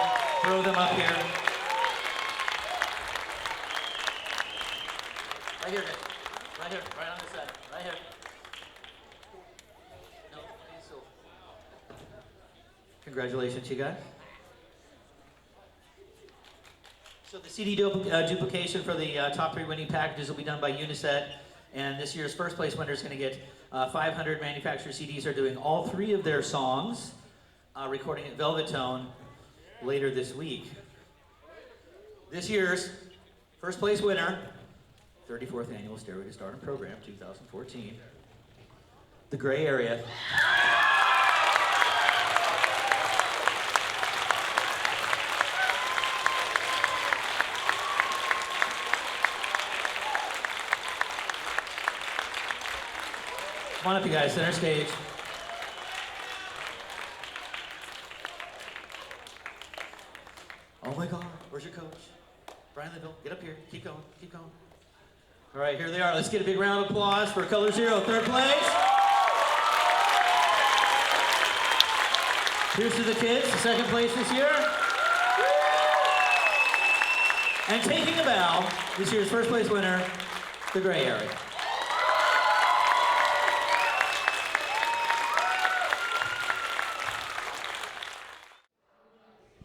throw them up here. Right here, Nick. Right here, right on this side. Right here. No, so. Congratulations, you guys. So the CD duplication for the top 3 winning packages will be done by Uniset, and this year's first place winner is going to get 500 manufactured CDs. Are doing all 3 of their songs, recording at Velvet Tone later this week. This year's first place winner, 34th Annual Stairway to Stardom Program 2014, the Gray Area. Come on up, you guys, center stage. Oh my God, where's your coach? Brian Linville, get up here, keep going, keep going. All right, here they are. Let's get a big round of applause for Color Zero, third place. Here's to the kids, the second place this year. And taking a bow, this year's first place winner, the Gray Area.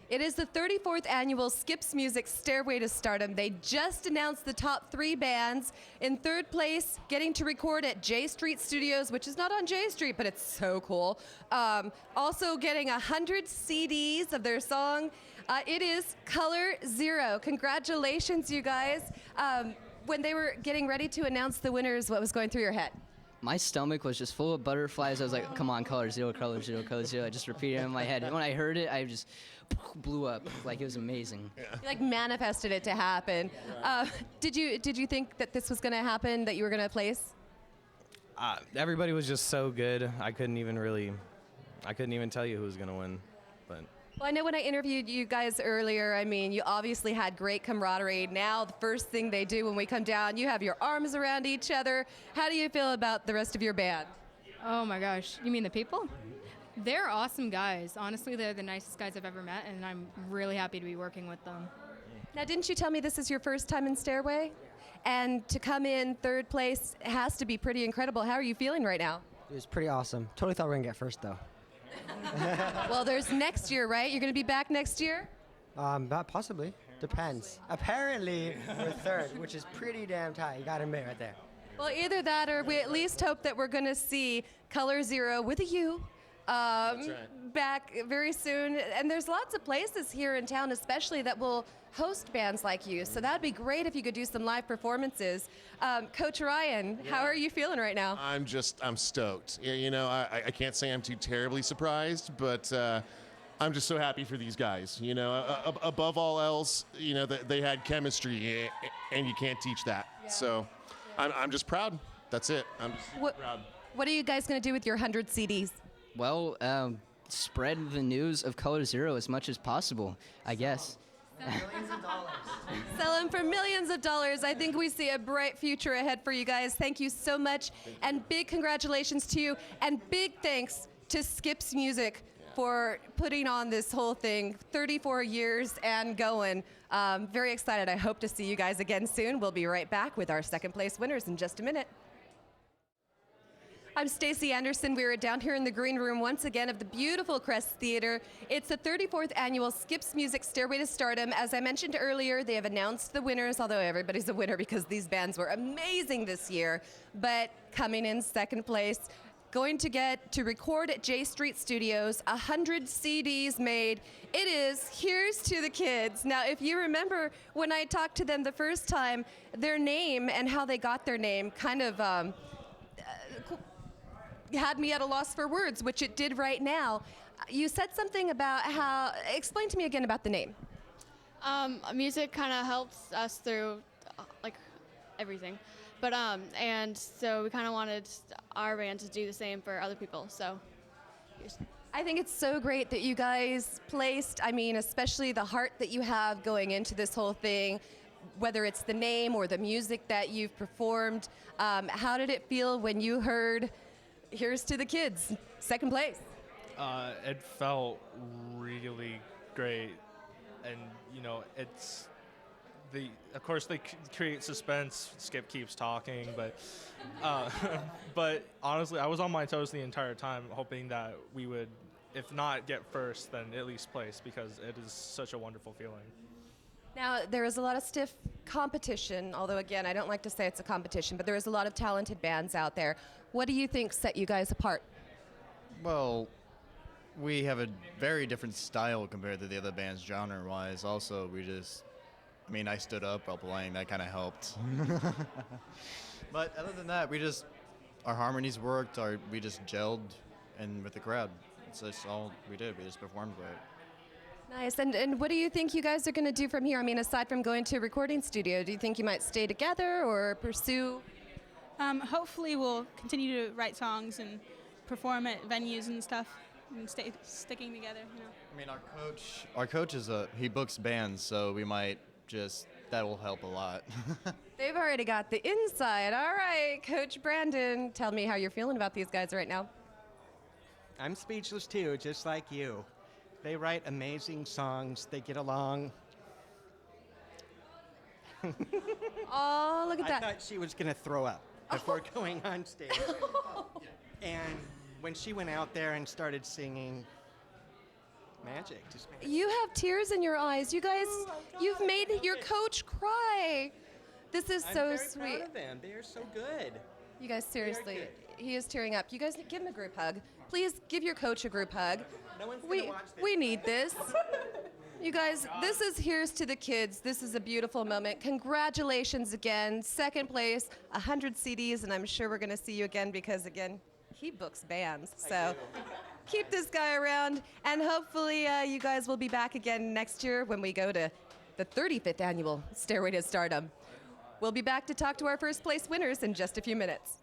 It is the 34th annual Skips Music Stairway to Stardom. They just announced the top 3 bands. In third place, getting to record at J Street Studios, which is not on J Street, but it's so cool. Also getting 100 CDs of their song. It is Color Zero. Congratulations, you guys. When they were getting ready to announce the winners, what was going through your head? My stomach was just full of butterflies. I was like, come on, Color Zero, Color Zero, Color Zero. I just repeated it in my head. And when I heard it, I just blew up. Like, it was amazing. You like manifested it to happen. Did you think that this was going to happen, that you were going to place? Everybody was just so good. I couldn't even tell you who was going to win. But Well, I know when I interviewed you guys earlier, I mean, you obviously had great camaraderie. Now, the first thing they do when we come down, you have your arms around each other. How do you feel about the rest of your band? Oh my gosh, you mean the people? They're awesome guys. Honestly, they're the nicest guys I've ever met, and I'm really happy to be working with them. Now, didn't you tell me this is your first time in Stairway? And to come in third place has to be pretty incredible. How are you feeling right now? It was pretty awesome. Totally thought we were going to get first, though. Well, there's next year, right? You're going to be back next year? Possibly. Depends. Apparently, we're third, which is pretty damn tight. You got to admit right there. Well, either that or we at least hope that we're going to see Color Zero with a U back very soon. And there's lots of places here in town, especially that will host bands like you. So that'd be great if you could do some live performances. Coach Ryan, how are you feeling right now? I'm stoked. You know, I can't say I'm too terribly surprised, but I'm just so happy for these guys. You know, above all else, you know, they had chemistry, and you can't teach that. Yeah. So I'm just proud. That's it. I'm just proud. What are you guys going to do with your 100 CDs? Well, spread the news of Color Zero as much as possible, I guess. Millions of dollars. Sell them for millions of dollars. I think we see a bright future ahead for you guys. Thank you so much, and big congratulations to you, and big thanks to Skips Music for putting on this whole thing. 34 years and going. Very excited. I hope to see you guys again soon. We'll be right back with our second place winners in just a minute. I'm Stacey Anderson. We are down here in the green room once again of the beautiful Crest Theater. It's the 34th annual Skips Music Stairway to Stardom. As I mentioned earlier, they have announced the winners, although everybody's a winner because these bands were amazing this year. But coming in second place, going to get to record at J Street Studios, 100 CDs made. It is Here's to the Kids. Now, if you remember when I talked to them the first time, their name and how they got their name kind of had me at a loss for words, which it did right now. You said something about how, explain to me again about the name. Music kind of helps us through like everything, but and so we kind of wanted our band to do the same for other people. So I think it's so great that you guys placed, I mean, especially the heart that you have going into this whole thing, whether it's the name or the music that you've performed. How did it feel when you heard Here's to the Kids, second place? It felt really great, and you know, it's of course they create suspense. Skip keeps talking, but honestly, I was on my toes the entire time, hoping that we would, if not get first, then at least place, because it is such a wonderful feeling. Now, there is a lot of stiff competition, although again, I don't like to say it's a competition, but there is a lot of talented bands out there. What do you think set you guys apart? Well, we have a very different style compared to the other bands genre-wise. Also, I stood up while playing. That kind of helped. But other than that, our harmonies worked. We just gelled and with the crowd. That's all we did. We just performed great. Nice. And what do you think you guys are going to do from here? I mean, aside from going to a recording studio, do you think you might stay together or pursue? Hopefully we'll continue to write songs and perform at venues and stuff and stay sticking together, you know. I mean, our coach he books bands, so that will help a lot. They've already got the inside. All right, Coach Brandon, tell me how you're feeling about these guys right now. I'm speechless too, just like you. They write amazing songs. They get along. Oh, look at that. I thought she was going to throw up before going on stage. And when she went out there and started singing, magic. Just magic. You have tears in your eyes. You guys, you've made your coach cry. This is so I'm very sweet. proud of them. They are so good. You guys, seriously, he is tearing up. You guys give him a group hug. Please give your coach a group hug. No one's gonna watch this. We need this. You guys, this is Here's to the Kids. This is a beautiful moment. Congratulations again. Second place, 100 CDs, and I'm sure we're going to see you again because, again, he books bands. So keep this guy around, and hopefully you guys will be back again next year when we go to the 35th annual Stairway to Stardom. We'll be back to talk to our first place winners in just a few minutes.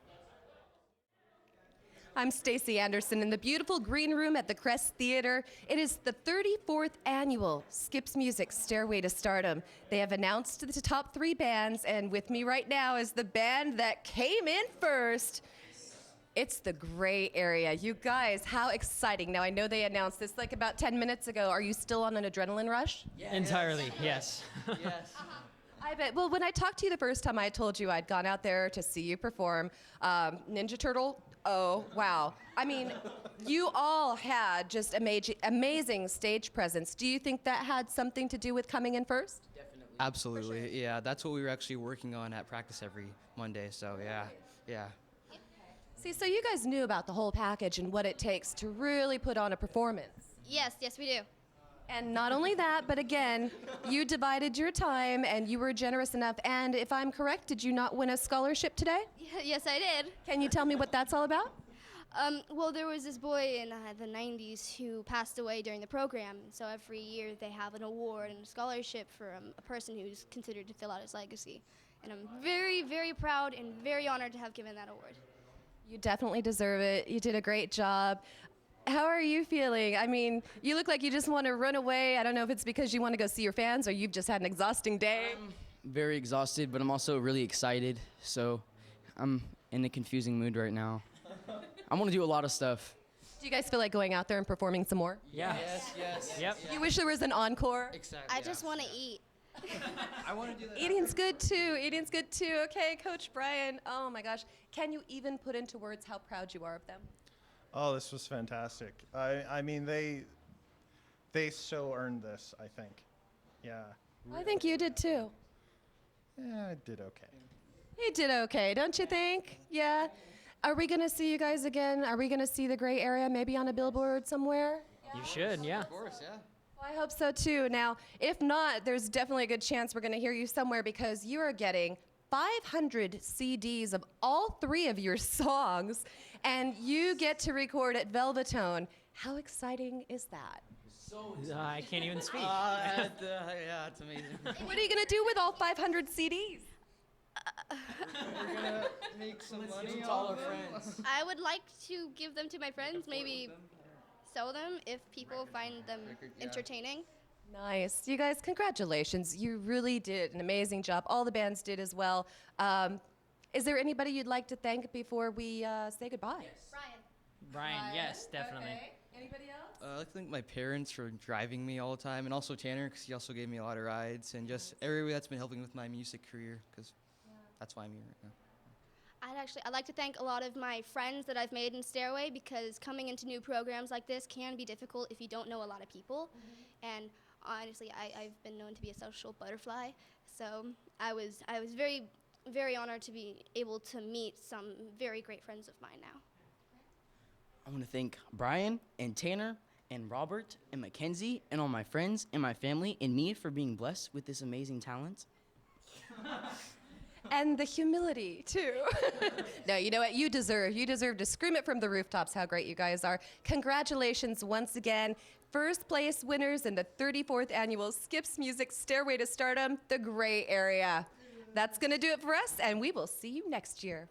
I'm Stacey Anderson in the beautiful green room at the Crest Theater. It is the 34th annual Skips Music Stairway to Stardom. They have announced the top 3 bands, and with me right now is the band that came in first. It's the Gray Area. You guys, how exciting. Now, I know they announced this like about 10 minutes ago. Are you still on an adrenaline rush? Entirely, yes. Yes. I bet. Well, when I talked to you the first time, I told you I'd gone out there to see you perform. Ninja Turtle, oh, wow. I mean, you all had just amazing stage presence. Do you think that had something to do with coming in first? Absolutely. Yeah, that's what we were actually working on at practice every Monday. So yeah. See, so you guys knew about the whole package and what it takes to really put on a performance. Yes, we do. And not only that, but again, you divided your time and you were generous enough. And if I'm correct, did you not win a scholarship today? Yes, I did. Can you tell me what that's all about? Well, there was this boy in the 90s who passed away during the program. So every year they have an award and a scholarship for a person who's considered to fill out his legacy. And I'm very, very proud and very honored to have given that award. You definitely deserve it. You did a great job. How are you feeling? I mean, you look like you just want to run away. I don't know if it's because you want to go see your fans or you've just had an exhausting day. Very exhausted, but I'm also really excited. So I'm in a confusing mood right now. I want to do a lot of stuff. Do you guys feel like going out there and performing some more? Yeah. Yes. Yep. You wish there was an encore? Exactly. I just want to eat. I want to do that. Eating's good too. Eating's good too. Okay, Coach Brian. Oh my gosh. Can you even put into words how proud you are of them? Oh, this was fantastic. I mean, they so earned this, I think. Yeah. I think you did too. Yeah, I did okay. You did okay, don't you think? Yeah. Are we going to see you guys again? Are we going to see the gray area maybe on a billboard somewhere? You should, yeah. Of course, yeah. Well, I hope so too. Now, if not, there's definitely a good chance we're going to hear you somewhere because you are getting 500 CDs of all 3 of your songs, and you get to record at Velvetone. How exciting is that? I can't even speak. Yeah, it's amazing. What are you going to do with all 500 CDs? We're gonna make some money off our friends. I would like to give them to my friends, maybe sell them if people find them entertaining. Nice. You guys, congratulations. You really did an amazing job. All the bands did as well. Is there anybody you'd like to thank before we say goodbye? Brian, yes, definitely. Okay. Anybody else? I'd like to thank my parents for driving me all the time, and also Tanner, because he also gave me a lot of rides, and just everybody that's been helping with my music career, because that's why I'm here right now. I'd like to thank a lot of my friends that I've made in Stairway, because coming into new programs like this can be difficult if you don't know a lot of people. And honestly, I've been known to be a social butterfly, so I was very, very honored to be able to meet some very great friends of mine now. I want to thank Brian and Tanner and Robert and Mackenzie and all my friends and my family and me for being blessed with this amazing talent. And the humility, too. No, you know what? You deserve to scream it from the rooftops how great you guys are. Congratulations once again. First place winners in the 34th annual Skips Music Stairway to Stardom, the gray area. That's going to do it for us, and we will see you next year.